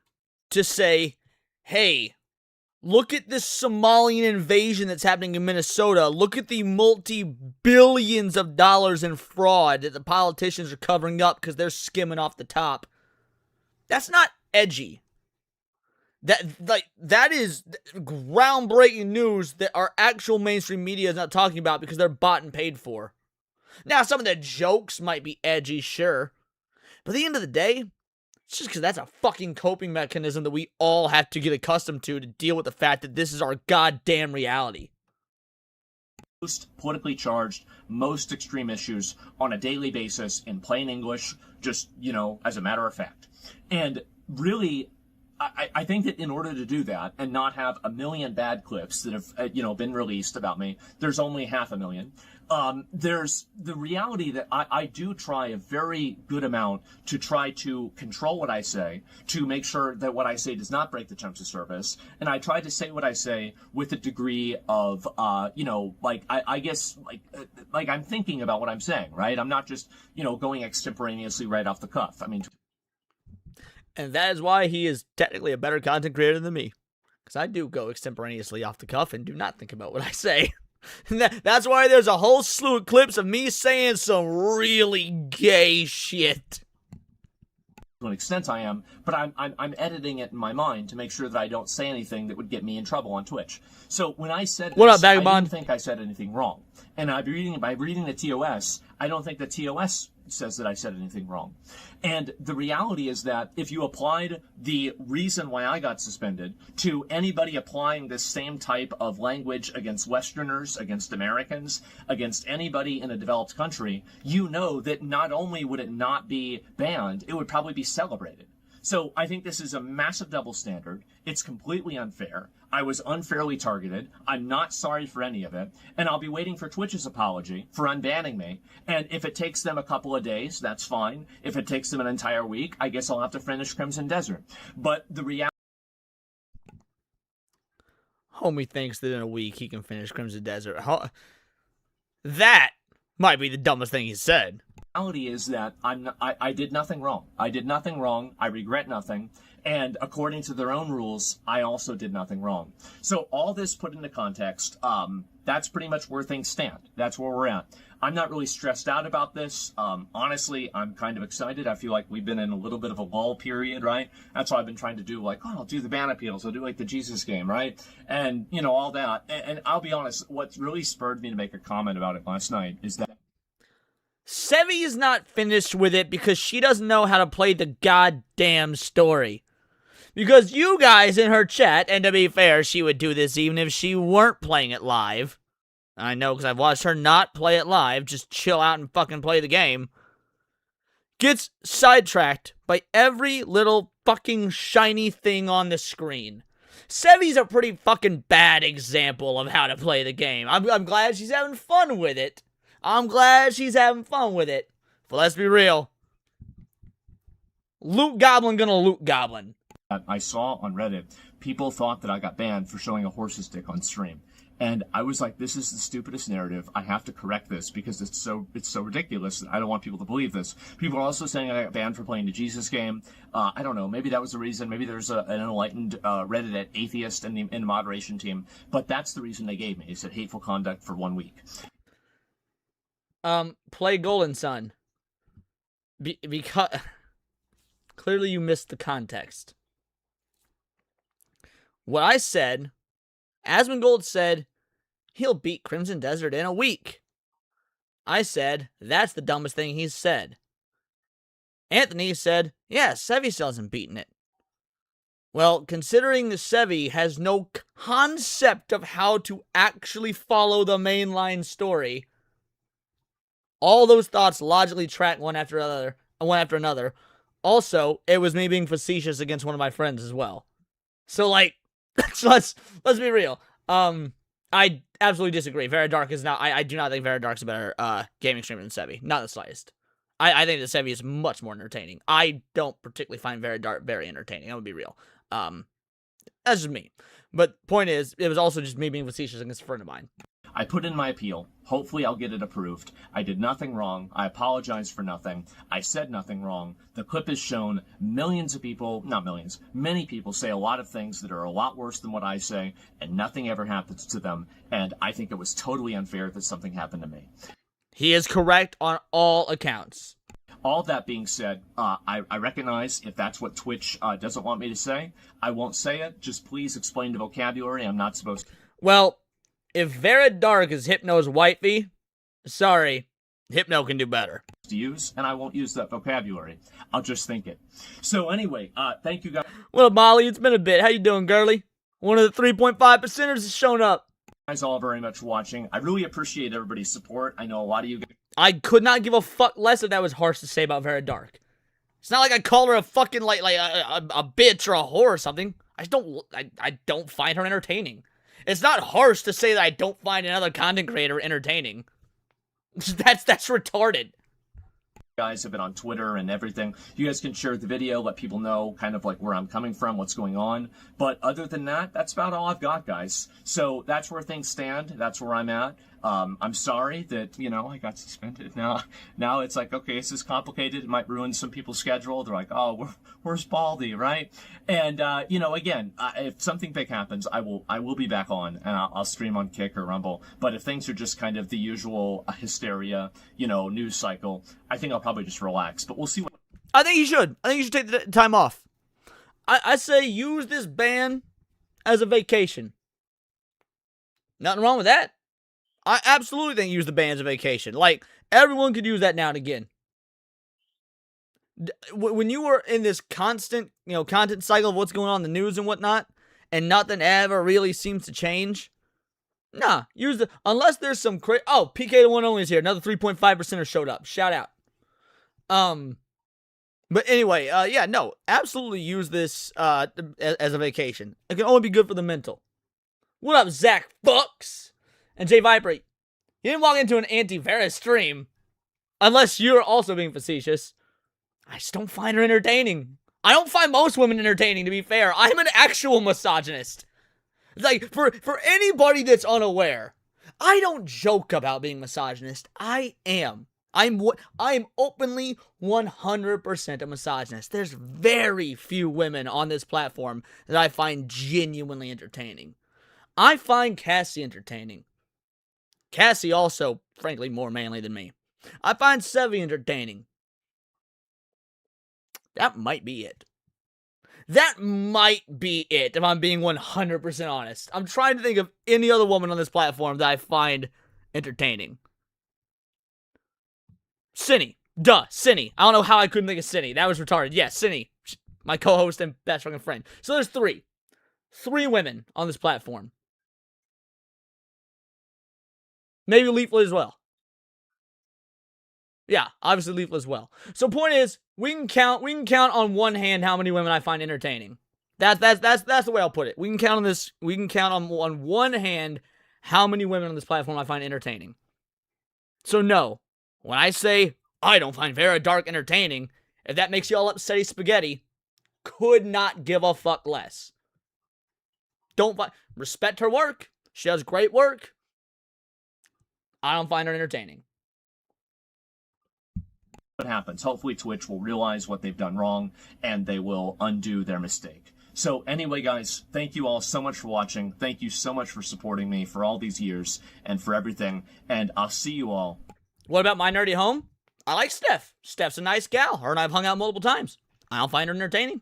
to say, hey, look at this Somalian invasion that's happening in Minnesota. Look at the multi-billions of dollars in fraud that the politicians are covering up because they're skimming off the top. That's not edgy. That is groundbreaking news that our actual mainstream media is not talking about because they're bought and paid for. Now, some of the jokes might be edgy, sure. But at the end of the day, it's just because that's a fucking coping mechanism that we all have to get accustomed to deal with the fact that this is our goddamn reality. Most politically charged, most extreme issues on a daily basis in plain English, just, as a matter of fact. And really, I think that in order to do that and not have a million bad clips that have, been released about me, there's only 500,000. There's the reality that I do try a very good amount to try to control what I say, to make sure that what I say does not break the terms of service. And I try to say what I say with a degree of, I guess I'm thinking about what I'm saying, right? I'm not just, going extemporaneously right off the cuff. I mean... And that is why he is technically a better content creator than me. Because I do go extemporaneously off the cuff and do not think about what I say. That's why there's a whole slew of clips of me saying some really gay shit. To an extent I am, but I'm editing it in my mind to make sure that I don't say anything that would get me in trouble on Twitch. So when I said this, what up, Vagabond? I didn't think I said anything wrong. And by reading the TOS, I don't think the TOS says that I said anything wrong. And the reality is that if you applied the reason why I got suspended to anybody applying this same type of language against Westerners, against Americans, against anybody in a developed country, you know that not only would it not be banned, it would probably be celebrated. So I think this is a massive double standard. It's completely unfair. I was unfairly targeted. I'm not sorry for any of it. And I'll be waiting for Twitch's apology for unbanning me. And if it takes them a couple of days, that's fine. If it takes them an entire week, I guess I'll have to finish Crimson Desert. But the reality... Homie thinks that in a week he can finish Crimson Desert. That might be the dumbest thing he said. The reality is that I did nothing wrong. I did nothing wrong. I regret nothing. And according to their own rules, I also did nothing wrong. So all this put into context, that's pretty much where things stand. That's where we're at. I'm not really stressed out about this. Honestly, I'm kind of excited. I feel like we've been in a little bit of a lull period, right? That's why I've been trying to do, I'll do the ban appeals. I'll do, the Jesus game, right? And, all that. And I'll be honest, what really spurred me to make a comment about it last night is that Sevi is not finished with it because she doesn't know how to play the goddamn story. Because you guys in her chat, and to be fair, she would do this even if she weren't playing it live. I know because I've watched her not play it live, just chill out and fucking play the game. Gets sidetracked by every little fucking shiny thing on the screen. Sevi's a pretty fucking bad example of how to play the game. I'm glad she's having fun with it. I'm glad she's having fun with it. But let's be real. Loot Goblin gonna loot Goblin. I saw on Reddit, people thought that I got banned for showing a horse's dick on stream. And I was like, this is the stupidest narrative. I have to correct this because it's so ridiculous. I don't want people to believe this. People are also saying I got banned for playing the Jesus game. I don't know. Maybe that was the reason. Maybe there's an enlightened Reddit atheist in the moderation team. But that's the reason they gave me. They said hateful conduct for 1 week. Play Golden Sun. Because clearly you missed the context. What I said, Asmongold said he'll beat Crimson Desert in a week. I said that's the dumbest thing he's said. Anthony said, yeah, Sevi still hasn't beaten it. Well, considering Sevi has no concept of how to actually follow the mainline story, all those thoughts logically track one after another. Also, it was me being facetious against one of my friends as well. So, like, let's be real. I absolutely disagree. Very Dark is not. I do not think Very Dark's a better gaming streamer than Sevi. Not the slightest. I think that Sevi is much more entertaining. I don't particularly find Very Dark very entertaining. I'm gonna be real. That's just me. But point is, it was also just me being facetious against a friend of mine. I put in my appeal. Hopefully I'll get it approved. I did nothing wrong. I apologize for nothing. I said nothing wrong. The clip has shown millions of people, not millions, many people say a lot of things that are a lot worse than what I say, and nothing ever happens to them. And I think it was totally unfair that something happened to me. He is correct on all accounts. All that being said, I recognize if that's what Twitch doesn't want me to say, I won't say it. Just please explain the vocabulary. I'm not supposed to. Well, if Vera Dark is Hypno's wifey, sorry, Hypno can do better. To use, and I won't use that vocabulary. I'll just think it. So anyway, thank you guys. Well, Molly, it's been a bit. How you doing, girly? One of the 3.5%ers has shown up. Guys all very much for watching. I really appreciate everybody's support. I know a lot of you guys. I could not give a fuck less if that was harsh to say about Vera Dark. It's not like I call her a fucking like a bitch or a whore or something. I don't find her entertaining. It's not harsh to say that I don't find another content creator entertaining. That's retarded. Guys have been on Twitter and everything. You guys can share the video, let people know kind of like where I'm coming from, what's going on. But other than that, that's about all I've got, guys. So that's where things stand. That's where I'm at. I'm sorry that, I got suspended. Now it's like, okay, this is complicated. It might ruin some people's schedule. They're like, oh, where's Baldy, right? And, again, if something big happens, I will be back on and I'll stream on Kick or Rumble. But if things are just kind of the usual hysteria, news cycle, I think I'll probably just relax. But we'll see what. I think you should. I think you should take the time off. I say use this ban as a vacation. Nothing wrong with that. I absolutely think use the ban as a vacation. Like, everyone could use that now and again. When you were in this constant, content cycle of what's going on in the news and whatnot, and nothing ever really seems to change, nah, use the, unless there's some PK to one only is here. Another 3.5%er showed up. Shout out. But anyway, yeah, no, absolutely use this, as a vacation. It can only be good for the mental. What up, Zach Fucks? And Jay Vibrate, you didn't walk into an anti-Vera stream unless you're also being facetious. I just don't find her entertaining. I don't find most women entertaining, to be fair. I'm an actual misogynist. Like, for anybody that's unaware, I don't joke about being misogynist. I am. I'm openly 100% a misogynist. There's very few women on this platform that I find genuinely entertaining. I find Cassie entertaining. Cassie also, frankly, more manly than me. I find Sevi entertaining. That might be it. That might be it, if I'm being 100% honest. I'm trying to think of any other woman on this platform that I find entertaining. Cinny. Duh, Cinny. I don't know how I couldn't think of Cinny. That was retarded. Yes, Cinny. My co-host and best fucking friend. So there's three. 3 women on this platform. Maybe Leaflet as well. Yeah, obviously Leaflet as well. So point is, we can count on one hand how many women I find entertaining. That's the way I'll put it. We can count on this. We can count on one hand how many women on this platform I find entertaining. So no, when I say I don't find Vera Dark entertaining, if that makes you all upsetty spaghetti, could not give a fuck less. Respect her work. She does great work. I don't find her entertaining. What happens? Hopefully Twitch will realize what they've done wrong and they will undo their mistake. So anyway, guys, thank you all so much for watching. Thank you so much for supporting me for all these years and for everything. And I'll see you all. What about my nerdy home? I like Steph. Steph's a nice gal. Her and I've hung out multiple times. I don't find her entertaining.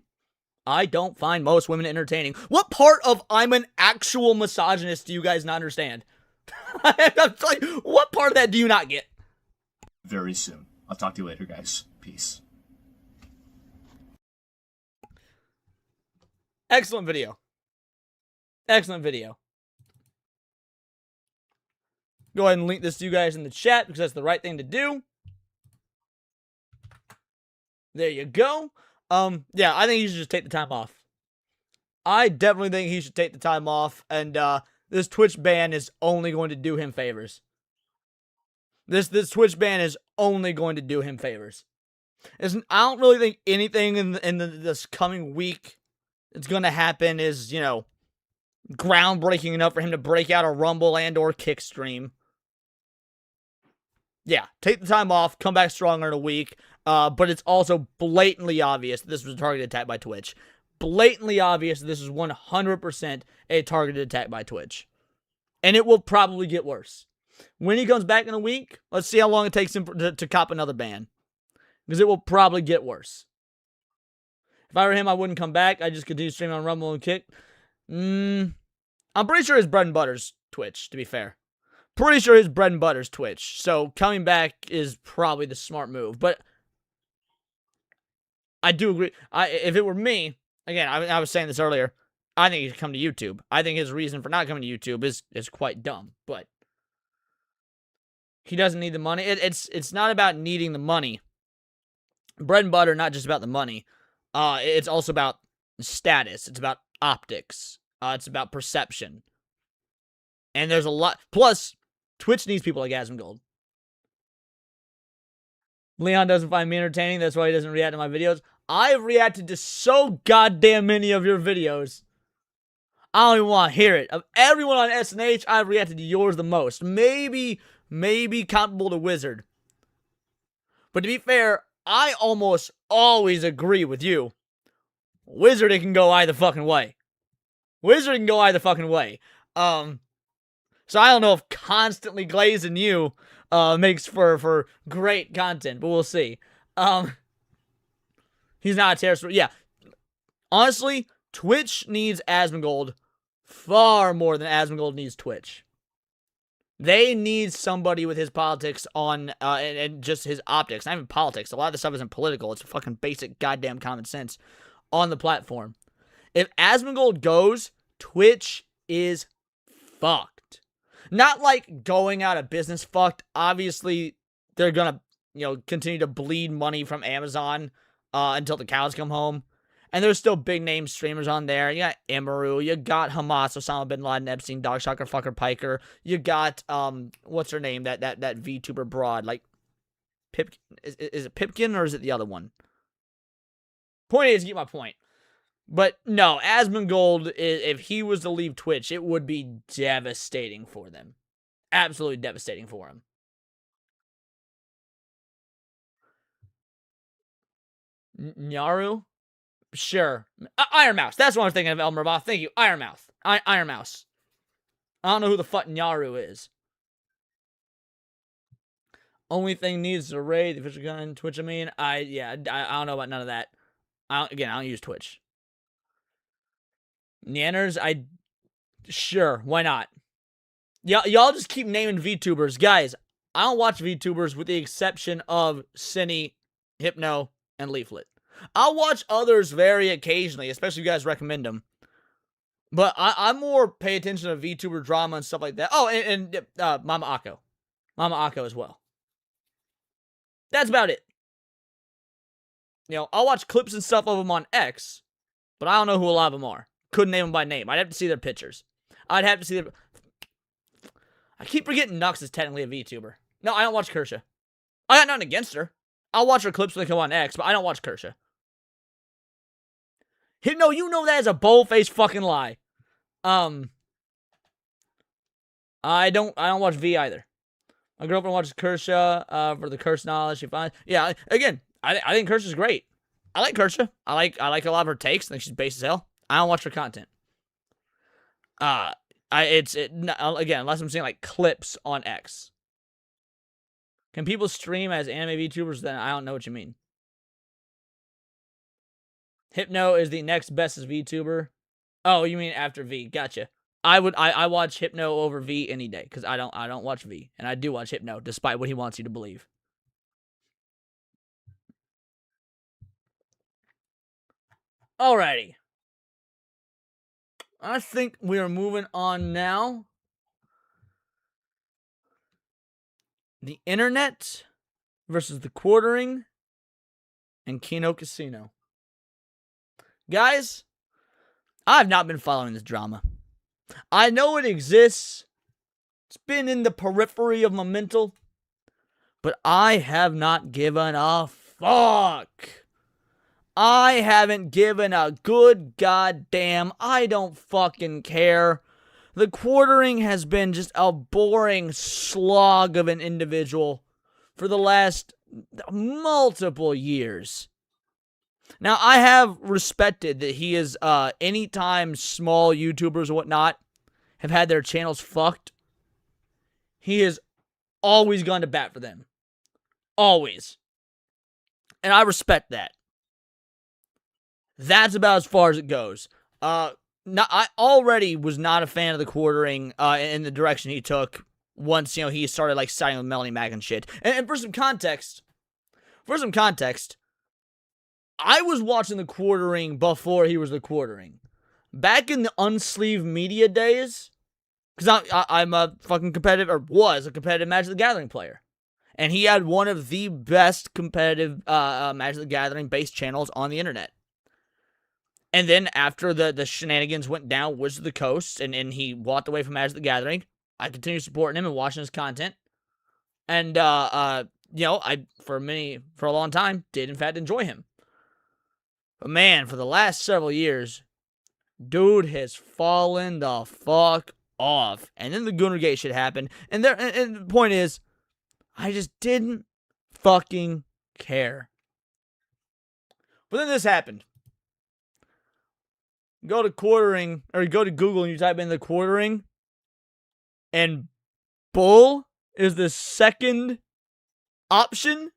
I don't find most women entertaining. What part of I'm an actual misogynist do you guys not understand? I'm like, what part of that do you not get? Very soon. I'll talk to you later, guys. Peace. Excellent video. Excellent video. Go ahead and link this to you guys in the chat because that's the right thing to do. There you go. Yeah, I think he should just take the time off. I definitely think he should take the time off, and this Twitch ban is only going to do him favors. This Twitch ban is only going to do him favors. I don't really think anything in this coming week that's going to happen is, you know, groundbreaking enough for him to break out a Rumble and or Kick stream. Yeah, take the time off, come back stronger in a week. But it's also blatantly obvious that this was a targeted attack by Twitch. Blatantly obvious that this is 100% a targeted attack by Twitch. And it will probably get worse. When he comes back in a week, let's see how long it takes him to cop another ban. Because it will probably get worse. If I were him, I wouldn't come back. I'd just continue streaming on Rumble and Kick. I'm pretty sure his bread and butter's Twitch, to be fair. Pretty sure his bread and butter's Twitch. So coming back is probably the smart move. But I do agree. If it were me, again, I was saying this earlier, I think he should come to YouTube. I think his reason for not coming to YouTube is quite dumb. But he doesn't need the money. It's not about needing the money. Bread and butter, not just about the money. It's also about status. It's about optics. It's about perception. And there's a lot. Plus, Twitch needs people like Asmongold. Leon doesn't find me entertaining. That's why he doesn't react to my videos. I've reacted to so goddamn many of your videos. I don't even want to hear it. Of everyone on SNH, I've reacted to yours the most. Maybe comparable to Wizard. But to be fair, I almost always agree with you. Wizard, it can go either fucking way. Wizard can go either fucking way. So I don't know if constantly glazing you makes for great content, but we'll see. He's not a terrorist. Yeah. Honestly, Twitch needs Asmongold far more than Asmongold needs Twitch. They need somebody with his politics on, and just his optics. Not even politics. A lot of the stuff isn't political. It's fucking basic goddamn common sense on the platform. If Asmongold goes, Twitch is fucked. Not like going out of business fucked. Obviously, they're gonna, continue to bleed money from Amazon until the cows come home. And there's still big name streamers on there. You got Emaru, you got Hamas, Osama bin Laden, Epstein, Dogshocker, Fucker, Piker. You got what's her name? That VTuber broad, like Pip. Is it Pipkin or is it the other one? Point is, you get my point. But no, Asmongold, if he was to leave Twitch, it would be devastating for them. Absolutely devastating for him. Nyaru? Sure. Iron Mouse. That's what I'm thinking of, Elmer Both. Thank you. Iron Mouse. Iron Mouse. I don't know who the fuck Nyaru is. Only thing needs to raid the official gun in Twitch. I don't know about none of that. I don't use Twitch. Nanners, sure, why not? Y'all just keep naming VTubers. Guys, I don't watch VTubers with the exception of Cine, Hypno, and Leaflet. I'll watch others very occasionally, especially if you guys recommend them. But I more pay attention to VTuber drama and stuff like that. Oh, and Mama Akko. Mama Akko as well. That's about it. I'll watch clips and stuff of them on X, but I don't know who a lot of them are. Couldn't name them by name. I'd have to see their pictures. I'd have to see their... I keep forgetting Nux is technically a VTuber. No, I don't watch Kersha. I got nothing against her. I'll watch her clips when they come on X, but I don't watch Kersha. No, you know that is a bold-faced fucking lie. I don't watch V either. My girlfriend watches Kersha for the curse knowledge she finds. Yeah, again, I think Kersha's great. I like Kersha. I like a lot of her takes. I think she's base as hell. I don't watch her content. Again, unless I'm seeing like clips on X. Can people stream as anime VTubers? Then I don't know what you mean. Hypno is the next bestest VTuber. Oh, you mean after V? Gotcha. I watch Hypno over V any day because I don't watch V, and I do watch Hypno despite what he wants you to believe. Alrighty. I think we are moving on now. The internet versus the Quartering and Kino Casino. Guys, I've not been following this drama. I know it exists. It's been in the periphery of my mental. But I have not given a fuck. I haven't given a good goddamn. I don't fucking care. The Quartering has been just a boring slog of an individual for the last multiple years. Now, I have respected that he is, anytime small YouTubers and whatnot have had their channels fucked, he has always gone to bat for them. Always. And I respect that. That's about as far as it goes. I already was not a fan of the Quartering in the direction he took once, he started, like, siding with Melanie Mac and shit. And for some context, I was watching the Quartering before he was the Quartering. Back in the unsleeved media days, because I'm a fucking competitive, or was a competitive Magic the Gathering player. And he had one of the best competitive Magic the Gathering based channels on the internet. And then after the shenanigans went down Wizards of the Coast, and he walked away from Magic the Gathering, I continued supporting him and watching his content. And, I, for a long time, did in fact enjoy him. But man, for the last several years, dude has fallen the fuck off. And then the Goonergate shit happened. And the point is, I just didn't fucking care. But then this happened. Go to Quartering, or go to Google and you type in the Quartering, and Bull is the second option.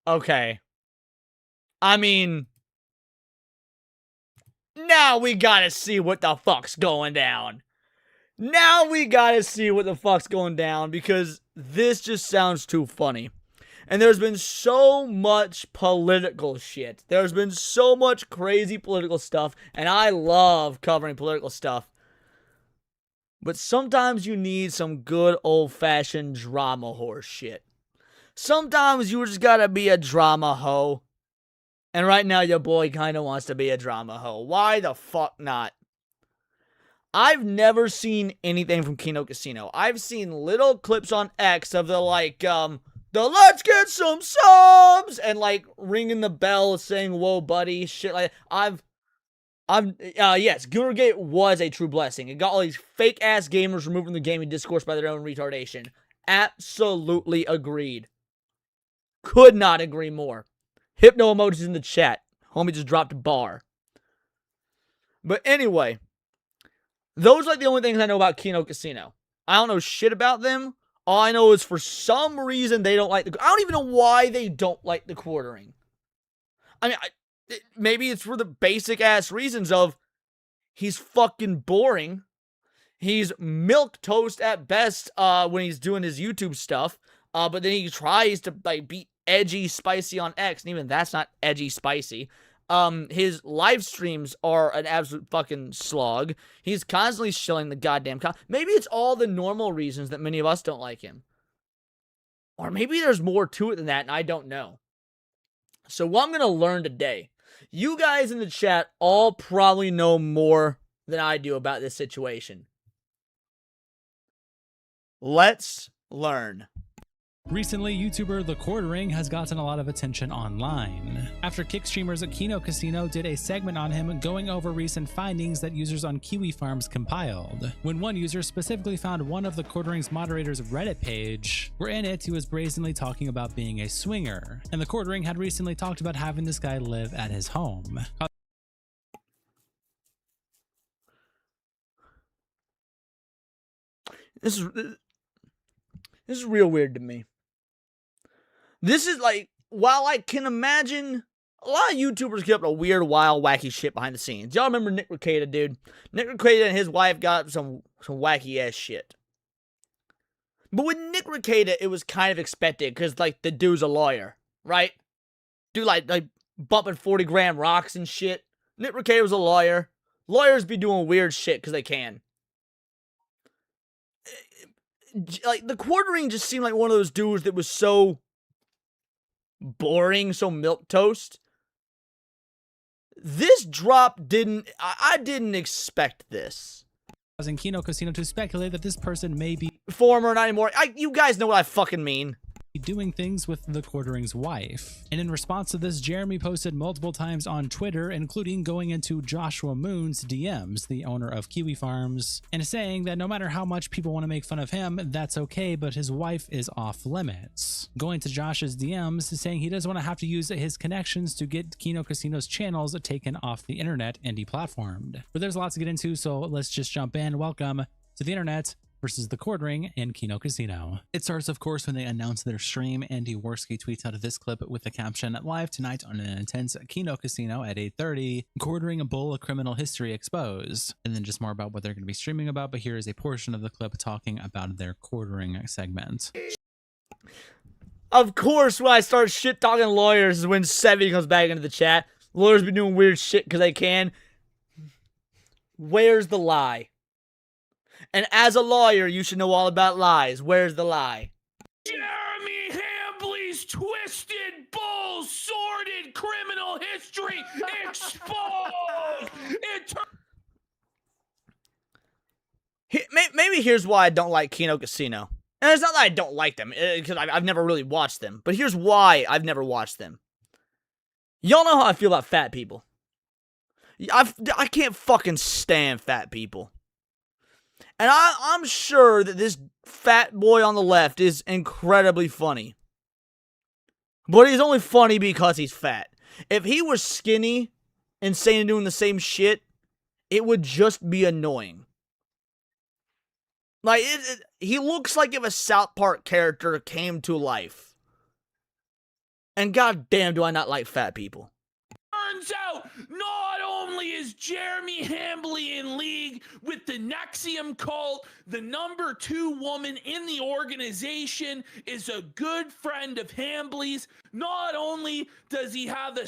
Okay. I mean, now we gotta see what the fuck's going down. Now we gotta see what the fuck's going down, because this just sounds too funny. And there's been so much political shit. There's been so much crazy political stuff, and I love covering political stuff. But sometimes you need some good old-fashioned drama horse shit. Sometimes you just gotta be a drama hoe. And right now your boy kinda wants to be a drama hoe. Why the fuck not? I've never seen anything from Kino Casino. I've seen little clips on X of the let's get some subs and like ringing the bell saying whoa buddy shit like yes, Goonergate was a true blessing. It got all these fake ass gamers removed from the gaming discourse by their own retardation. Absolutely agreed. Could not agree more. Hypno emojis in the chat. Homie just dropped a bar. But anyway, those are like the only things I know about Kino Casino. I don't know shit about them. All I know is for some reason they don't like I don't even know why they don't like the Quartering. I mean, maybe it's for the basic ass reasons of he's fucking boring. He's milquetoast at best when he's doing his YouTube stuff. But then he tries to like be edgy, spicy on X, and even that's not edgy, spicy. His live streams are an absolute fucking slog. He's constantly shilling the goddamn maybe it's all the normal reasons that many of us don't like him. Or maybe there's more to it than that, and I don't know. So what I'm going to learn today, you guys in the chat all probably know more than I do about this situation. Let's learn. Recently, YouTuber The Quartering has gotten a lot of attention online after kick streamers at Kino Casino did a segment on him going over recent findings that users on Kiwi Farms compiled. When one user specifically found one of The Quartering's moderators' Reddit page, where in it he was brazenly talking about being a swinger, and The Quartering had recently talked about having this guy live at his home. This is real weird to me. This is like, while I can imagine a lot of YouTubers get up to weird, wild, wacky shit behind the scenes. Y'all remember Nick Rekieta, dude? Nick Rekieta and his wife got up some wacky ass shit. But with Nick Rekieta, it was kind of expected because, like, the dude's a lawyer, right? Dude, like bumping 40-gram rocks and shit. Nick Rekieta was a lawyer. Lawyers be doing weird shit because they can. Like, The Quartering just seemed like one of those dudes that was so boring, so milquetoast. This drop I didn't expect this. Causing Kino Casino to speculate that this person may be former, not anymore. You guys know what I fucking mean. Doing things with The Quartering's wife. And in response to this, Jeremy posted multiple times on Twitter, including going into Joshua Moon's DMs, the owner of Kiwi Farms, and saying that no matter how much people want to make fun of him, that's okay, but his wife is off limits. Going to Josh's DMs, saying he doesn't want to have to use his connections to get Kino Casino's channels taken off the internet and deplatformed. But there's lots to get into, so let's just jump in. Welcome to the internet versus The Quartering and Kino Casino. It starts, of course, when they announce their stream. Andy Worski tweets out this clip with the caption, "Live tonight on an intense Kino Casino at 8:30, Quartering a Bull, a criminal history exposed." And then just more about what they're going to be streaming about, but here is a portion of the clip talking about their Quartering segment. Of course, when I start shit-talking lawyers is when Sevy comes back into the chat. Lawyers be doing weird shit because they can. Where's the lie? And as a lawyer, you should know all about lies. Where's the lie? Jeremy Hambley's twisted, bull, sordid criminal history exposed! Maybe here's why I don't like Kino Casino. And it's not that I don't like them, because I've never really watched them. But here's why I've never watched them. Y'all know how I feel about fat people. I can't fucking stand fat people. And I'm sure that this fat boy on the left is incredibly funny. But he's only funny because he's fat. If he was skinny and saying and doing the same shit, it would just be annoying. Like, he looks like if a South Park character came to life. And goddamn do I not like fat people. Turns out, not only is Jeremy Hambley in league with the Nexium cult, the #2 woman in the organization is a good friend of Hambley's. Not only does he have a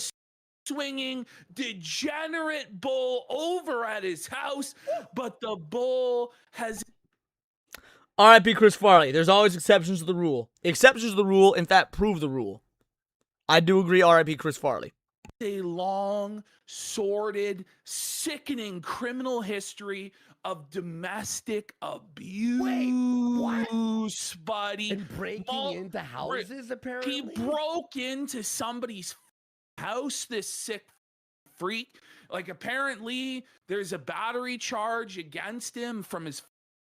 swinging, degenerate bull over at his house, but the bull has... R.I.P. Chris Farley. There's always exceptions to the rule. Exceptions to the rule, in fact, prove the rule. I do agree, R.I.P. Chris Farley. A long, sordid, sickening criminal history of domestic abuse. Wait, what? Buddy. And breaking into houses, apparently? He broke into somebody's house, this sick freak. Like, apparently, there's a battery charge against him from his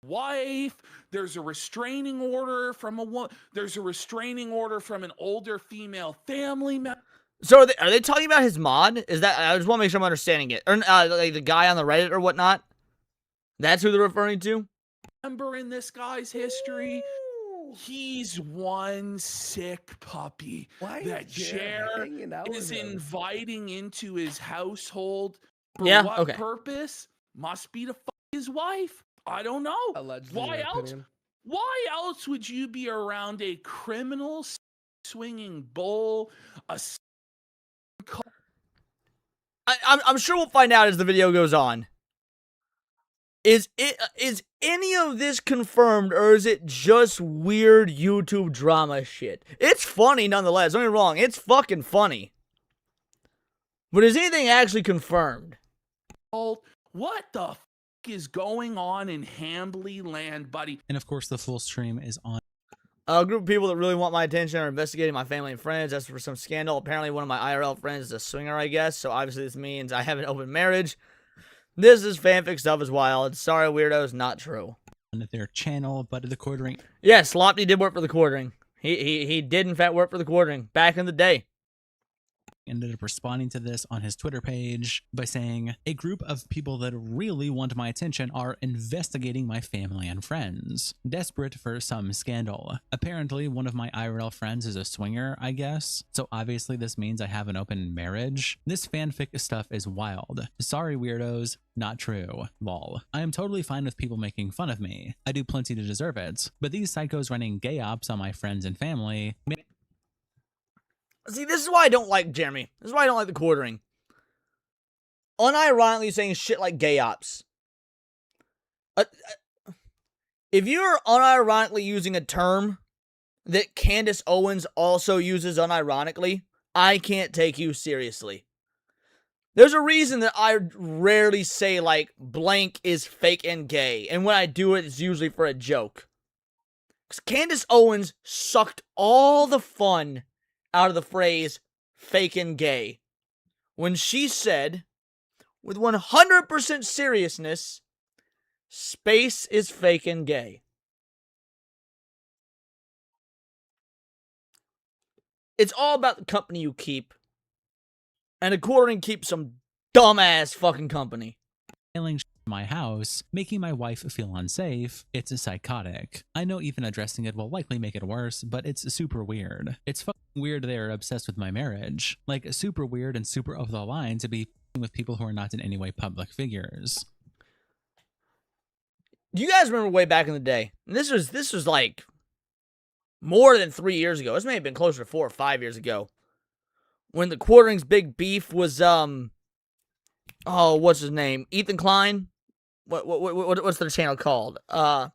wife. There's a restraining order from a woman. There's a restraining order from an older female family member. So are they talking about his mod? Is that, I just want to make sure I'm understanding it. Or like the guy on the Reddit or whatnot? That's who they're referring to? Remember in this guy's history, he's one sick puppy that Jer is inviting into his household. For what purpose? Must be to fuck his wife. I don't know. Allegedly, why else? Why else would you be around a criminal swinging bull? I'm sure we'll find out as the video goes on. Is any of this confirmed, or is it just weird YouTube drama shit? It's funny nonetheless. Don't get me wrong. It's fucking funny. But is anything actually confirmed? What the is going on in Hambley land, buddy? And of course, the full stream is on. A group of people that really want my attention are investigating my family and friends. That's for some scandal. Apparently, one of my IRL friends is a swinger, I guess. So obviously, this means I have an open marriage. This is fanfic stuff as wild. Sorry, weirdos, not true. On their channel, but the Quartering. Yes, Lopty did work for the Quartering. He did in fact work for the Quartering back in the day. Ended up responding to this on his Twitter page by saying, a group of people that really want my attention are investigating my family and friends, desperate for some scandal. Apparently, one of my IRL friends is a swinger, I guess, so obviously this means I have an open marriage. This fanfic stuff is wild. Sorry, weirdos, not true. Lol. I am totally fine with people making fun of me. I do plenty to deserve it, but these psychos running gay ops on my friends and family... See, this is why I don't like Jeremy. This is why I don't like the Quartering. Unironically saying shit like gay ops. If you're unironically using a term that Candace Owens also uses unironically, I can't take you seriously. There's a reason that I rarely say, like, blank is fake and gay. And when I do it, it's usually for a joke. Because Candace Owens sucked all the fun out of the phrase fake and gay when she said, with 100% seriousness, space is fake and gay. It's all about the company you keep, and the Quartering keeps some dumbass fucking company. My house, making my wife feel unsafe. It's a psychotic. I know even addressing it will likely make it worse, but it's super weird. It's fucking weird they're obsessed with my marriage. Like, super weird and super over the line to be with people who are not in any way public figures. Do you guys remember way back in the day? And this was like more than 3 years ago. This may have been closer to 4 or 5 years ago. When the Quartering's big beef was oh, what's his name? Ethan Klein? What's their channel called? I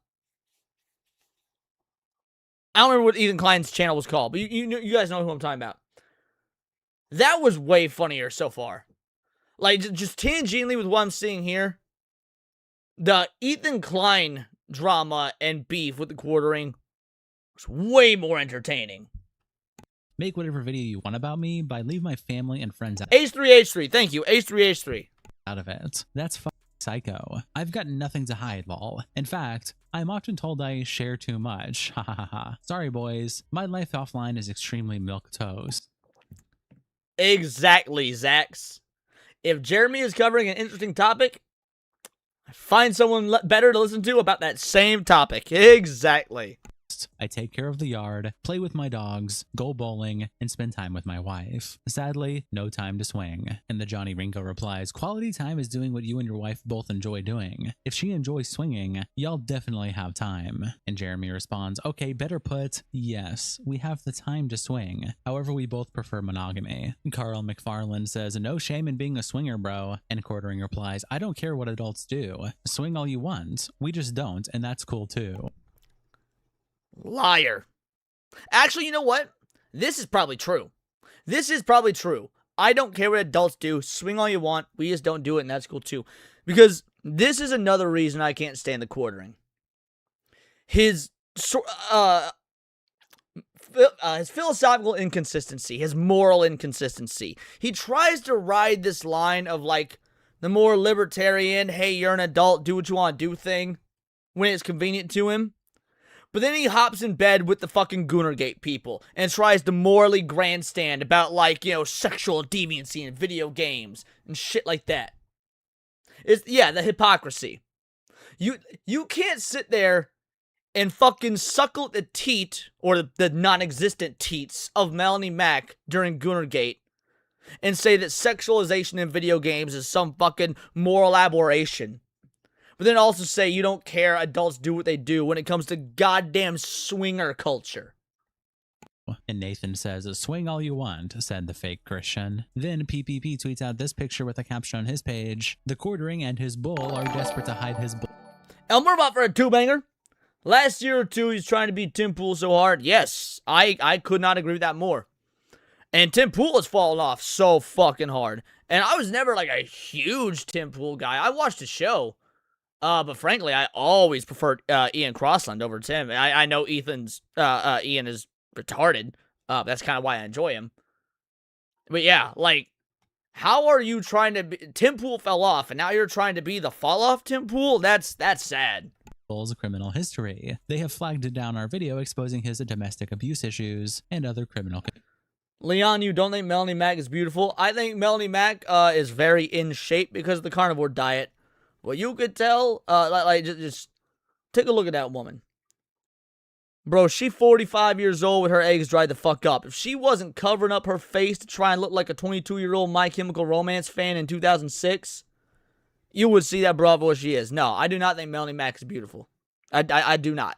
don't remember what Ethan Klein's channel was called, but you guys know who I'm talking about. That was way funnier so far. Like, just tangentially with what I'm seeing here, the Ethan Klein drama and beef with the Quartering was way more entertaining. Make whatever video you want about me, but I leave my family and friends out. H3H3, thank you, H3H3. Out of it. That's fucking psycho. I've got nothing to hide, lol. In fact, I'm often told I share too much. Ha ha ha ha. Sorry, boys. My life offline is extremely milquetoast. Exactly, Zax. If Jeremy is covering an interesting topic, find someone better to listen to about that same topic. Exactly. I take care of the yard, play with my dogs, go bowling, and spend time with my wife. Sadly, no time to swing. And the Johnny Ringo replies, quality time is doing what you and your wife both enjoy doing. If she enjoys swinging, y'all definitely have time. And Jeremy responds, okay, better put, yes, we have the time to swing. However, we both prefer monogamy. Carl McFarland says, no shame in being a swinger, bro. And Quartering replies, I don't care what adults do. Swing all you want. We just don't, and that's cool too. Liar. Actually, you know what? This is probably true. This is probably true. I don't care what adults do. Swing all you want. We just don't do it, and that's cool too. Because this is another reason I can't stand the Quartering. His philosophical inconsistency, his moral inconsistency. He tries to ride this line of, like, the more libertarian, hey, you're an adult, do what you want to do thing when it's convenient to him. But then he hops in bed with the fucking Goonergate people and tries to morally grandstand about, like, you know, sexual deviancy in video games and shit like that. Yeah, the hypocrisy. You can't sit there and fucking suckle the teat, or the non-existent teats, of Melanie Mack during Goonergate and say that sexualization in video games is some fucking moral aberration. But then also say you don't care, adults do what they do when it comes to goddamn swinger culture. And Nathan says, swing all you want, said the fake Christian. Then PPP tweets out this picture with a caption on his page. The Quartering and his bull are desperate to hide his bull. Elmer bought for a two-banger. Last year or two, he's trying to beat Tim Pool so hard. Yes, I could not agree with that more. And Tim Pool has fallen off so fucking hard. And I was never like a huge Tim Pool guy. I watched the show. But frankly, I always preferred Ian Crossland over Tim. I know Ian is retarded. That's kind of why I enjoy him. But yeah, like, how are you trying to be... Tim Pool fell off, and now you're trying to be the fall-off Tim Pool? That's sad. Criminal history. They have flagged down our video exposing his domestic abuse issues and other criminal... Leon, you don't think Melanie Mac is beautiful? I think Melanie Mac is very in shape because of the carnivore diet. Well, you could tell, just take a look at that woman. Bro, she 45 years old with her eggs dried the fuck up. If she wasn't covering up her face to try and look like a 22-year-old My Chemical Romance fan in 2006, you would see that bravo as she is. No, I do not think Melanie Mac is beautiful. I do not.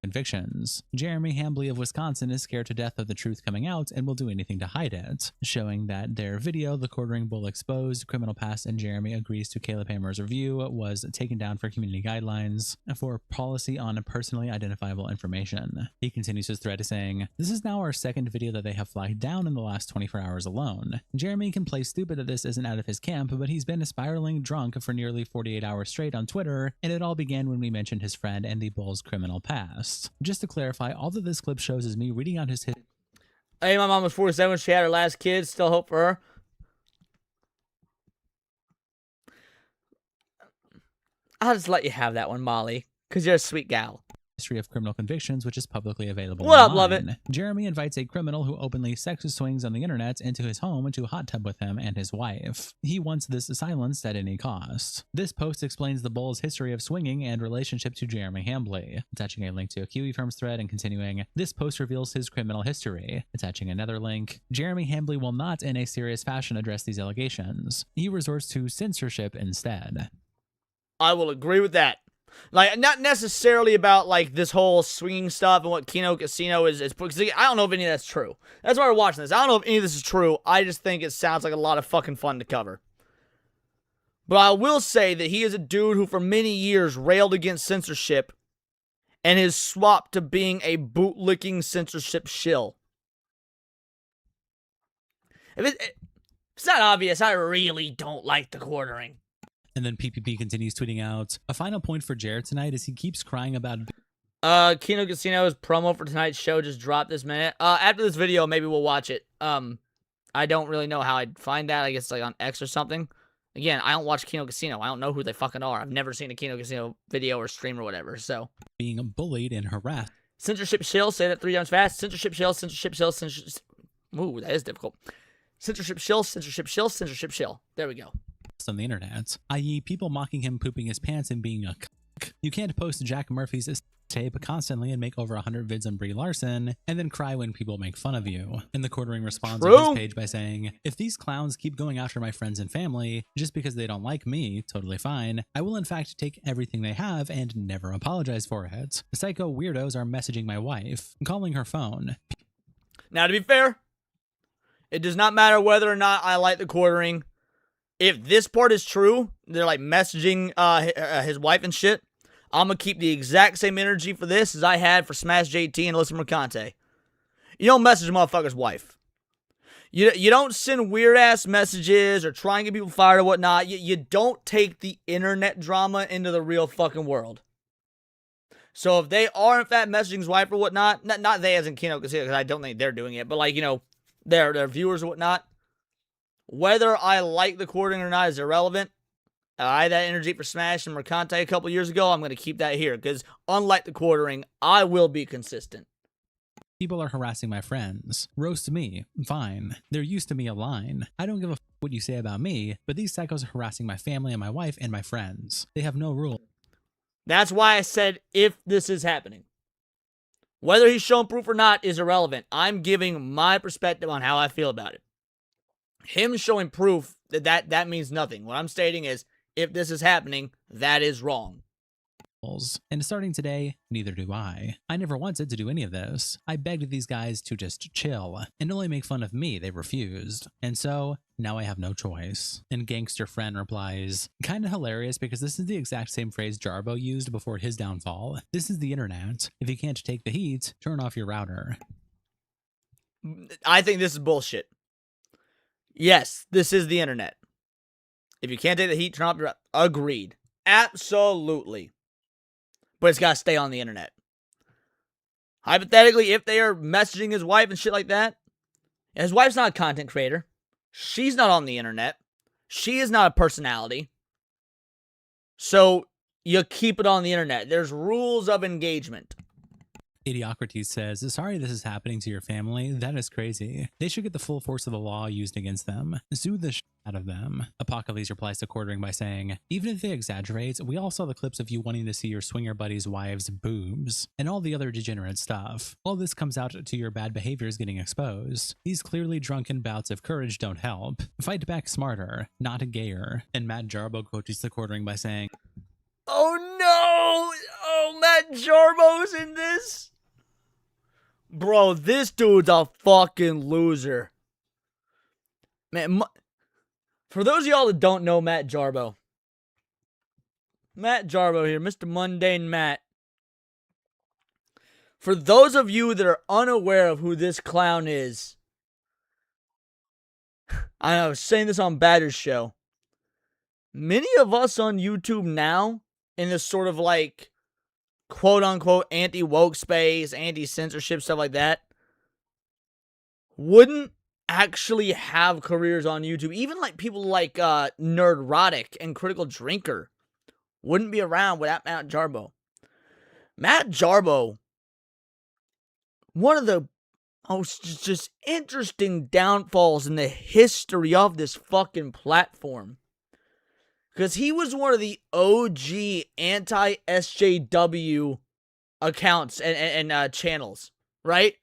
Convictions. Jeremy Hambley of Wisconsin is scared to death of the truth coming out and will do anything to hide it, showing that their video, The Quartering Bull Exposed, Criminal Past, and Jeremy Agrees to Caleb Hammer's Review, was taken down for community guidelines for policy on personally identifiable information. He continues his thread saying, "This is now our second video that they have flagged down in the last 24 hours alone. Jeremy can play stupid that this isn't out of his camp, but he's been spiraling drunk for nearly 48 hours straight on Twitter, and it all began when we mentioned his friend and the Bull's criminal past. Just to clarify, all that this clip shows is me reading out his hit. Hey, my mom was 47. She had her last kid. Still hope for her. I'll just let you have that one, Molly, because you're a sweet gal. History of criminal convictions, which is publicly available What up, online. love it? Jeremy invites a criminal who openly sex swings on the internet into his home to hot tub with him and his wife. He wants this silenced at any cost. This post explains the Bull's history of swinging and relationship to Jeremy Hambley, attaching a link to a Kiwi Firms thread and continuing, this post reveals his criminal history, attaching another link. Jeremy Hambley will not in a serious fashion address these allegations. He resorts to censorship instead. I will agree with that. Like, not necessarily about, like, this whole swinging stuff and what Kino Casino is because I don't know if any of that's true. That's why we're watching this. I don't know if any of this is true. I just think it sounds like a lot of fucking fun to cover. But I will say that he is a dude who for many years railed against censorship and has swapped to being a bootlicking censorship shill. If it's not obvious, I really don't like The Quartering. And then PPP continues tweeting out, a final point for Jared tonight is he keeps crying about... Kino Casino's promo for tonight's show just dropped this minute. After this video, maybe we'll watch it. I don't really know how I'd find that. I guess like on X or something. Again, I don't watch Kino Casino. I don't know who they fucking are. I've never seen a Kino Casino video or stream or whatever, so. Being bullied and harassed. Censorship shill, say that 3 times fast. Censorship shill, censorship shill, censorship... Ooh, that is difficult. Censorship shill, censorship shill, censorship shill. There we go. On the internet, i.e. people mocking him pooping his pants and being a cuck. You can't post Jack Murphy's tape constantly and make over 100 vids on Brie Larson and then cry when people make fun of you. And The Quartering responds on his page by saying, if these clowns keep going after my friends and family just because they don't like me, totally fine. I will in fact take everything they have and never apologize for it. The psycho weirdos are messaging my wife, calling her phone. Now to be fair, it does not matter whether or not I like The Quartering. If this part is true, they're like messaging his wife and shit, I'm going to keep the exact same energy for this as I had for Smash JT and Alyssa Mercante. You don't message a motherfucker's wife. You don't send weird-ass messages or try and get people fired or whatnot. You don't take the internet drama into the real fucking world. So if they are in fact messaging his wife or whatnot, not they as in Kino Casino, because I don't think they're doing it, but like, you know, their viewers or whatnot, whether I like The Quartering or not is irrelevant. I had that energy for Smash and Mercante a couple years ago. I'm going to keep that here because unlike The Quartering, I will be consistent. People are harassing my friends. Roast me. Fine. They're used to me a line. I don't give a f what you say about me, but these psychos are harassing my family and my wife and my friends. They have no rule. That's why I said if this is happening. Whether he's shown proof or not is irrelevant. I'm giving my perspective on how I feel about it. Him showing proof that means nothing. What I'm stating is, if this is happening, that is wrong. And starting today, neither do I. I never wanted to do any of this. I begged these guys to just chill and only make fun of me. They refused. And so, now I have no choice. And Gangster Friend replies, kinda hilarious because this is the exact same phrase Jarbo used before his downfall. This is the internet. If you can't take the heat, turn off your router. I think this is bullshit. Yes, this is the internet. If you can't take the heat, turn off your... Agreed. Absolutely. But it's got to stay on the internet. Hypothetically, if they are messaging his wife and shit like that, and his wife's not a content creator. She's not on the internet. She is not a personality. So you keep it on the internet. There's rules of engagement. Idiocrates says, sorry this is happening to your family. That is crazy. They should get the full force of the law used against them. Sue the shit out of them. Apocalypse replies to Quartering by saying, even if they exaggerate, we all saw the clips of you wanting to see your swinger buddy's wife's boobs and all the other degenerate stuff. All this comes out to your bad behaviors getting exposed. These clearly drunken bouts of courage don't help. Fight back smarter, not gayer. And Matt Jarbo quotes the Quartering by saying, oh no! Oh, Matt Jarbo's in this? Bro, this dude's a fucking loser. Man, for those of y'all that don't know Matt Jarbo here, Mr. Mundane Matt. For those of you that are unaware of who this clown is, I was saying this on Badger's show. Many of us on YouTube now, in this sort of like quote-unquote anti-woke space, anti-censorship, stuff like that, wouldn't actually have careers on YouTube. Even like people like Nerdrotic and Critical Drinker wouldn't be around without Matt Jarbo. Matt Jarbo, one of the most just interesting downfalls in the history of this fucking platform. Because he was one of the OG anti-SJW accounts and channels, right?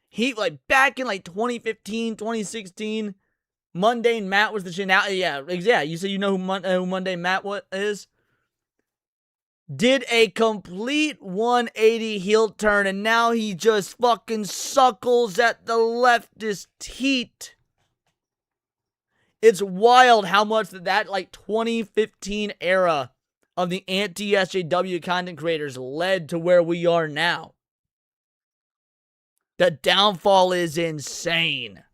He, like, back in, like, 2015, 2016, Mundane Matt was the channel. Yeah, you say you know who Mundane Matt is? Did a complete 180 heel turn, and now he just fucking suckles at the leftist heat. It's wild how much that like 2015 era of the anti-SJW content creators led to where we are now. The downfall is insane.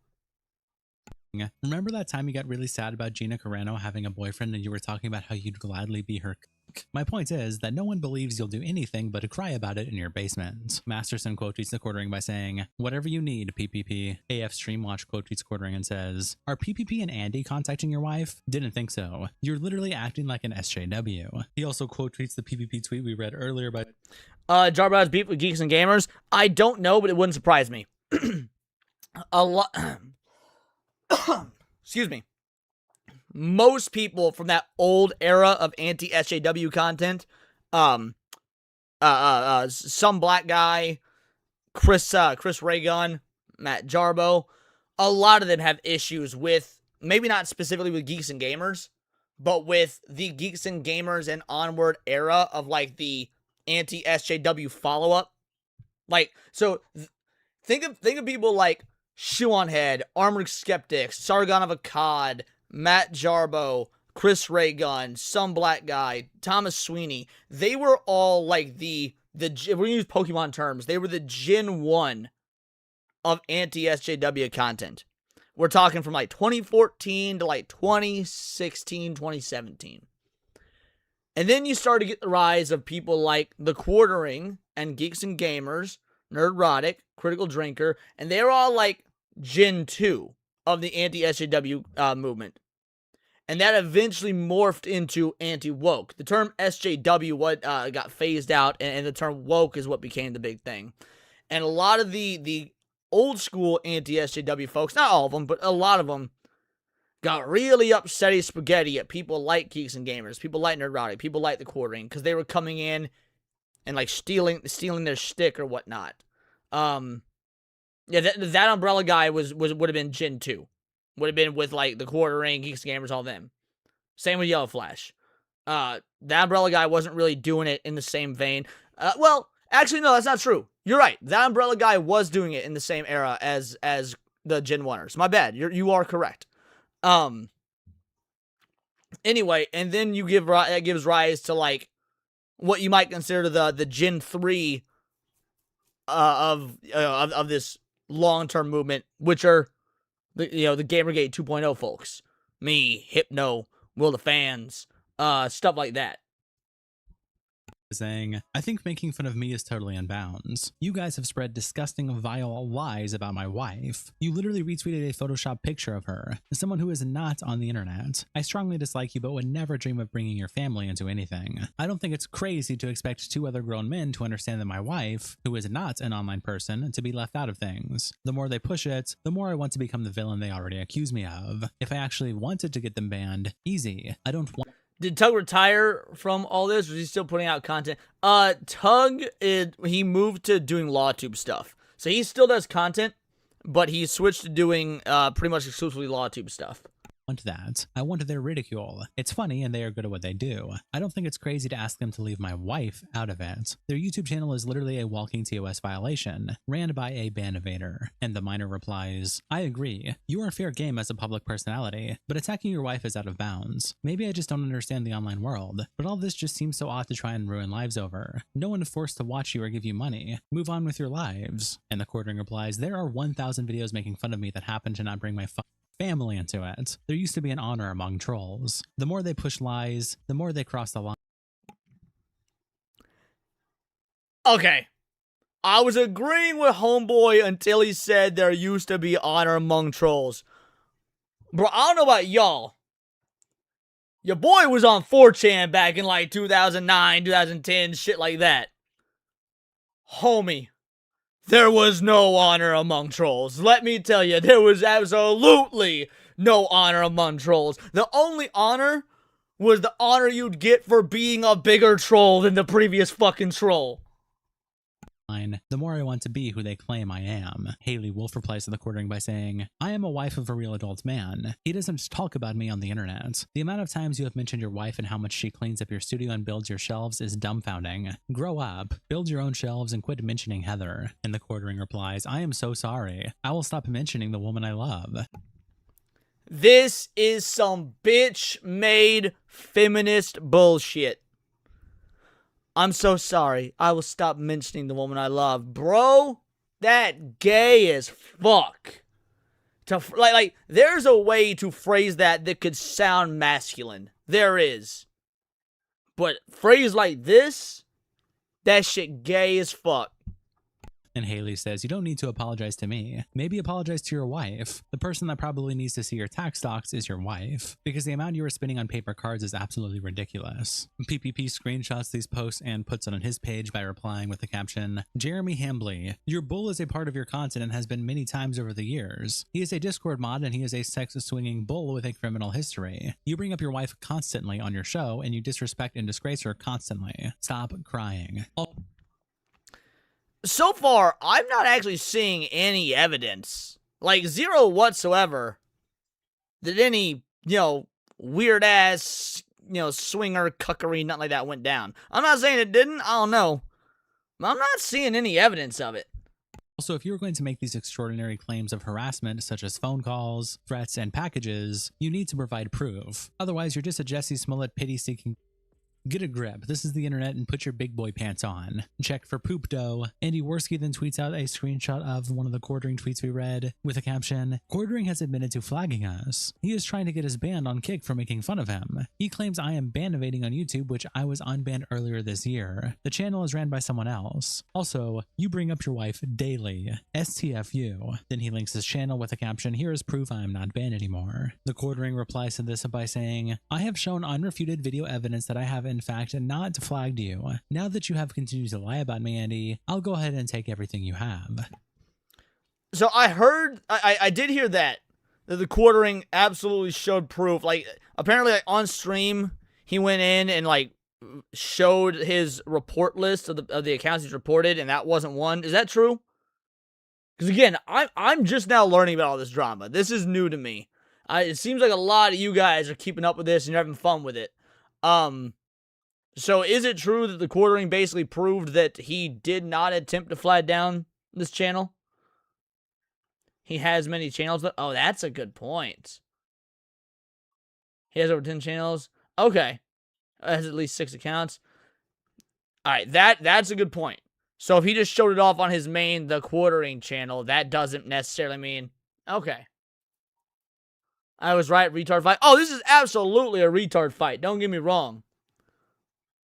Remember that time you got really sad about Gina Carano having a boyfriend and you were talking about how you'd gladly be her cook? My point is that no one believes you'll do anything but to cry about it in your basement. Masterson quote tweets the Quartering by saying, whatever you need, PPP. AF Streamwatch quote tweets Quartering and says, are PPP and Andy contacting your wife? Didn't think so. You're literally acting like an SJW. He also quote tweets the PPP tweet we read earlier by Jarbo has beef with Geeks and Gamers. I don't know, but it wouldn't surprise me. A lot. Excuse me. Most people from that old era of anti-SJW content, some black guy, Chris Raygun, Matt Jarbo, a lot of them have issues with, maybe not specifically with Geeks and Gamers, but with the Geeks and Gamers and onward era of like the anti-SJW follow-up. Like, so think of people like Shoe on Head, Armored Skeptics, Sargon of Akkad, Matt Jarbo, Chris Raygun, some black guy, Thomas Sweeney. They were all like the if we're gonna use Pokemon terms, they were the Gen 1 of anti-SJW content. We're talking from like 2014 to like 2016, 2017. And then you start to get the rise of people like The Quartering and Geeks and Gamers, Nerdrotic, Critical Drinker, and they're all like Gen 2 of the anti-SJW movement. And that eventually morphed into anti-woke. The term SJW got phased out, and the term woke is what became the big thing. And a lot of the old school anti-SJW folks, not all of them, but a lot of them, got really upsetty spaghetti at people like Geeks and Gamers, people like Nerdrotic, people like The Quartering, because they were coming in and like stealing their shtick or whatnot. Yeah, that umbrella guy would have been Gen 2. Would have been with like The Quartering, Geeks and Gamers, all them. Same with Yellow Flash. That umbrella guy wasn't really doing it in the same vein. Well, actually, no, that's not true. You're right. That umbrella guy was doing it in the same era as the Gen 1ers. My bad. You are correct. Anyway, and then that gives rise to like what you might consider the Gen 3 of this long-term movement, which are the Gamergate 2.0 folks. Me, Hypno, Will the Fans, stuff like that. Saying, I think making fun of me is totally in bounds. You guys have spread disgusting, vile lies about my wife. You literally retweeted a Photoshop picture of her, someone who is not on the internet. I strongly dislike you, but would never dream of bringing your family into anything. I don't think it's crazy to expect 2 other grown men to understand that my wife, who is not an online person, to be left out of things. The more they push it, the more I want to become the villain they already accuse me of. If I actually wanted to get them banned, easy. I don't want. Did Tug retire from all this, or is he still putting out content? Tug, he moved to doing LawTube stuff. So he still does content, but he switched to doing pretty much exclusively LawTube stuff. Want that. I want their ridicule. It's funny and they are good at what they do. I don't think it's crazy to ask them to leave my wife out of it. Their YouTube channel is literally a walking TOS violation, ran by a ban evader. And the minor replies, I agree. You are fair game as a public personality, but attacking your wife is out of bounds. Maybe I just don't understand the online world, but all this just seems so odd to try and ruin lives over. No one is forced to watch you or give you money. Move on with your lives. And the Quartering replies, there are 1,000 videos making fun of me that happen to not bring my family into it. There used to be an honor among trolls. The more they push lies, the more they cross the line. Okay. I was agreeing with Homeboy until he said there used to be honor among trolls. Bro, I don't know about y'all. Your boy was on 4chan back in like 2009, 2010, shit like that. Homie. There was no honor among trolls. Let me tell you, there was absolutely no honor among trolls. The only honor was the honor you'd get for being a bigger troll than the previous fucking troll. The more I want to be who they claim I am. Haley Wolf replies to the Quartering by saying, I am a wife of a real adult man. He doesn't talk about me on the internet. The amount of times you have mentioned your wife and how much she cleans up your studio and builds your shelves is dumbfounding. Grow up, build your own shelves, and quit mentioning Heather. And the Quartering replies, I am so sorry. I will stop mentioning the woman I love. This is some bitch-made feminist bullshit. I'm so sorry. I will stop mentioning the woman I love. Bro, that gay as fuck. Like, there's a way to phrase that could sound masculine. There is. But phrase like this, that shit gay as fuck. And Haley says, you don't need to apologize to me. Maybe apologize to your wife. The person that probably needs to see your tax docs is your wife, because the amount you are spending on paper cards is absolutely ridiculous. PPP screenshots these posts and puts it on his page by replying with the caption, Jeremy Hambley, your bull is a part of your content and has been many times over the years. He is a Discord mod and he is a sex-swinging bull with a criminal history. You bring up your wife constantly on your show and you disrespect and disgrace her constantly. Stop crying. So far, I'm not actually seeing any evidence, like zero whatsoever, that any, weird ass, swinger cuckery, nothing like that went down. I'm not saying it didn't, I don't know. I'm not seeing any evidence of it. Also, if you're going to make these extraordinary claims of harassment, such as phone calls, threats, and packages, you need to provide proof. Otherwise, you're just a Jesse Smollett pity-seeking. Get a grip. This is the internet and put your big boy pants on. Check for poop dough. Andy Worski then tweets out a screenshot of one of the Quartering tweets we read with a caption, Quartering has admitted to flagging us. He is trying to get us banned on Kick for making fun of him. He claims I am ban evading on YouTube, which I was unbanned earlier this year. The channel is ran by someone else. Also, you bring up your wife daily. STFU. Then he links his channel with a caption, here is proof I am not banned anymore. The Quartering replies to this by saying, I have shown unrefuted video evidence that I have in fact not flagged you. Now that you have continued to lie about me, Andy, I'll go ahead and take everything you have. So I heard, I did hear that the Quartering absolutely showed proof. Like, apparently, like, on stream, he went in and, like, showed his report list of the accounts he's reported, and that wasn't one. Is that true? Because, again, I'm just now learning about all this drama. This is new to me. It seems like a lot of you guys are keeping up with this and you're having fun with it. So is it true that the Quartering basically proved that he did not attempt to flag down this channel? He has many channels. Oh, that's a good point. He has over 10 channels. Okay. Has at least 6 accounts. All right, that's a good point. So if he just showed it off on his main, the Quartering channel, that doesn't necessarily mean... Okay. I was right, retard fight. Oh, this is absolutely a retard fight. Don't get me wrong.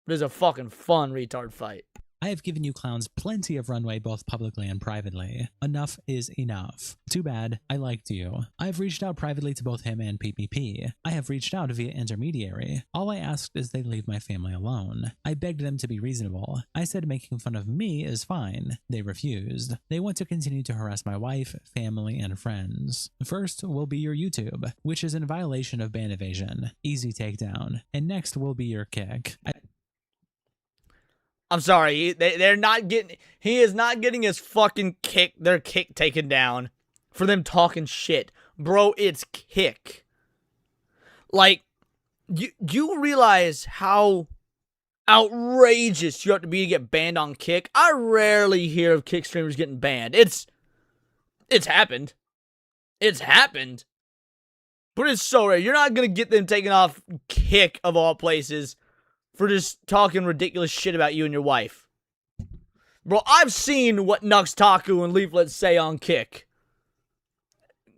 It is a fucking fun retard fight. I have given you clowns plenty of runway both publicly and privately. Enough is enough. Too bad, I liked you. I have reached out privately to both him and PPP. I have reached out via intermediary. All I asked is they leave my family alone. I begged them to be reasonable. I said making fun of me is fine. They refused. They want to continue to harass my wife, family, and friends. First will be your YouTube, which is in violation of ban evasion. Easy takedown. And next will be your kick. I'm sorry, they're not getting, he is not getting his fucking their kick taken down for them talking shit. Bro, it's kick. Like, you realize how outrageous you have to be to get banned on kick? I rarely hear of kick streamers getting banned. It's happened. It's happened. But it's so rare. You're not gonna get them taken off kick of all places for just talking ridiculous shit about you and your wife. Bro, I've seen what Nux Taku and Leaflet say on kick.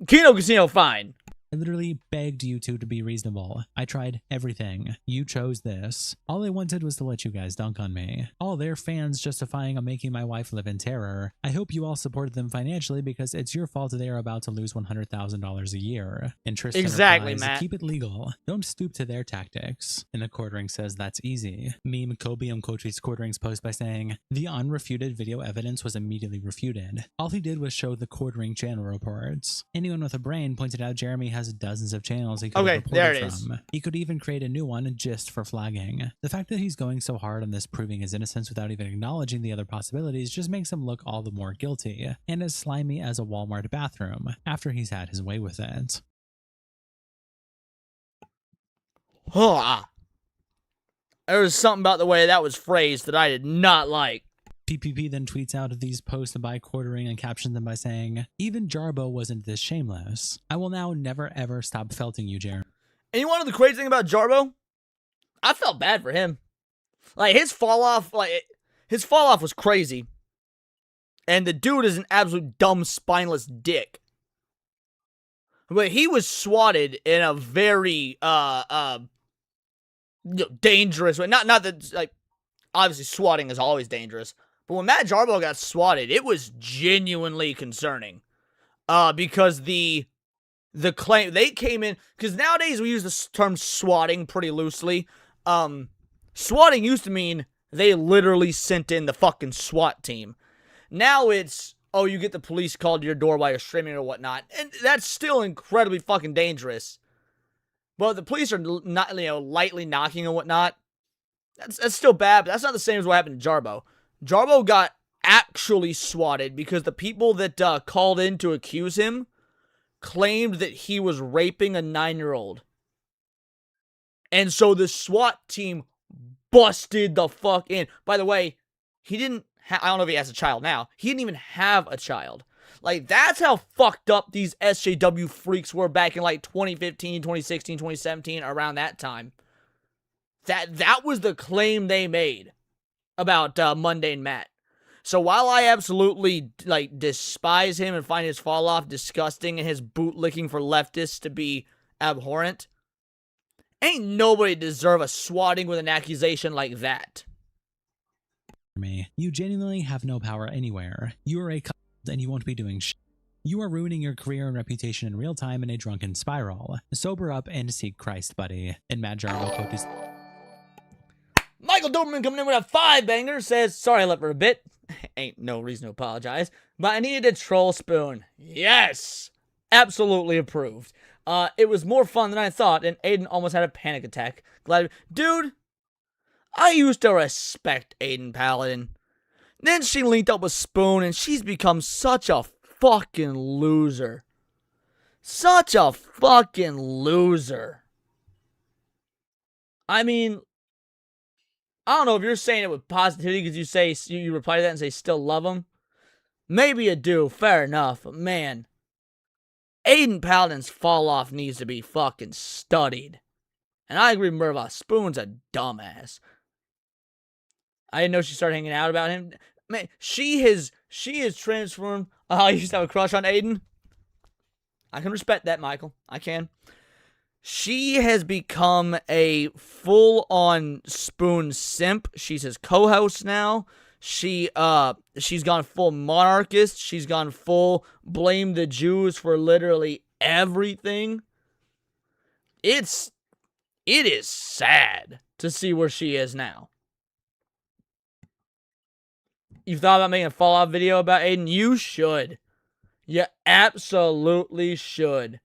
Kino Casino, fine. I literally begged you two to be reasonable. I tried everything. You chose this. All I wanted was to let you guys dunk on me. All their fans justifying on making my wife live in terror. I hope you all supported them financially because it's your fault they are about to lose $100,000 a year. And Tristan exactly, replies, Matt. keep it legal. Don't stoop to their tactics. And the Quartering says that's easy. Meme Kobium quote tweets Quartering's post by saying, the unrefuted video evidence was immediately refuted. All he did was show the Quartering channel reports. Anyone with a brain pointed out Jeremy has dozens of channels he could have reported from. He could even create a new one just for flagging. The fact that he's going so hard on this proving his innocence without even acknowledging the other possibilities just makes him look all the more guilty, and as slimy as a Walmart bathroom, after he's had his way with it. There was something about the way that was phrased that I did not like. PPP then tweets out these posts by Quartering and captions them by saying, even Jarbo wasn't this shameless. I will now never ever stop felting you, Jeremy. And you want to know the crazy thing about Jarbo? I felt bad for him. Like, his fall off was crazy. And the dude is an absolute dumb, spineless dick. But he was swatted in a very, dangerous way. Not that, like, obviously swatting is always dangerous. But when Matt Jarbo got swatted, it was genuinely concerning. Because the claim, they came in, because nowadays we use the term swatting pretty loosely. Swatting used to mean they literally sent in the fucking SWAT team. Now it's, oh, you get the police called to your door while you're streaming or whatnot. And that's still incredibly fucking dangerous. But the police are not, lightly knocking and whatnot. That's still bad, but that's not the same as what happened to Jarbo. Jarbo got actually swatted because the people that called in to accuse him claimed that he was raping a 9-year-old. And so the SWAT team busted the fuck in. By the way, he didn't I don't know if he has a child now. He didn't even have a child. Like, that's how fucked up these SJW freaks were back in, like, 2015, 2016, 2017, around that time. That was the claim they made about Mundane Matt. So while I absolutely, like, despise him and find his fall off disgusting and his bootlicking for leftists to be abhorrent, ain't nobody deserve a swatting with an accusation like that. You genuinely have no power anywhere. You are a cunt and you won't be doing shit. You are ruining your career and reputation in real time in a drunken spiral. Sober up and seek Christ, buddy. And Matt Jarbo quote is... Michael Doberman coming in with a 5-banger says, sorry I left for a bit. Ain't no reason to apologize. But I needed a troll spoon. Yes! Absolutely approved. It was more fun than I thought, and Aiden almost had a panic attack. Glad... Dude, I used to respect Aiden Paladin. Then she linked up with Spoon, and she's become such a fucking loser. Such a fucking loser. I mean... I don't know if you're saying it with positivity because you say you reply to that and say still love him. Maybe you do, fair enough. But man, Aiden Paladin's fall off needs to be fucking studied. And I agree with Merva. Spoon's a dumbass. I didn't know she started hanging out about him. Man, she has transformed. I used to have a crush on Aiden. I can respect that, Michael. I can. She has become a full-on Spoon simp. She's his co-host now. She's gone full monarchist. She's gone full blame the Jews for literally everything. It is sad to see where she is now. You thought about making a Fallout video about Aiden? You should. You absolutely should.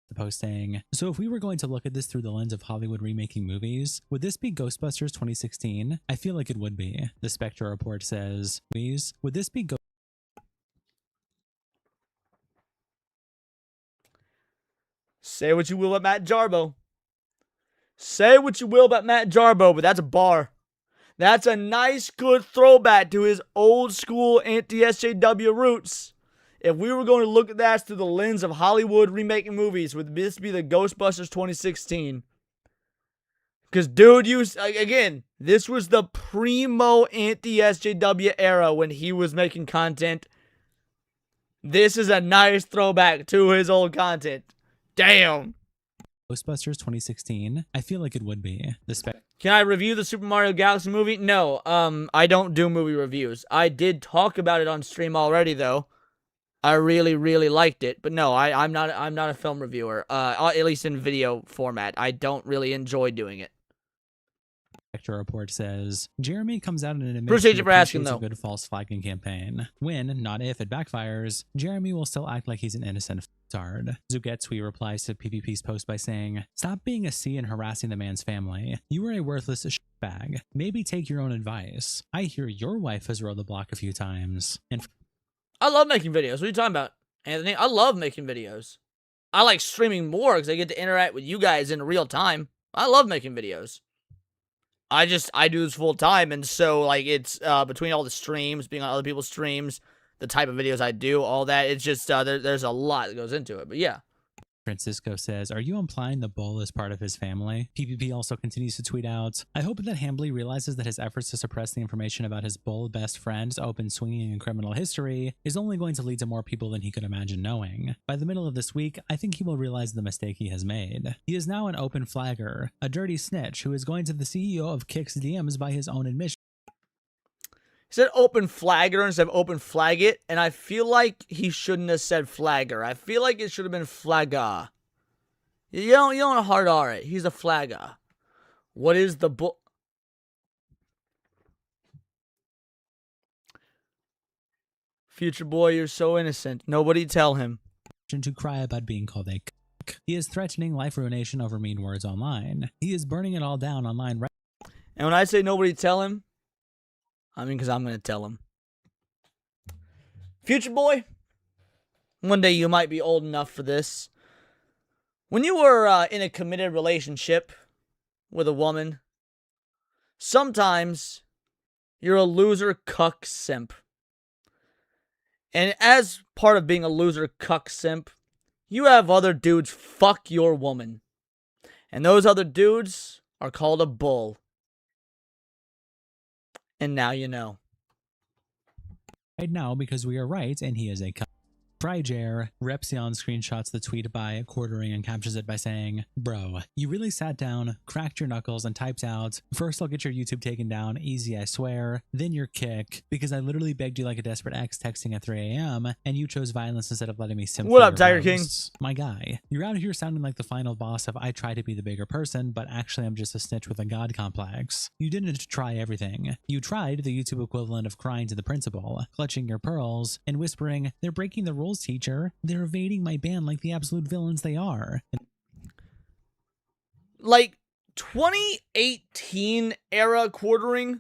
The post saying, so if we were going to look at this through the lens of Hollywood remaking movies, would this be Ghostbusters 2016? I feel like it would be. The Spectre report says, please, would this be Say what you will about Matt Jarbo. Say what you will about Matt Jarbo, but that's a bar. That's a nice, good throwback to his old school anti-SJW roots. If we were going to look at that through the lens of Hollywood remaking movies, would this be the Ghostbusters 2016? Because, dude, again, this was the primo anti-SJW era when he was making content. This is a nice throwback to his old content. Damn. Ghostbusters 2016? I feel like it would be. Can I review the Super Mario Galaxy movie? No, I don't do movie reviews. I did talk about it on stream already, though. I really, really liked it, but no, I'm not a film reviewer. At least in video format, I don't really enjoy doing it. Spectre report says, Jeremy comes out and admits Appreciate you for asking, though. a good false flagging campaign. When, not if, it backfires, Jeremy will still act like he's an innocent f***tard. Zugetsuy replies to PvP's post by saying, stop being a C and harassing the man's family. You are a worthless shitbag. Maybe take your own advice. I hear your wife has rode the block a few times. And I love making videos. What are you talking about, Anthony? I love making videos. I like streaming more because I get to interact with you guys in real time. I love making videos. I do this full time, and so, like, it's, between all the streams, being on other people's streams, the type of videos I do, all that, it's just, there's a lot that goes into it, but yeah. Francisco says, are you implying the bull is part of his family? PPP also continues to tweet out, I hope that Hambly realizes that his efforts to suppress the information about his bull best friend's open swinging and criminal history is only going to lead to more people than he could imagine knowing. By the middle of this week, I think he will realize the mistake he has made. He is now an open flagger, a dirty snitch who is going to the CEO of Kicks DMs by his own admission. He said open flagger instead of open flag it, and I feel like he shouldn't have said flagger. I feel like it should have been flagga. You don't hard R it. He's a flagga. What is the bull? Future boy, you're so innocent. Nobody tell him. To cry about being called a cuck. He is threatening life ruination over mean words online. He is burning it all down online. And when I say nobody tell him, I mean, because I'm going to tell him. Future boy, one day you might be old enough for this. When you were in a committed relationship with a woman, sometimes you're a loser cuck simp. And as part of being a loser cuck simp, you have other dudes fuck your woman. And those other dudes are called a bull. And now you know. Right now, because we are right, and he is a cuck. Fryjar, Repsion screenshots the tweet by Quartering and captures it by saying, bro, you really sat down, cracked your knuckles, and typed out, first I'll get your YouTube taken down, easy I swear, then your kick, because I literally begged you like a desperate ex texting at 3 a.m., and you chose violence instead of letting me simp. What up, Tiger King? My guy, you're out here sounding like the final boss of I try to be the bigger person, but actually I'm just a snitch with a god complex. You didn't try everything. You tried the YouTube equivalent of crying to the principal, clutching your pearls, and whispering, they're breaking the rules, teacher. They're evading my ban like the absolute villains they are. Like, 2018 era Quartering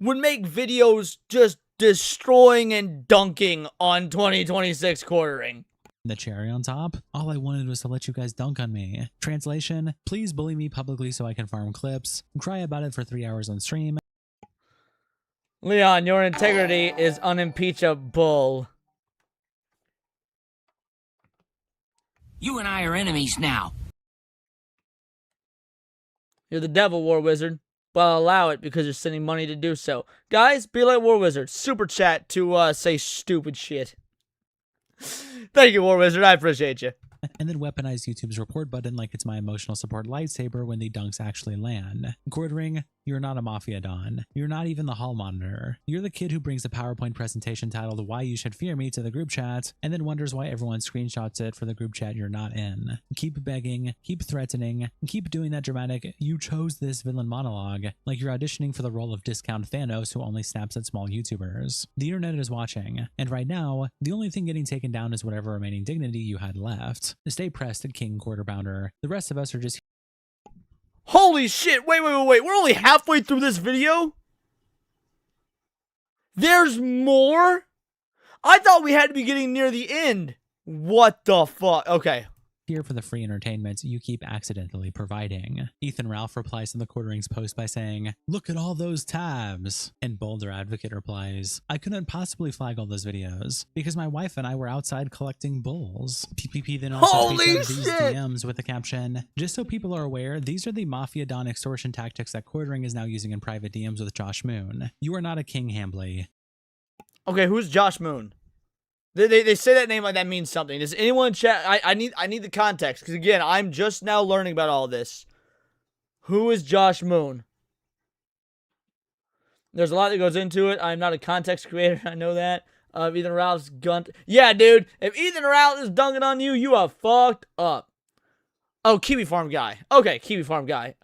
would make videos just destroying and dunking on 2026 Quartering. The cherry on top, all I wanted was to let you guys dunk on me. Translation, please bully me publicly so I can farm clips, cry about it for 3 hours on stream. Leon, your integrity is unimpeachable. You and I are enemies now. You're the devil, War Wizard, but I'll allow it because you're sending money to do so. Guys, be like War Wizard. Super chat to say stupid shit. Thank you, War Wizard. I appreciate you. and then weaponize YouTube's report button like it's my emotional support lightsaber when the dunks actually land. Quartering, you're not a mafia don. You're not even the hall monitor. You're the kid who brings the PowerPoint presentation titled "Why You Should Fear Me" to the group chat, and then wonders why everyone screenshots it for the group chat you're not in. Keep begging, keep threatening, and keep doing that dramatic "you chose this" villain monologue like you're auditioning for the role of discount Thanos who only snaps at small YouTubers. The internet is watching, and right now, the only thing getting taken down is whatever remaining dignity you had left. Stay pressed, King Quarterbounder. The rest of us are just... Holy shit, wait, we're only halfway through this video? There's more? I thought we had to be getting near the end. What the fuck? Okay. Here for the free entertainment you keep accidentally providing. Ethan Ralph replies to the Quartering's post by saying, "Look at all those tabs." And Boulder Advocate replies, "I couldn't possibly flag all those videos because my wife and I were outside collecting bulls." PPP then also tweets out these DMs with the caption, "Just so people are aware, these are the Mafia Don extortion tactics that Quartering is now using in private DMs with Josh Moon. You are not a King Hambley." Okay, who's Josh Moon? They say that name like that means something. Does anyone chat? I need the context, because again, I'm just now learning about all this. Who is Josh Moon? There's a lot that goes into it. I'm not a context creator. I know that. Ethan Ralph's gunt. Yeah, dude. If Ethan Ralph is dunking on you, you are fucked up. Oh, Kiwi Farm guy. Okay, Kiwi Farm guy.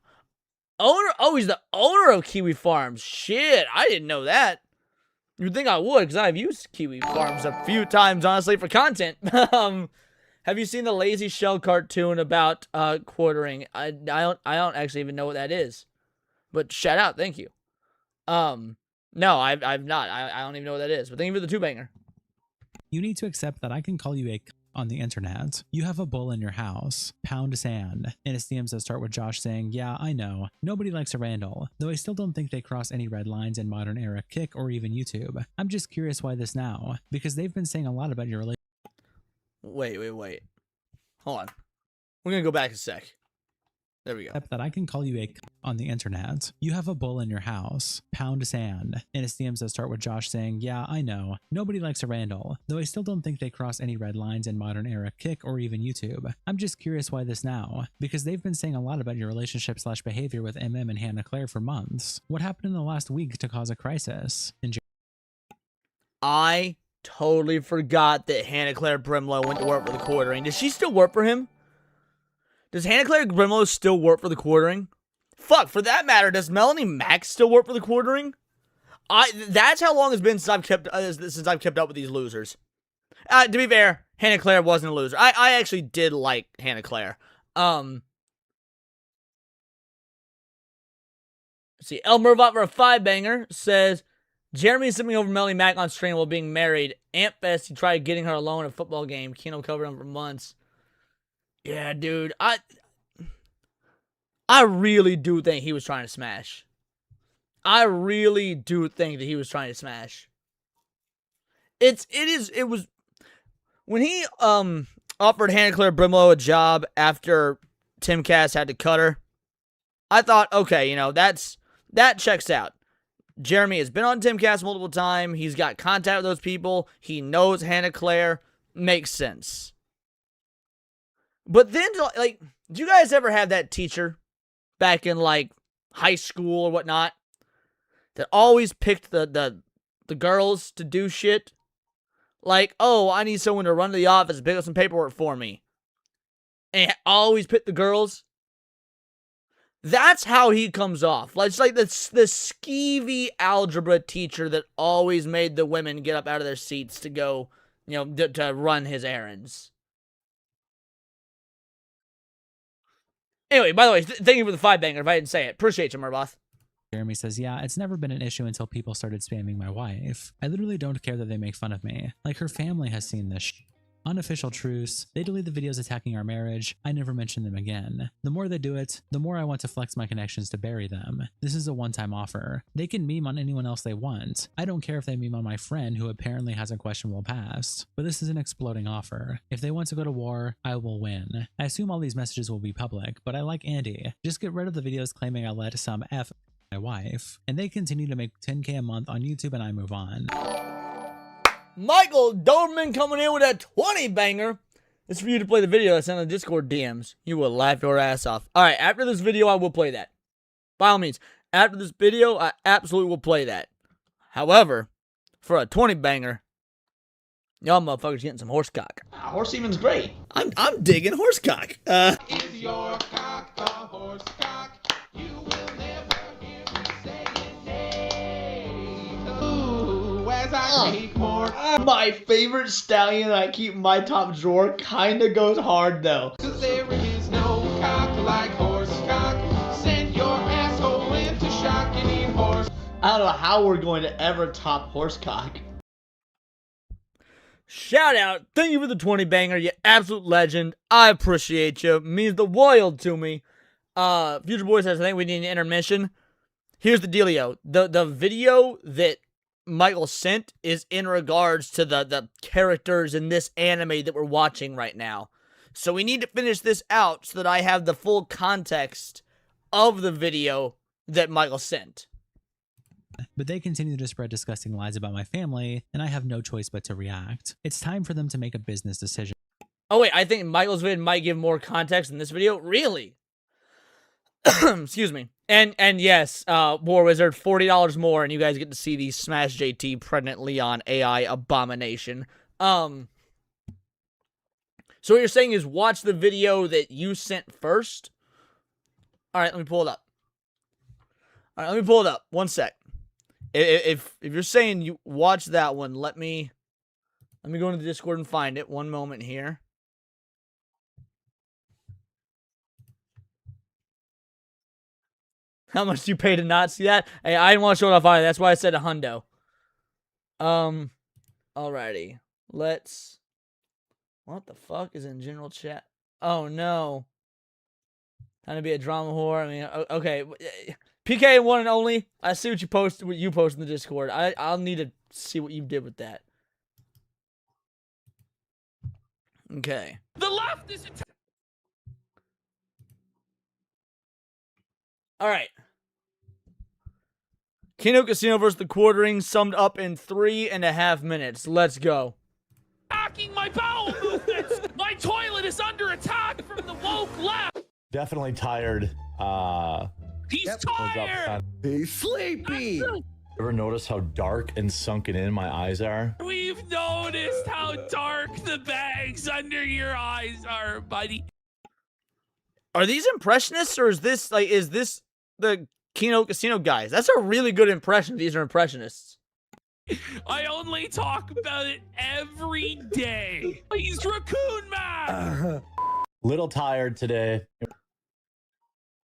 Owner. Oh, he's the owner of Kiwi Farms. Shit, I didn't know that. You'd think I would, because I've used Kiwi Farms a few times, honestly, for content. Have you seen the Lazy Shell cartoon about quartering? I don't actually even know what that is. But shout out, thank you. No, I've not. I don't even know what that is. But thank you for the 2-banger. You need to accept that I can call you a on the internet. You have a bull in your house. Pound sand. And his DMs that start with Josh saying, "Yeah, I know. Nobody likes a Randall, though I still don't think they cross any red lines in modern era Kick or even YouTube. I'm just curious why this now, because they've been saying a lot about your relationship." Wait. Hold on. We're gonna go back a sec. There we go. That I can call you a on the internet. You have a bull in your house. Pound sand. And his DMs that start with Josh saying, "Yeah, I know. Nobody likes a Randall, though I still don't think they cross any red lines in modern era Kick or even YouTube. I'm just curious why this now, because they've been saying a lot about your relationship / behavior with MM and Hannah Claire for months. What happened in the last week to cause a crisis?" I totally forgot that Hannah Claire Brimlow went to work for the Quartering. Does she still work for him? Does Hannah Claire Brimlow still work for the Quartering? Fuck, for that matter, does Melanie Max still work for the Quartering? That's how long it's been since I've kept up with these losers. To be fair, Hannah Claire wasn't a loser. I actually did like Hannah Claire. See, El Mervat for a 5-banger says, "Jeremy is sipping over Melanie Mac on stream while being married. Ant Fest, he tried getting her alone at a football game. Kino covered him for months." Yeah, dude, I really do think he was trying to smash. I really do think that he was trying to smash. It was when he offered Hannah Claire Brimlow a job after Tim Cass had to cut her. I thought, okay, that checks out. Jeremy has been on Tim Cass multiple times. He's got contact with those people. He knows Hannah Claire. Makes sense. But then, like, did you guys ever have that teacher back in, like, high school or whatnot that always picked the girls to do shit? Like, oh, I need someone to run to the office and pick up some paperwork for me. And always pick the girls. That's how he comes off. Like, it's like the skeevy algebra teacher that always made the women get up out of their seats to go, to run his errands. Anyway, by the way, thank you for the 5-banger if I didn't say it. Appreciate you, Merboth. Jeremy says, "Yeah, it's never been an issue until people started spamming my wife. I literally don't care that they make fun of me. Like, her family has seen this Unofficial truce. They delete the videos attacking our marriage. I never mention them again. The more they do it, the more I want to flex my connections to bury them. This is a one-time offer. They can meme on anyone else they want. I don't care if they meme on my friend who apparently has a questionable past. But this is an exploding offer. If they want to go to war, I will win. I assume all these messages will be public, but I like Andy. Just get rid of the videos claiming I let some F my wife. And they continue to make 10K a month on YouTube and I move on. Michael Doberman coming in with a 20 banger. It's for you to play the video that's on the Discord DMs. You will laugh your ass off. All right, after this video, I will play that. By all means, after this video, I absolutely will play that. However, for a 20 banger, y'all motherfuckers getting some horsecock. Horse semen's great. I'm digging horsecock. Is your cock a horse cock? You will never hear me saying nay. Ooh, as I make more. My favorite stallion I keep in my top drawer kinda goes hard though. Cause there is no cock like horse cock. Send your asshole into shock and eat horse. I don't know how we're going to ever top horsecock. Shout out. Thank you for the 20 banger, you absolute legend. I appreciate you. It means the world to me. Future Boy says, I think we need an intermission. Here's the dealio. The video that Michael sent is in regards to the characters in this anime that we're watching right now. So we need to finish this out so that I have the full context of the video that Michael sent. But they continue to spread disgusting lies about my family, and I have no choice but to react. It's time for them to make a business decision. Oh wait, I think Michael's vid might give more context in this video. Really? Excuse me. And yes, War Wizard, $40 more, and you guys get to see the Smash JT Pregnant Leon AI abomination. So what you're saying is watch the video that you sent first? Alright, let me pull it up. Alright, let me pull it up. One sec. If you're saying you watch that one, let me go into the Discord and find it. One moment here. How much do you pay to not see that? Hey, I didn't want to show it off either. That's why I said a hundo. Alrighty. Let's... What the fuck is in general chat? Oh, no. Trying to be a drama whore. I mean, okay. PK one and only. I see what you post in the Discord. I'll need to see what you did with that. Okay. The left is... Alright. Kino Casino versus the Quartering summed up in 3.5 minutes. Let's go. Attacking my bowel movements! My toilet is under attack from the woke left! Definitely tired. He's tired! He's sleepy! Ever notice how dark and sunken in my eyes are? We've noticed how dark the bags under your eyes are, buddy. Are these impressionists, or is this the Kino Casino guys? That's a really good impression. These are impressionists. I only talk about it every day. He's Raccoon Man! Little tired today.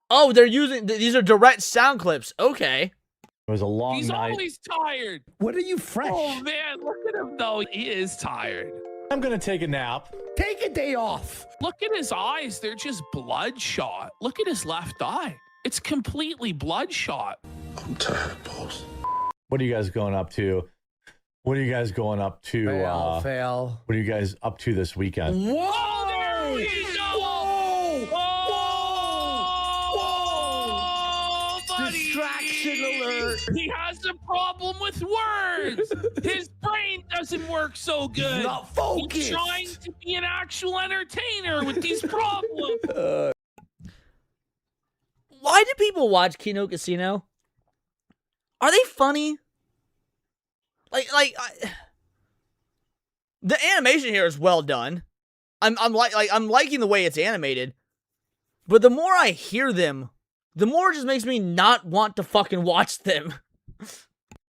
Oh, they're using... These are direct sound clips. Okay. It was a long He's night. always tired. What are you fresh? Oh, man, look at him, though. He is tired. I'm gonna take a nap. Take a day off. Look at his eyes. They're just bloodshot. Look at his left eye. It's completely bloodshot. I'm tired, boss. What are you guys going up to? What are you guys going up to? Fail. What are you guys up to this weekend? Whoa! Oh, there we go! Whoa! Oh, buddy! Distraction alert! He has a problem with words. His brain doesn't work so good. He's not focused. He's trying to be an actual entertainer with these problems. Why do people watch Kino Casino? Are they funny? The animation here is well done. I'm liking the way it's animated. But the more I hear them, the more it just makes me not want to fucking watch them.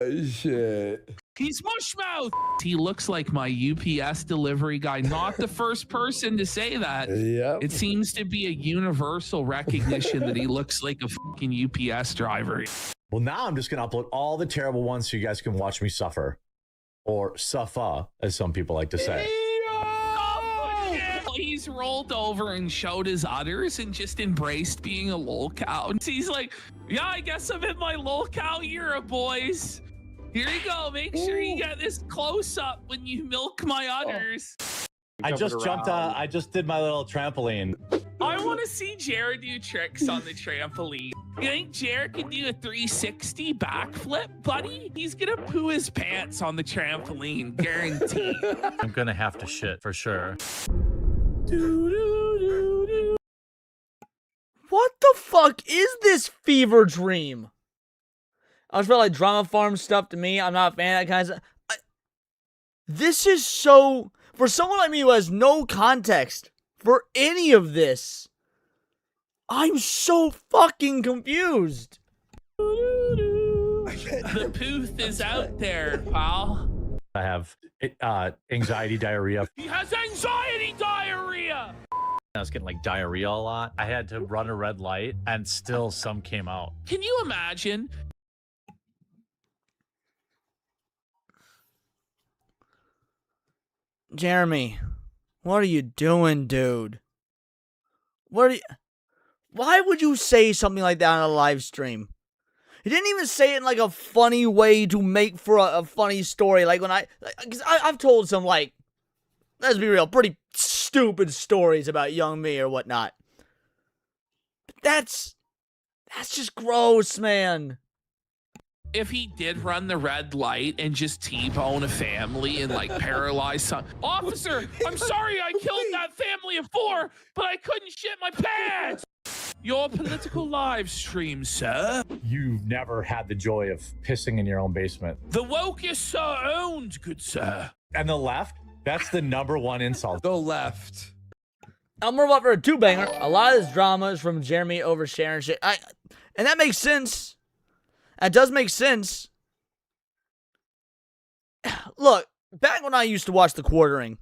Shit. He's Mushmouth. He looks like my UPS delivery guy. Not the first person to say that. Yep. It seems to be a universal recognition that he looks like a fucking UPS driver. Well, now I'm just gonna upload all the terrible ones so you guys can watch me suffer. Or suffer, as some people like to say. He's rolled over and showed his udders and just embraced being a lolcow. He's like, yeah, I guess I'm in my lolcow era, boys. Here you go. Make sure you get this close up when you milk my udders. I just jumped I just did my little trampoline. I want to see Jared do tricks on the trampoline. You think Jared can do a 360 backflip, buddy? He's gonna poo his pants on the trampoline, guaranteed. I'm gonna have to shit for sure. What the fuck is this fever dream? I was felt like drama farm stuff to me. I'm not a fan of that kind of stuff. This is so... For someone like me who has no context for any of this, I'm so fucking confused. The pooth is out there, pal. I have anxiety diarrhea. He has anxiety diarrhea. I was getting like diarrhea a lot. I had to run a red light and still some came out. Can you imagine? Jeremy, what are you doing, dude? What are you... Why would you say something like that on a live stream? He didn't even say it in like a funny way to make for a funny story. Like when because I've told some, like, let's be real, pretty stupid stories about young me or whatnot. But that's just gross, man. If he did run the red light and just T-bone a family and like paralyze some officer, I'm sorry I killed that family of 4, but I couldn't shit my pants. Your political live stream, sir. You've never had the joy of pissing in your own basement. The woke is owned, good sir. And the left, that's the #1 insult. The left. I'm more about for a 2-banger. A lot of this drama is from Jeremy oversharing shit. And that makes sense. That does make sense. Look, back when I used to watch The Quartering,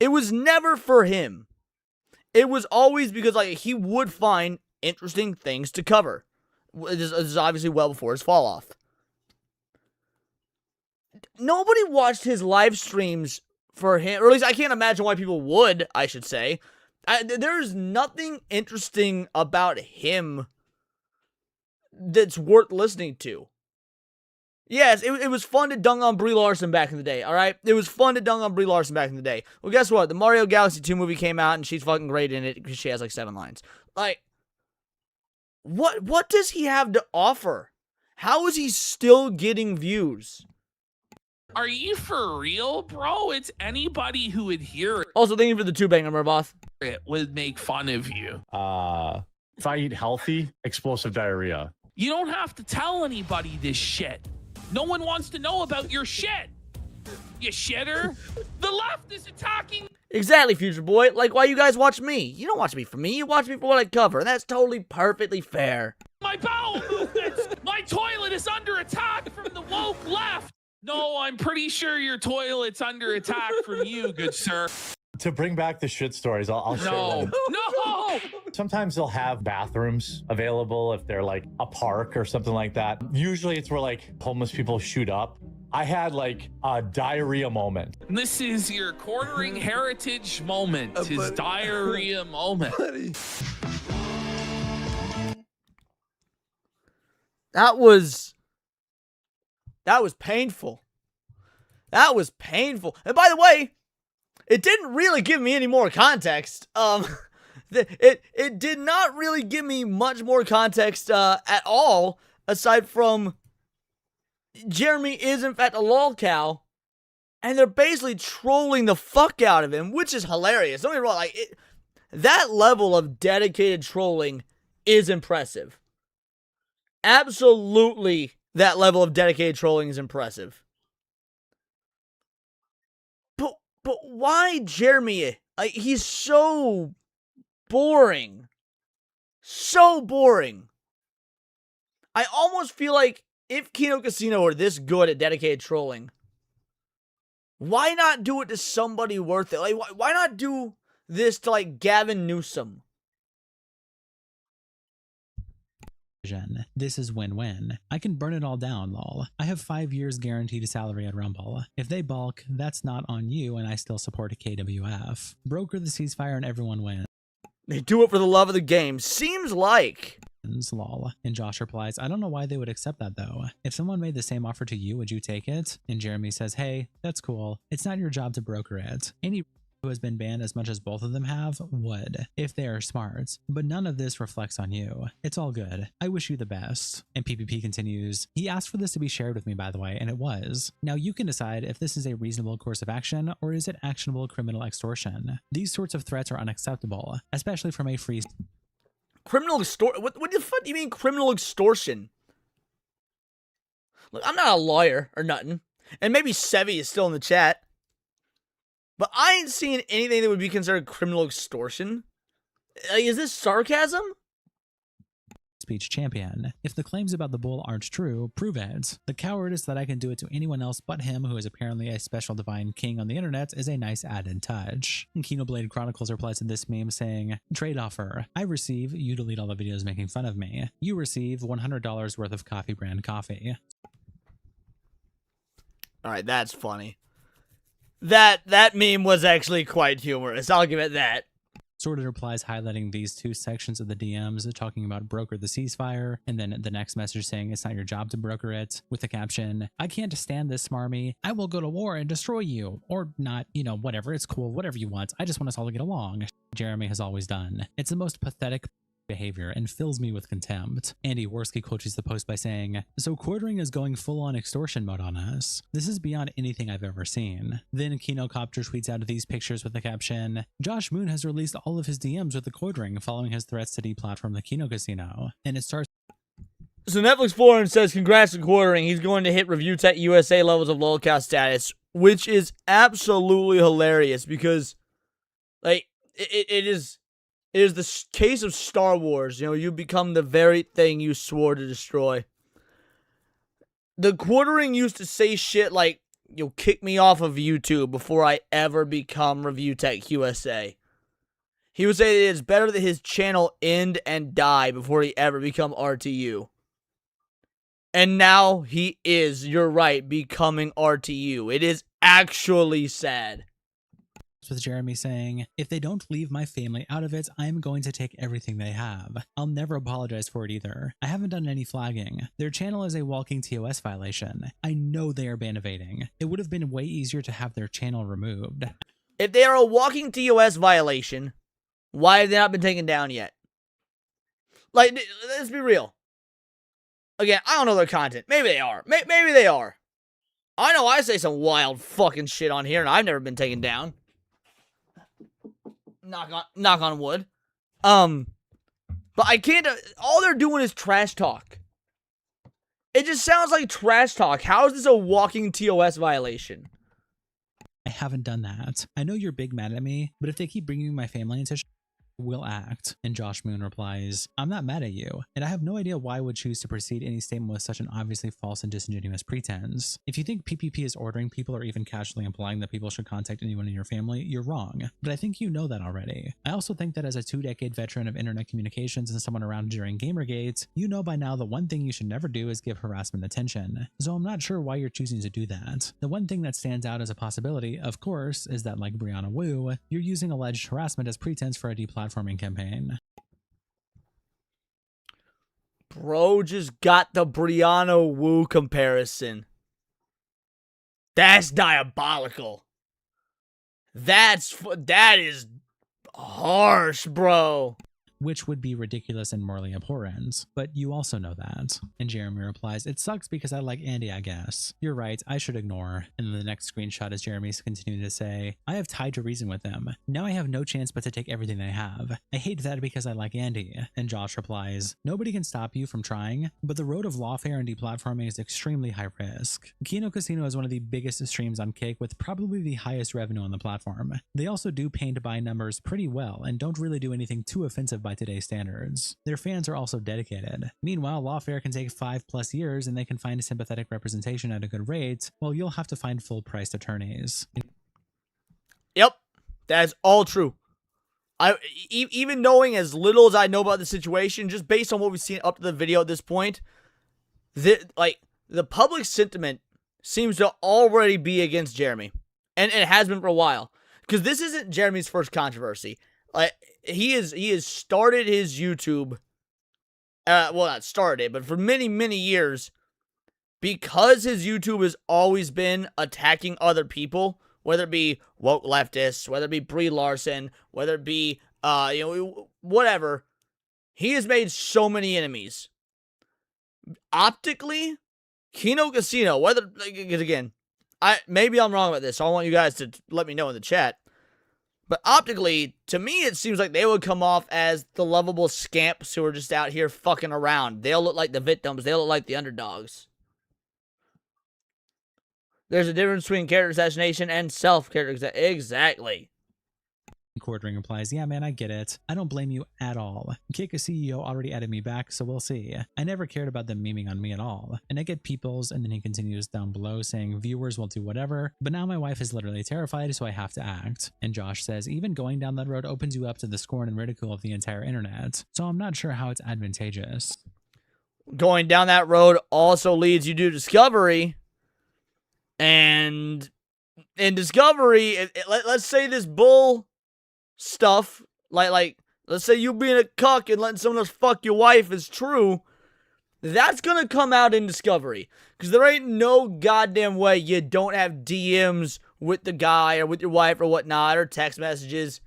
it was never for him. It was always because like he would find interesting things to cover. This is obviously well before his fall off. Nobody watched his live streams for him, or at least I can't imagine why people would, I should say. There's nothing interesting about him that's worth listening to. Yes, it was fun to dunk on Brie Larson back in the day, alright? It was fun to dunk on Brie Larson back in the day. Well, guess what? The Mario Galaxy 2 movie came out, and she's fucking great in it because she has like 7 lines. Like, what does he have to offer? How is he still getting views? Are you for real, bro? It's anybody who would hear it. Also, thank you for the 2-banger, Murboth. It would make fun of you. If I eat healthy, explosive diarrhea. You don't have to tell anybody this shit. No one wants to know about your shit. You shitter. The left is attacking. Exactly, Future Boy. Like, why you guys watch me? You don't watch me for me. You watch me for what I cover. And that's totally perfectly fair. My bowel movements. My toilet is under attack from the woke left. No, I'm pretty sure your toilet's under attack from you, good sir. To bring back the shit stories, I'll share one. No! Sometimes they'll have bathrooms available if they're like a park or something like that. Usually it's where like homeless people shoot up. I had like a diarrhea moment. This is your quartering heritage moment. His diarrhea moment. That was painful. That was painful. And by the way, it didn't really give me any more context. It did not really give me much more context at all, aside from Jeremy is in fact a lolcow, and they're basically trolling the fuck out of him, which is hilarious. Don't get me wrong, like that level of dedicated trolling is impressive. Absolutely, that level of dedicated trolling is impressive. But why Jeremy? Like, he's so boring. So boring. I almost feel like if Kino Casino were this good at dedicated trolling, why not do it to somebody worth it? Like, why not do this to, like, Gavin Newsom? This is win-win. I can burn it all down, lol. I have 5 years guaranteed salary at Rumble. If they balk, that's not on you, and I still support a KWF. Broker the ceasefire and everyone wins. They do it for the love of the game. Seems like. Lol. And Josh replies, I don't know why they would accept that though. If someone made the same offer to you, would you take it? And Jeremy says, hey, that's cool. It's not your job to broker it. Any who has been banned as much as both of them have would, if they are smart. But none of this reflects on you. It's all good. I wish you the best. And PPP continues, he asked for this to be shared with me, by the way, and it was. Now you can decide if this is a reasonable course of action or is it actionable criminal extortion. These sorts of threats are unacceptable, especially from a free... Criminal extortion? What the fuck do you mean criminal extortion? Look, I'm not a lawyer or nothing. And maybe Sevi is still in the chat. But I ain't seen anything that would be considered criminal extortion. Is this sarcasm? Speech champion. If the claims about the bull aren't true, prove it. The cowardice that I can do it to anyone else but him, who is apparently a special divine king on the internet, is a nice added touch. Kinoblade Chronicles replies to this meme saying, trade offer. I receive, you delete all the videos making fun of me. You receive $100 worth of coffee brand coffee. Alright, that's funny. That meme was actually quite humorous. I'll give it that. Sorted replies highlighting these two sections of the DMs, talking about broker the ceasefire, and then the next message saying it's not your job to broker it, with the caption, I can't stand this, smarmy. I will go to war and destroy you. Or not, you know, whatever. It's cool. Whatever you want. I just want us all to get along. Jeremy has always done. It's the most pathetic behavior and fills me with contempt. Andy Worski quotes the post by saying, so Quartering is going full-on extortion mode on us. This is beyond anything I've ever seen. Then Kinocopter tweets out these pictures with the caption, Josh Moon has released all of his DMs with the Quartering following his threats to deplatform the Kino Casino. And it starts... So Netflix Forum says, congrats to Quartering. He's going to hit Review Tech USA levels of lolcast status, which is absolutely hilarious because, like, it is the case of Star Wars. You know, you become the very thing you swore to destroy. The Quartering used to say shit like, you'll kick me off of YouTube before I ever become Review Tech USA. He would say that it's better that his channel end and die before he ever become RTU. And now he is, you're right, becoming RTU. It is actually sad. With Jeremy saying, if they don't leave my family out of it, I'm going to take everything they have. I'll never apologize for it either. I haven't done any flagging. Their channel is a walking TOS violation. I know they are ban evading. It would have been way easier to have their channel removed. If they are a walking TOS violation, why have they not been taken down yet? Like, let's be real. Again, I don't know their content. Maybe they are. Maybe they are. I know I say some wild fucking shit on here and I've never been taken down. Knock on wood. But I can't, all they're doing is trash talk. It just sounds like trash talk. How is this a walking TOS violation? I haven't done that. I know you're big mad at me, but if they keep bringing my family into will act. And Josh Moon replies, I'm not mad at you, and I have no idea why I would choose to precede any statement with such an obviously false and disingenuous pretense. If you think PPP is ordering people or even casually implying that people should contact anyone in your family, you're wrong, but I think you know that already. I also think that as a 2-decade veteran of internet communications and someone around during Gamergate, you know by now the one thing you should never do is give harassment attention, so I'm not sure why you're choosing to do that. The one thing that stands out as a possibility, of course, is that like Brianna Wu, you're using alleged harassment as pretense for a deplatforming campaign. Bro just got the Brianna Wu comparison. That's diabolical. That is harsh, bro. Which would be ridiculous and morally abhorrent, but you also know that. And Jeremy replies, it sucks because I like Andy, I guess. You're right, I should ignore. And then the next screenshot is Jeremy's continuing to say, I have tied to reason with them. Now I have no chance but to take everything they have. I hate that because I like Andy. And Josh replies, nobody can stop you from trying, but the road of lawfare and deplatforming is extremely high risk. Kino Casino is one of the biggest streams on Kick with probably the highest revenue on the platform. They also do paint by numbers pretty well and don't really do anything too offensive by today's standards. Their fans are also dedicated. Meanwhile, lawfare can take 5+ years and they can find a sympathetic representation at a good rate, while you'll have to find full-priced attorneys. Yep, that's all true. Even knowing as little as I know about the situation, just based on what we've seen up to the video at this point, the public sentiment seems to already be against Jeremy, and it has been for a while. Because this isn't Jeremy's first controversy. Like, he has started his YouTube, well, not started, but for many, many years, because his YouTube has always been attacking other people whether it be woke leftists, whether it be Brie Larson, whether it be, whatever. He has made so many enemies. Optically, Kino Casino, because again, maybe I'm wrong about this, so I want you guys to let me know in the chat. But optically, to me, it seems like they would come off as the lovable scamps who are just out here fucking around. They'll look like the victims. They'll look like the underdogs. There's a difference between character assassination and self-character. Exactly. Quartering replies, yeah, man, I get it. I don't blame you at all. Kika CEO already added me back, so we'll see. I never cared about them memeing on me at all. And I get people's, and then he continues down below saying viewers will do whatever, but now my wife is literally terrified, so I have to act. And Josh says, even going down that road opens you up to the scorn and ridicule of the entire internet, so I'm not sure how it's advantageous. Going down that road also leads you to discovery, and in discovery, let's say this bull stuff, like let's say you being a cuck and letting someone else fuck your wife is true, that's gonna come out in discovery. Because there ain't no goddamn way you don't have DMs with the guy or with your wife or whatnot, or text messages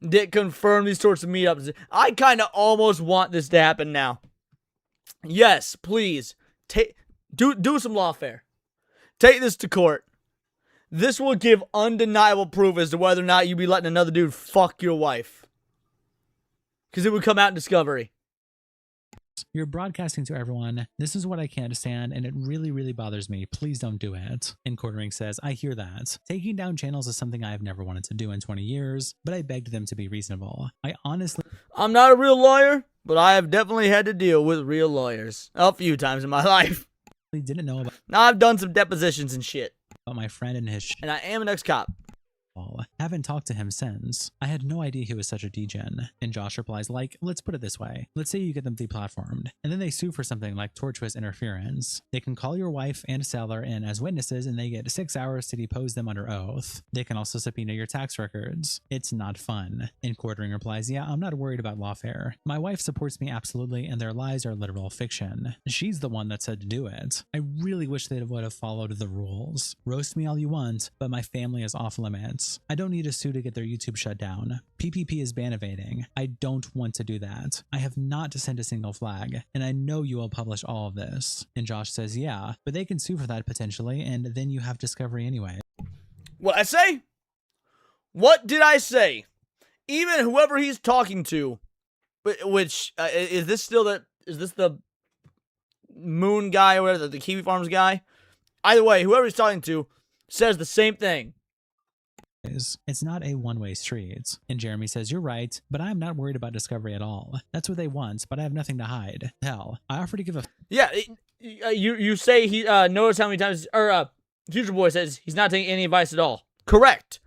that confirm these sorts of meetups. I kind of almost want this to happen now. Yes, please. Do some lawfare. Take this to court. This will give undeniable proof as to whether or not you be letting another dude fuck your wife. Because it would come out in discovery. You're broadcasting to everyone. This is what I can't stand, and it really, really bothers me. Please don't do it. And Quartering says, I hear that. Taking down channels is something I have never wanted to do in 20 years, but I begged them to be reasonable. I'm not a real lawyer, but I have definitely had to deal with real lawyers a few times in my life. Didn't know about. Now I've done some depositions and shit. About my friend and his and I am an ex-cop. Haven't talked to him since. I had no idea he was such a degen. And Josh replies, like, let's put it this way. Let's say you get them deplatformed, and then they sue for something like tortuous interference. They can call your wife and seller in as witnesses, and they get 6 hours to depose them under oath. They can also subpoena your tax records. It's not fun. And Quartering replies, yeah, I'm not worried about lawfare. My wife supports me absolutely, and their lies are literal fiction. She's the one that said to do it. I really wish they would have followed the rules. Roast me all you want, but my family is off limits. I don't need a sue to get their YouTube shut down. PPP is ban evading. I don't want to do that. I have not sent a single flag, and I know you will publish all of this. And Josh says, yeah, but they can sue for that potentially, and then you have discovery anyway. What I say? What did I say? Even whoever he's talking to, which, is this the Moon guy or whatever, the Kiwi Farms guy? Either way, whoever he's talking to says the same thing. It's not a one-way street. And Jeremy says, you're right, but I'm not worried about discovery at all. That's what they want, but I have nothing to hide. Hell, I offer to give a... Yeah, you say he, notice how many times, Future Boy says he's not taking any advice at all. Correct.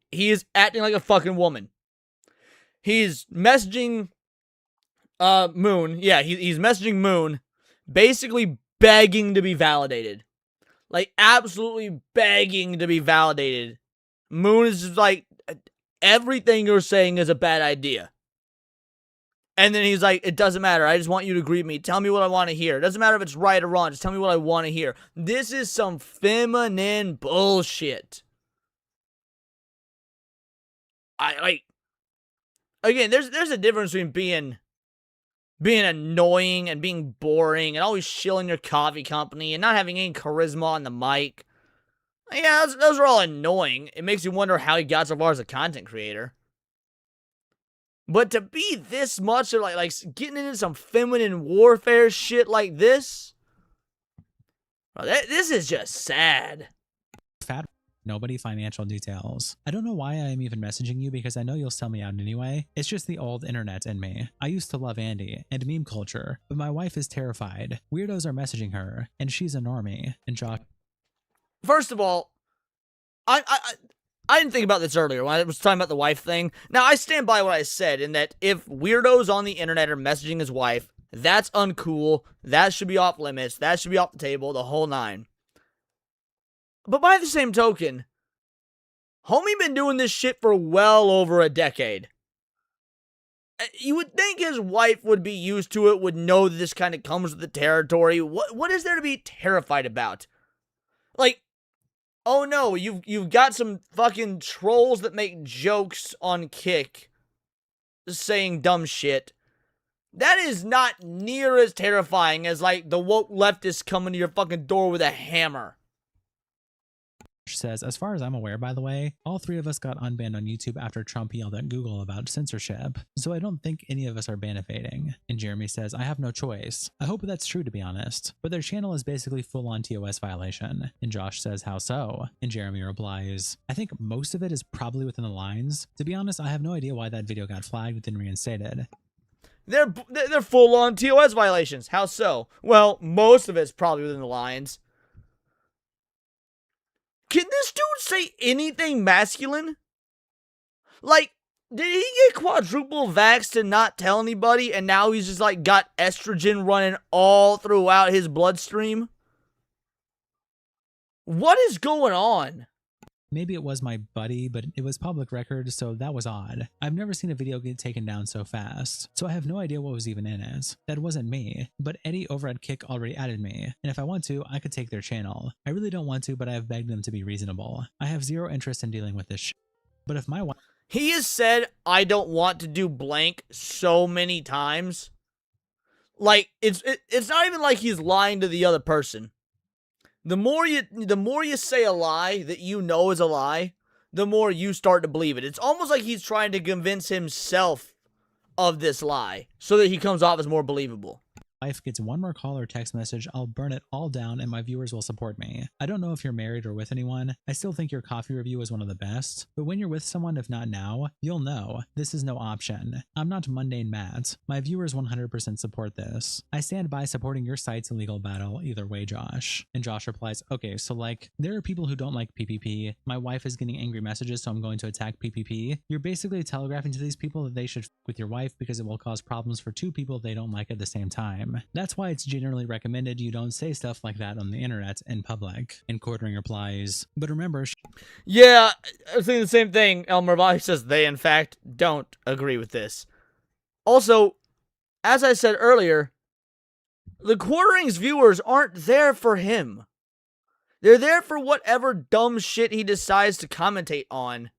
He is acting like a fucking woman. He's messaging, Moon. Yeah, he's messaging Moon, basically begging to be validated. Like, absolutely begging to be validated. Moon is just like, everything you're saying is a bad idea. And then he's like, it doesn't matter. I just want you to agree with me. Tell me what I want to hear. It doesn't matter if it's right or wrong. Just tell me what I want to hear. This is some feminine bullshit. Again, there's a difference between being annoying and being boring and always shilling your coffee company and not having any charisma on the mic. Yeah, those are all annoying. It makes you wonder how he got so far as a content creator. But to be this much of like getting into some feminine warfare shit like this, this is just sad. Nobody financial details. I don't know why I am even messaging you because I know you'll sell me out anyway. It's just the old internet in me. I used to love Andy and meme culture, but my wife is terrified. Weirdos are messaging her, and she's a normie. And Josh. First of all, I didn't think about this earlier when I was talking about the wife thing. Now, I stand by what I said in that if weirdos on the internet are messaging his wife, that's uncool. That should be off limits. That should be off the table, the whole nine. But by the same token, homie been doing this shit for well over a decade. You would think his wife would be used to it, would know that this kind of comes with the territory. What is there to be terrified about? Like, oh no, you've got some fucking trolls that make jokes on Kick saying dumb shit. That is not near as terrifying as, like, the woke leftists coming to your fucking door with a hammer. Says, as far as I'm aware, by the way, all three of us got unbanned on YouTube after Trump yelled at Google about censorship, so I don't think any of us are bannifating. And Jeremy says, I have no choice. I hope that's true, to be honest, but their channel is basically full-on TOS violation. And Josh says, how so? And Jeremy replies, I think most of it is probably within the lines. To be honest, I have no idea why that video got flagged and reinstated. They're full-on TOS violations. How so? Well, most of it's probably within the lines. Can this dude say anything masculine? Like, did he get quadruple vaxxed and not tell anybody, and now he's just, like, got estrogen running all throughout his bloodstream? What is going on? Maybe it was my buddy, but it was public record, so that was odd. I've never seen a video get taken down so fast, so I have no idea what was even in it. That wasn't me, but Eddie over at Kick already added me, and if I want to, I could take their channel. I really don't want to, but I have begged them to be reasonable. I have zero interest in dealing with this shit. But if my wife... He has said, I don't want to do blank so many times. Like, it's not even like he's lying to the other person. The more you say a lie that you know is a lie, the more you start to believe it. It's almost like he's trying to convince himself of this lie so that he comes off as more believable. Wife gets one more call or text message, I'll burn it all down and my viewers will support me. I don't know if you're married or with anyone. I still think your coffee review is one of the best, but when you're with someone, if not now, you'll know. This is no option. I'm not mundane Matt. My viewers 100% support this. I stand by supporting your site's legal battle either way, Josh. And Josh replies, okay, so like, there are people who don't like PPP. My wife is getting angry messages, so I'm going to attack PPP. You're basically telegraphing to these people that they should f with your wife because it will cause problems for two people they don't like at the same time. That's why it's generally recommended you don't say stuff like that on the internet in public. And Quartering replies, but remember... Yeah, I was thinking the same thing. Elmer Valle says they, in fact, don't agree with this. Also, as I said earlier, the Quartering's viewers aren't there for him. They're there for whatever dumb shit he decides to commentate on.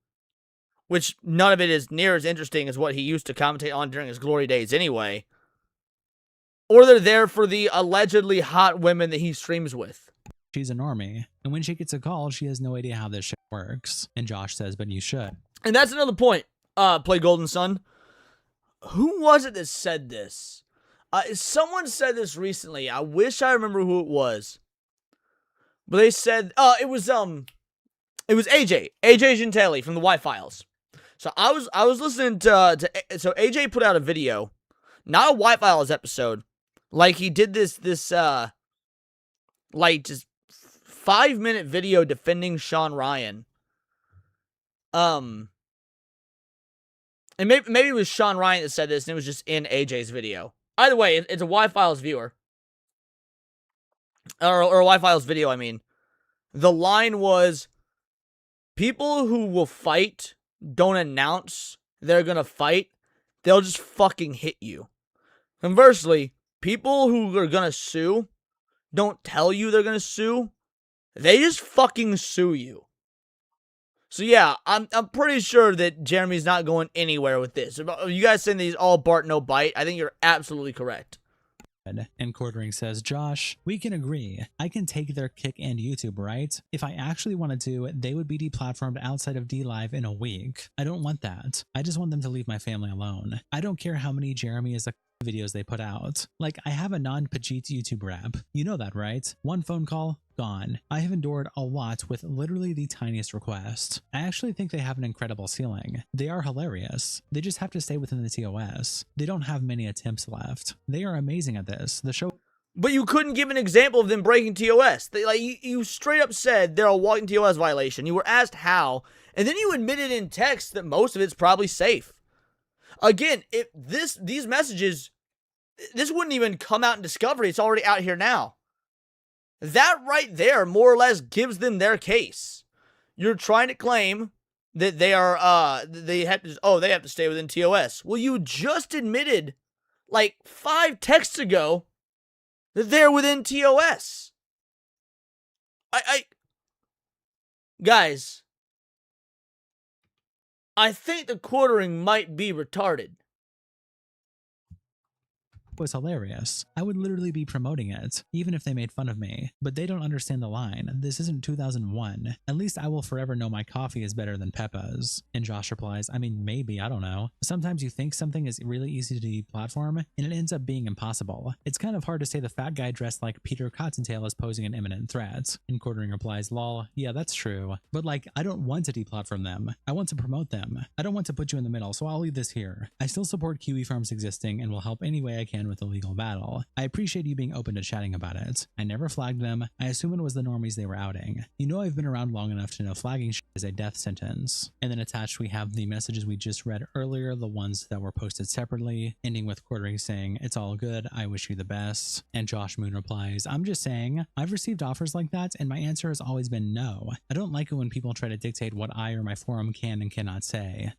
Which none of it is near as interesting as what he used to commentate on during his glory days anyway. Or they're there for the allegedly hot women that he streams with. She's a normie, and when she gets a call, she has no idea how this shit works. And Josh says, but you should. And that's another point, Play Golden Sun. Who was it that said this? Someone said this recently. I wish I remember who it was. But they said, it was AJ Gentili from the White Files. So I was listening so AJ put out a video, not a White Files episode. Like, he did this like, just 5-minute video defending Sean Ryan. And maybe it was Sean Ryan that said this, and it was just in AJ's video. Either way, it's a White Files viewer. Or a White Files video, I mean. The line was, people who will fight don't announce they're gonna fight. They'll just fucking hit you. Conversely, people who are gonna sue don't tell you they're gonna sue. They just fucking sue you. So yeah, I'm pretty sure that Jeremy's not going anywhere with this. You guys saying that he's all Bart no bite, I think you're absolutely correct. And Quartering says, Josh, we can agree. I can take their Kick and YouTube, right? If I actually wanted to, they would be deplatformed outside of DLive in a week. I don't want that. I just want them to leave my family alone. I don't care how many Jeremy is a videos they put out. Like, I have a non-Pajit YouTube rap. You know that, right? One phone call, gone. I have endured a lot with literally the tiniest request. I actually think they have an incredible ceiling. They are hilarious. They just have to stay within the TOS. They don't have many attempts left. They are amazing at this. The show... But you couldn't give an example of them breaking TOS. You straight up said they're a walking TOS violation. You were asked how, and then you admitted in text that most of it's probably safe. Again, if these messages, this wouldn't even come out in Discovery. It's already out here now. That right there more or less gives them their case. You're trying to claim that they are they have to stay within TOS. Well, you just admitted like 5 texts ago that they're within TOS. Guys, I think the quartering might be retarded. Was hilarious. I would literally be promoting it, even if they made fun of me. But they don't understand the line. This isn't 2001. At least I will forever know my coffee is better than Peppa's. And Josh replies, I mean, maybe, I don't know. Sometimes you think something is really easy to deplatform, and it ends up being impossible. It's kind of hard to say the fat guy dressed like Peter Cottontail is posing an imminent threat. And Quartering replies, lol, yeah, that's true. But like, I don't want to deplatform them. I want to promote them. I don't want to put you in the middle, so I'll leave this here. I still support Kiwi Farms existing and will help any way I can with the legal battle. I appreciate you being open to chatting about it. I never flagged them. I assume it was the normies they were outing. You know I've been around long enough to know flagging shit is a death sentence. And then attached we have the messages we just read earlier, the ones that were posted separately, ending with Quartering saying, it's all good, I wish you the best. And Josh Moon replies, I'm just saying, I've received offers like that and my answer has always been no. I don't like it when people try to dictate what I or my forum can and cannot say.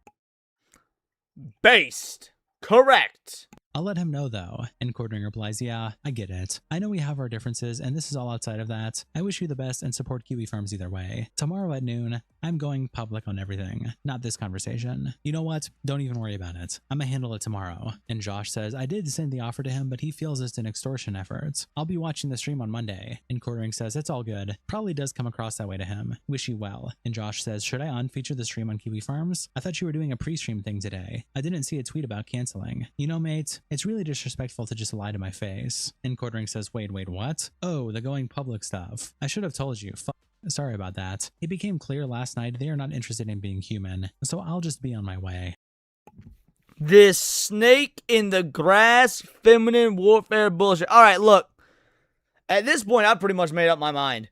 Based. Correct. I'll let him know though, and Quartering replies, yeah, I get it. I know we have our differences, and this is all outside of that. I wish you the best and support Kiwi Farms either way. Tomorrow at noon, I'm going public on everything, not this conversation. You know what? Don't even worry about it. I'm gonna handle it tomorrow. And Josh says, I did send the offer to him, but he feels it's an extortion effort. I'll be watching the stream on Monday. And Quartering says, it's all good. Probably does come across that way to him. Wish you well. And Josh says, should I unfeature the stream on Kiwi Farms? I thought you were doing a pre-stream thing today. I didn't see a tweet about canceling. You know, mate, it's really disrespectful to just lie to my face. And Quartering says, wait, what? Oh, the going public stuff. I should have told you. Sorry about that. It became clear last night they are not interested in being human, so I'll just be on my way. This snake in the grass feminine warfare bullshit. Alright, look. At this point, I've pretty much made up my mind.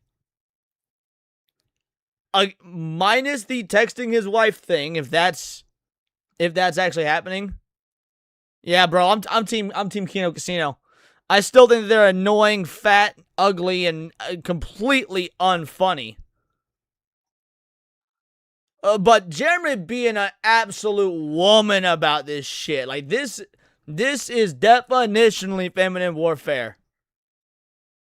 Minus the texting his wife thing, if that's actually happening. Yeah, bro, I'm team Kino Casino. I still think they're annoying, fat, ugly, and completely unfunny. But Jeremy being an absolute woman about this shit. Like, this is definitionally feminine warfare.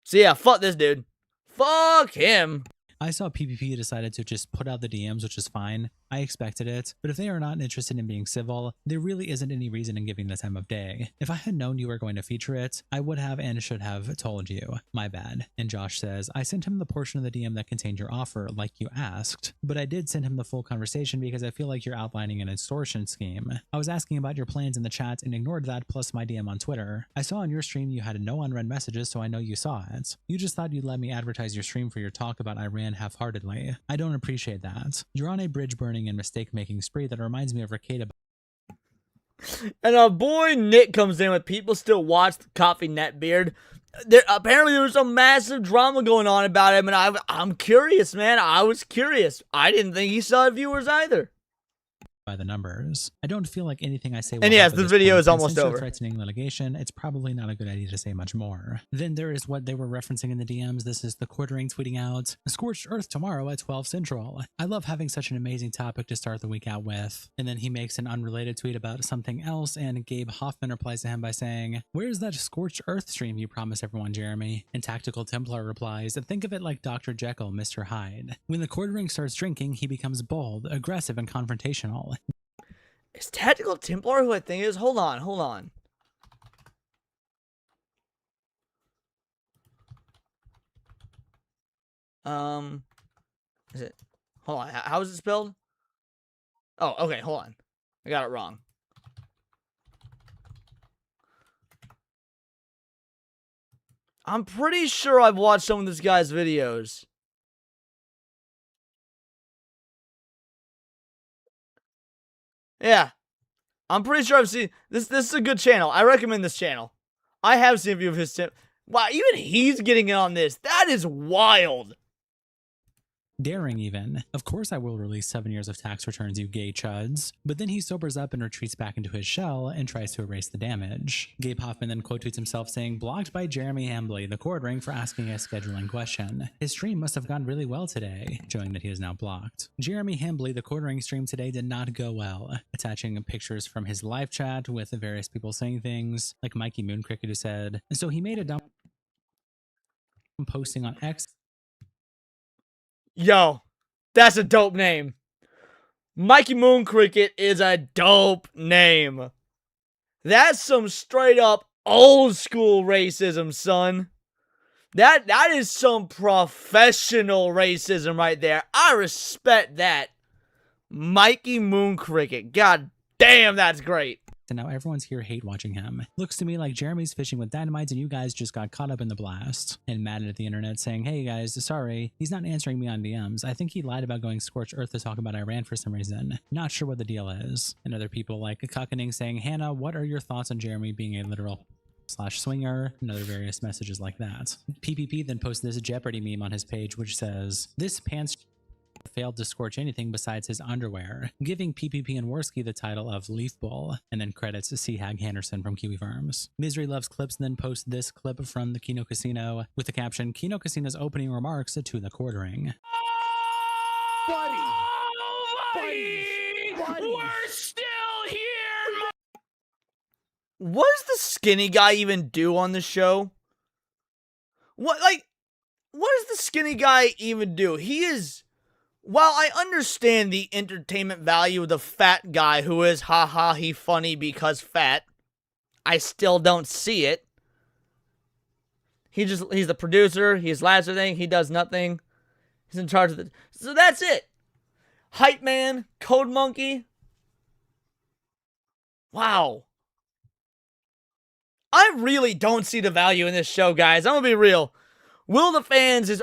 So yeah, fuck this dude. Fuck him. I saw PPP decided to just put out the DMs, which is fine. I expected it, but if they are not interested in being civil, there really isn't any reason in giving the time of day. If I had known you were going to feature it, I would have and should have told you. My bad. And Josh says, I sent him the portion of the DM that contained your offer, like you asked, but I did send him the full conversation because I feel like you're outlining an extortion scheme. I was asking about your plans in the chat and ignored that plus my DM on Twitter. I saw on your stream you had no unread messages, so I know you saw it. You just thought you'd let me advertise your stream for your talk about Iran half-heartedly. I don't appreciate that. You're on a bridge burning and mistake-making spree that reminds me of Arcade. And our boy Nick comes in with people still watch the Coffee Netbeard. Apparently there was some massive drama going on about him, and I'm curious, man. I was curious. I didn't think he saw viewers either. By the numbers. I don't feel like anything I say will and yes, help at the this video point, is almost since you're over. Threatening litigation, it's probably not a good idea to say much more. Then there is what they were referencing in the DMs. This is the Quartering tweeting out, Scorched Earth tomorrow at 12 Central. I love having such an amazing topic to start the week out with. And then he makes an unrelated tweet about something else, and Gabe Hoffman replies to him by saying, where's that Scorched Earth stream you promised everyone, Jeremy? And Tactical Templar replies, think of it like Dr. Jekyll, Mr. Hyde. When the Quartering starts drinking, he becomes bold, aggressive, and confrontational. Is Tactical Templar who I think it is? Hold on. Is it? Hold on. How is it spelled? Oh, okay. Hold on. I got it wrong. I'm pretty sure I've watched some of this guy's videos. Yeah. I'm pretty sure I've seen this. This is a good channel. I recommend this channel. I have seen a few of his. Wow, even he's getting in on this. That is wild. Daring even. Of course I will release 7 years of tax returns, you gay chuds. But then he sobers up and retreats back into his shell and tries to erase the damage. Gabe Hoffman then quote tweets himself saying, blocked by Jeremy Hambley, the Quartering, for asking a scheduling question. His stream must have gone really well today, showing that he is now blocked. Jeremy Hambley, the Quartering stream today did not go well, attaching pictures from his live chat with various people saying things, like Mikey Mooncricket who said, so he made a dumb posting on X. Yo, That's a dope name. Mikey Moon Cricket is a dope name. That's some straight up old school racism, son. That is some professional racism right there. I respect that. Mikey Moon Cricket. God damn, that's great. And now everyone's here hate watching him. Looks to me like Jeremy's fishing with dynamite and you guys just got caught up in the blast. And mad at the internet saying, hey guys, sorry, he's not answering me on DMs. I think he lied about going scorched earth to talk about Iran for some reason. Not sure what the deal is. And other people like Cuckening saying, Hannah, what are your thoughts on Jeremy being a literal /swinger, and other various messages like that. PPP then posted this Jeopardy meme on his page which says, this pants failed to scorch anything besides his underwear, giving PPP and Worski the title of Leaf Bull, and then credits to C. Hag Henderson from Kiwi Farms. Misery Loves Clips then posts this clip from the Kino Casino with the caption, Kino Casino's opening remarks to the Quartering. Buddy! We're still here! What does the skinny guy even do on the show? What does the skinny guy even do? He is... While I understand the entertainment value of the fat guy who is haha he funny because fat, I still don't see it. He's the producer, he's last thing, he does nothing. He's in charge of the... So that's it. Hype man, Code Monkey. Wow. I really don't see the value in this show, guys. I'm gonna be real. Will the Fans is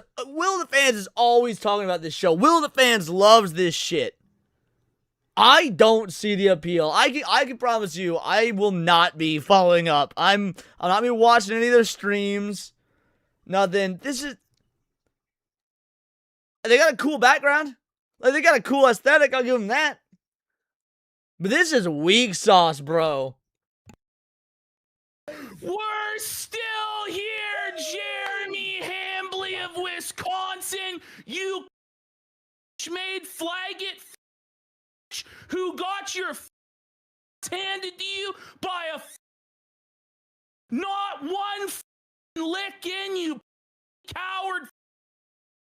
always talking about this show. Will the Fans loves this shit. I don't see the appeal. I can promise you, I will not be following up. I'm not be watching any of their streams. Nothing. This is... They got a cool background. Like, they got a cool aesthetic, I'll give them that. But this is weak sauce, bro. We're still here, Jeremy Hambley of Wisconsin. You made flag it who got your handed to you by a not one lick in, you coward.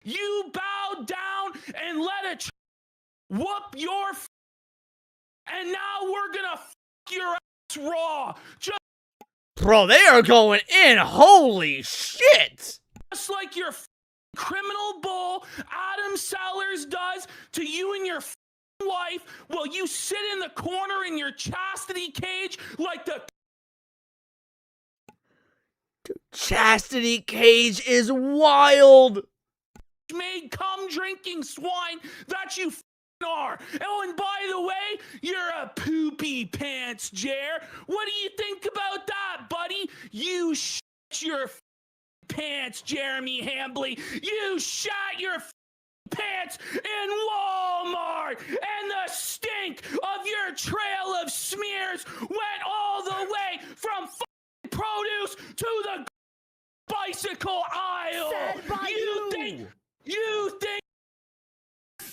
You bowed down and let a whoop your and now we're gonna your ass raw. Bro, they are going in. Holy shit. Just like your criminal bull Adam Sellers does to you and your wife while you sit in the corner in your chastity cage like the... Dude, chastity cage is wild. Made cum drinking swine that you are. Oh, and by the way, you're a poopy pants, Jer. What do you think about that, buddy? You shit your pants, Jeremy Hambley. You shot your pants in Walmart, and the stink of your trail of smears went all the way from produce to the bicycle aisle. You think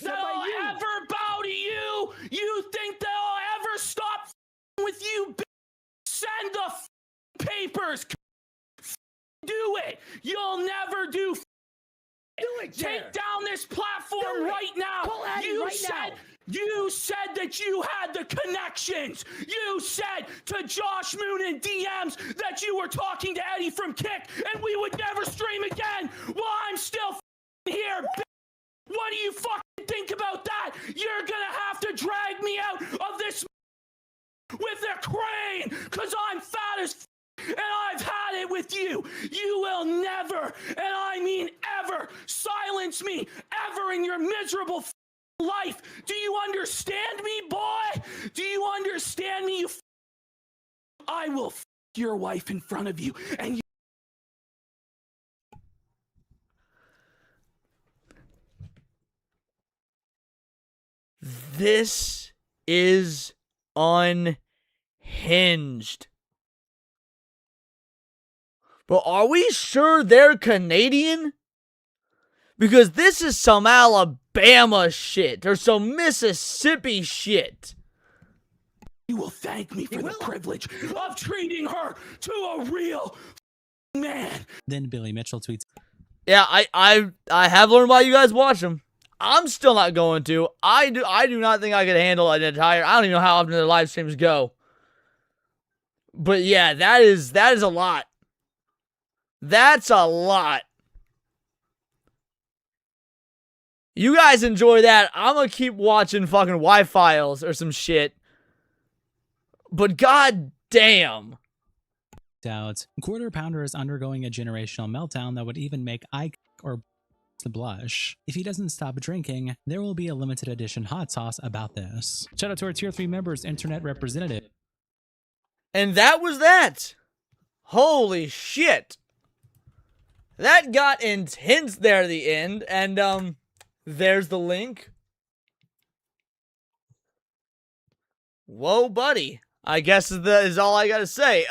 they'll ever bow to you? You think they'll ever stop with you? Send the papers. Do it. You'll never do it. Take down this platform right now. You said that you had the connections. You said to Josh Moon in DMs that you were talking to Eddie from Kick and we would never stream again. Well, I'm still here. What do you fucking think about that? You're gonna have to drag me out of this with a crane, cause I'm fat as and I've had it with you. You will never, and I mean ever, silence me ever in your miserable life. Do you understand me, boy? Do you understand me? I will your wife in front of you, and you... This is unhinged. But are we sure they're Canadian? Because this is some Alabama shit or some Mississippi shit. You will thank me for the privilege of treating her to a real man. Then Billy Mitchell tweets, Yeah, I have learned why you guys watch them. I'm still not going to. I do not think I could handle an entire. I don't even know how often the live streams go. But yeah, that is a lot. That's a lot. You guys enjoy that. I'm gonna keep watching fucking Y-Files or some shit. But god damn. Out. Quarter Pounder is undergoing a generational meltdown that would even make Ike or to blush. If he doesn't stop drinking, there will be a limited edition hot sauce about this. Shout out to our tier 3 members, internet representative. And that was that. Holy shit. That got intense there at the end. And there's the link. Whoa, buddy. I guess is all I gotta say.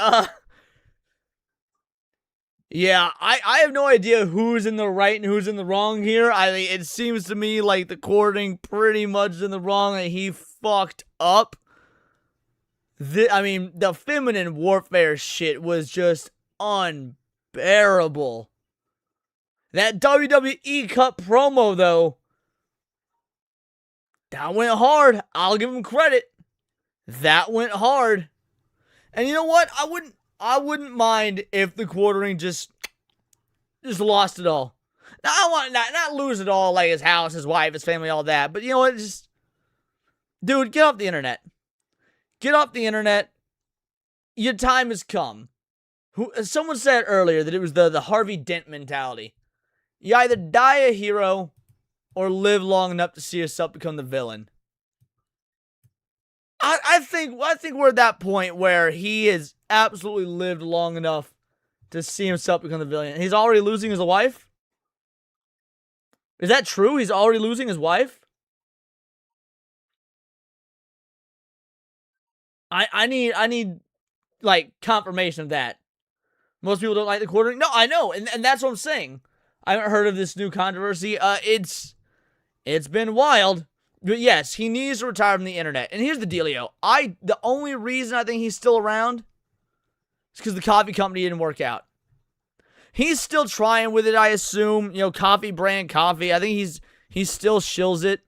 Yeah, I have no idea who's in the right and who's in the wrong here. I mean, it seems to me like the Quartering pretty much in the wrong and he fucked up. I mean, the feminine warfare shit was just unbearable. That WWE Cup promo, though, that went hard. I'll give him credit. That went hard. And you know what? I wouldn't mind if the Quartering just lost it all. Now, I want not lose it all, like his house, his wife, his family, all that. But you know what? Just, dude, get off the internet. Get off the internet. Your time has come. Someone said earlier that it was the Harvey Dent mentality. You either die a hero or live long enough to see yourself become the villain. I think we're at that point where he has absolutely lived long enough to see himself become the villain. He's already losing his wife? Is that true? He's already losing his wife? I need like confirmation of that. Most people don't like the Quartering. No, I know, and that's what I'm saying. I haven't heard of this new controversy. It's been wild. But yes, he needs to retire from the internet. And here's the dealio. The only reason I think he's still around is because the coffee company didn't work out. He's still trying with it, I assume. You know, coffee brand coffee. I think he still shills it.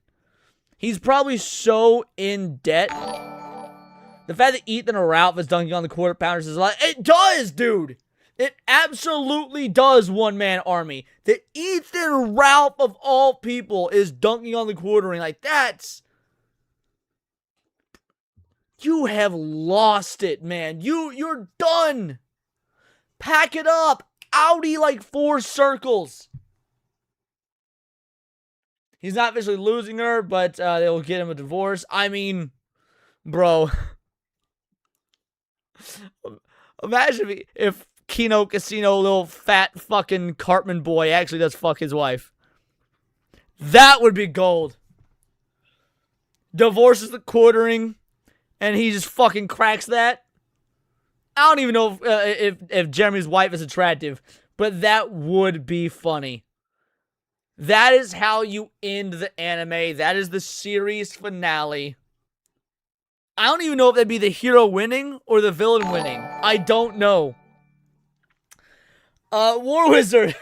He's probably so in debt. The fact that Ethan or Ralph is dunking on the Quarter Pounders is like, it does, dude. It absolutely does, one-man army. The Ethan Ralph of all people is dunking on the Quartering. Like, that's... You have lost it, man. You're done. Pack it up. Audi like 4 circles. He's not officially losing her, but they'll get him a divorce. I mean, bro. Imagine if Kino Casino, little fat fucking Cartman boy, actually does fuck his wife. That would be gold. Divorces the Quartering, and he just fucking cracks that. I don't even know if Jeremy's wife is attractive, but that would be funny. That is how you end the anime. That is the series finale. I don't even know if that'd be the hero winning or the villain winning. I don't know. War Wizard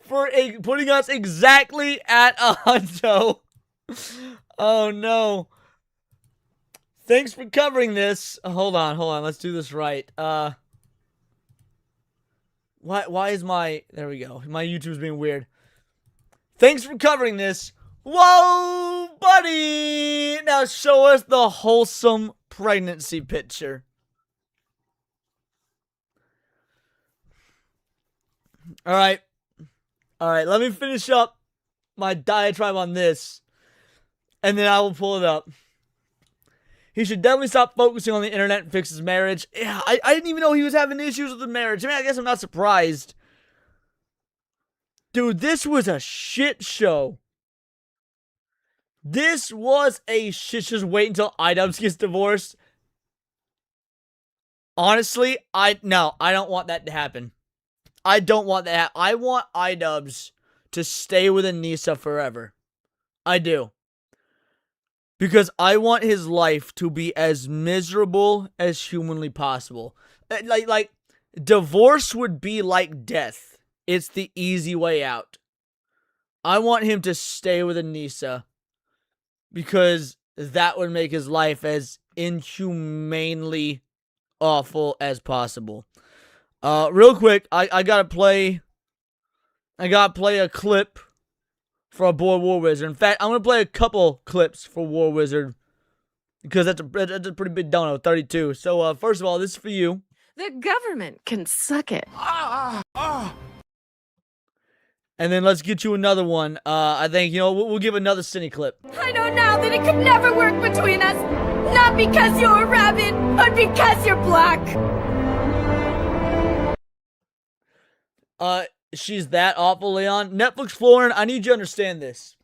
for putting us exactly at a hundo. Oh no. Thanks for covering this. Hold on. Let's do this right. Why is my... There we go. My YouTube's being weird. Thanks for covering this. Whoa, buddy! Now show us the wholesome pregnancy picture. Alright, let me finish up my diatribe on this, and then I will pull it up. He should definitely stop focusing on the internet and fix his marriage. Yeah, I didn't even know he was having issues with the marriage. I mean, I guess I'm not surprised. Dude, this was a shit show. This was a shit. Just wait until iDubbbz gets divorced. Honestly, I don't want that to happen. I don't want that. I want iDubbbz to stay with Anissa forever. I do. Because I want his life to be as miserable as humanly possible. Like divorce would be like death. It's the easy way out. I want him to stay with Anissa because that would make his life as inhumanely awful as possible. Real quick, I gotta play a clip for our boy War Wizard. In fact, I'm gonna play a couple clips for War Wizard because that's a pretty big dono, 32. So first of all, this is for you. The government can suck it. And then let's get you another one. I think, we'll give another Cine clip. I know now that it could never work between us. Not because you're a rabbit, but because you're black. She's that awful, Leon. Netflix Florin, I need you to understand this.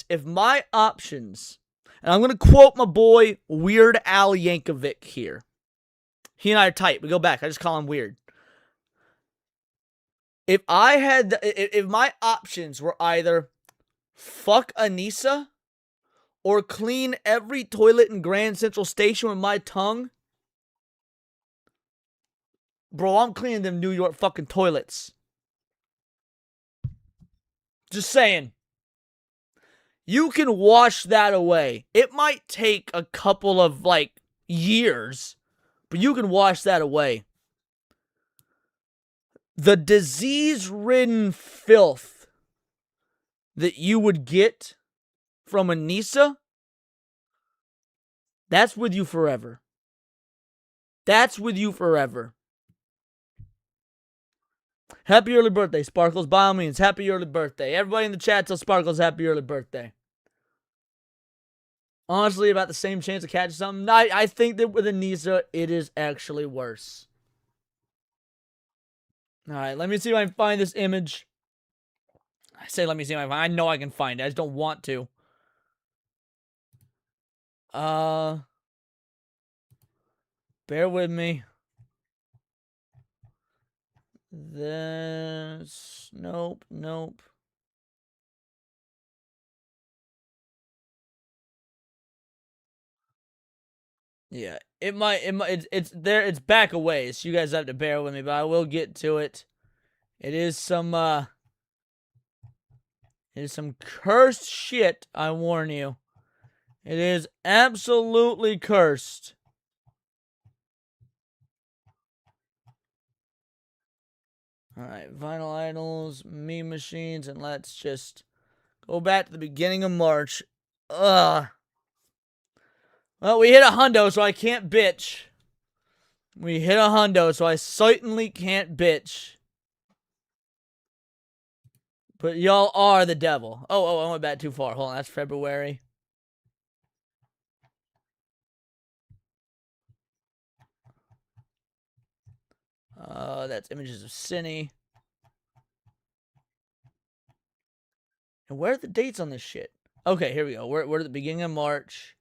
If my options, and I'm going to quote my boy Weird Al Yankovic here. He and I are tight. We go back. I just call him Weird. If my options were either fuck Anissa or clean every toilet in Grand Central Station with my tongue, bro, I'm cleaning them New York fucking toilets. Just saying. You can wash that away. It might take a couple of, years, but you can wash that away. The disease-ridden filth that you would get from Anissa, that's with you forever. That's with you forever. Happy early birthday, Sparkles. By all means, happy early birthday. Everybody in the chat tell Sparkles happy early birthday. Honestly, about the same chance of catching something. I think that with Anissa, it is actually worse. Alright, let me see if I can find this image. I say let me see if I can find it. I know I can find it. I just don't want to. Bear with me. This... Nope. Yeah, it's there, it's back a ways. So you guys have to bear with me, but I will get to it. It is some cursed shit, I warn you. It is absolutely cursed. Alright, Vinyl Idols, Meme Machines, and let's just go back to the beginning of March. Ugh. Well, we hit a hundo, so I can't bitch. We hit a hundo, so I certainly can't bitch. But y'all are the devil. Oh, I went back too far. Hold on, that's February. That's images of Cine. And where are the dates on this shit? Okay, here we go. We're at the beginning of March.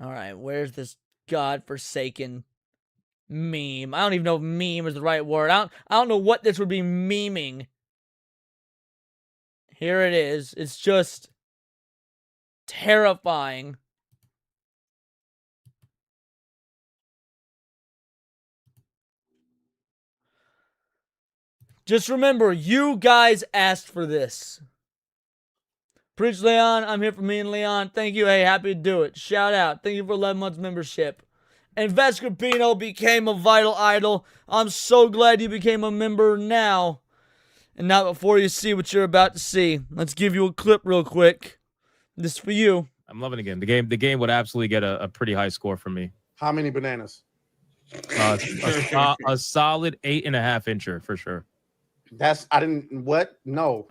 Alright, where's this godforsaken meme? I don't even know if meme is the right word. I don't know what this would be memeing. Here it is. It's just terrifying. Just remember, you guys asked for this. Preach Leon, I'm here for me and Leon. Thank you. Hey, happy to do it. Shout out. Thank you for 11 months membership. And Vescapino became a vital idol. I'm so glad you became a member now. And not before you see what you're about to see. Let's give you a clip real quick. This is for you. I'm loving it again. The game would absolutely get a pretty high score from me. How many bananas? A solid 8.5 incher for sure. What? No.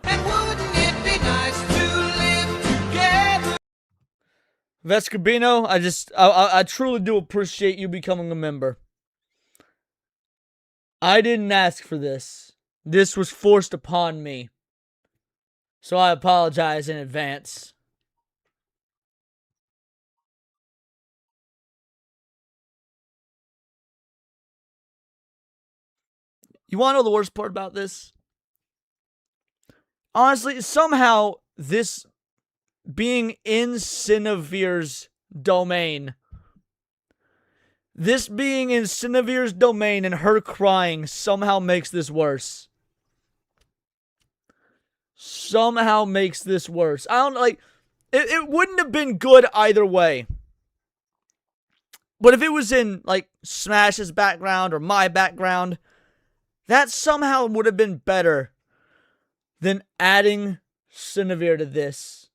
Vescabino, I truly do appreciate you becoming a member. I didn't ask for this. This was forced upon me. So I apologize in advance. You want to know the worst part about this? Honestly, somehow this being in Cinevere's domain. This being in Cinevere's domain and her crying somehow makes this worse. somehow makes this worse. I don't like it wouldn't have been good either way. But if it was in like Smash's background or my background, that somehow would have been better than adding Sinavir to this.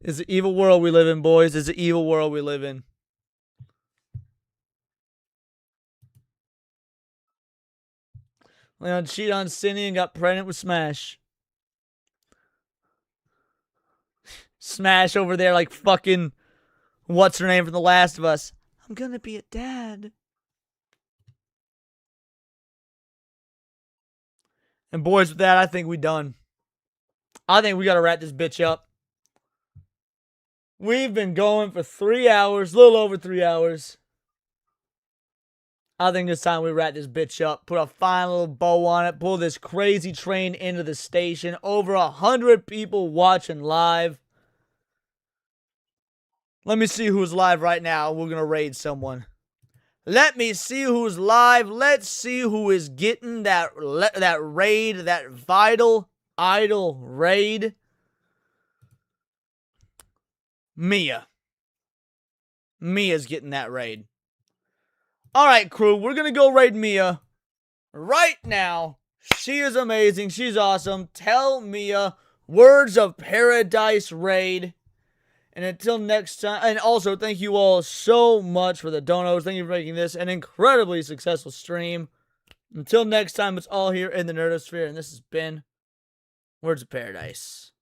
It's an evil world we live in, boys. It's an evil world we live in. Leon cheated on Cindy and got pregnant with Smash. Smash over there like fucking, what's her name from The Last of Us? I'm gonna be a dad. And boys, with that, I think we done. I think we gotta wrap this bitch up. We've been going for 3 hours, a little over 3 hours. I think it's time we wrap this bitch up. Put a final little bow on it. Pull this crazy train into the station. Over 100 people watching live. Let me see who's live right now. We're going to raid someone. Let me see who's live. Let's see who is getting that raid, that vital, idol raid. Mia. Mia's getting that raid. All right, crew. We're going to go raid Mia right now. She is amazing. She's awesome. Tell Mia words of paradise raid. And until next time, and also thank you all so much for the donos. Thank you for making this an incredibly successful stream. Until next time, it's all here in the Nerdosphere, and this has been Words of Paradise.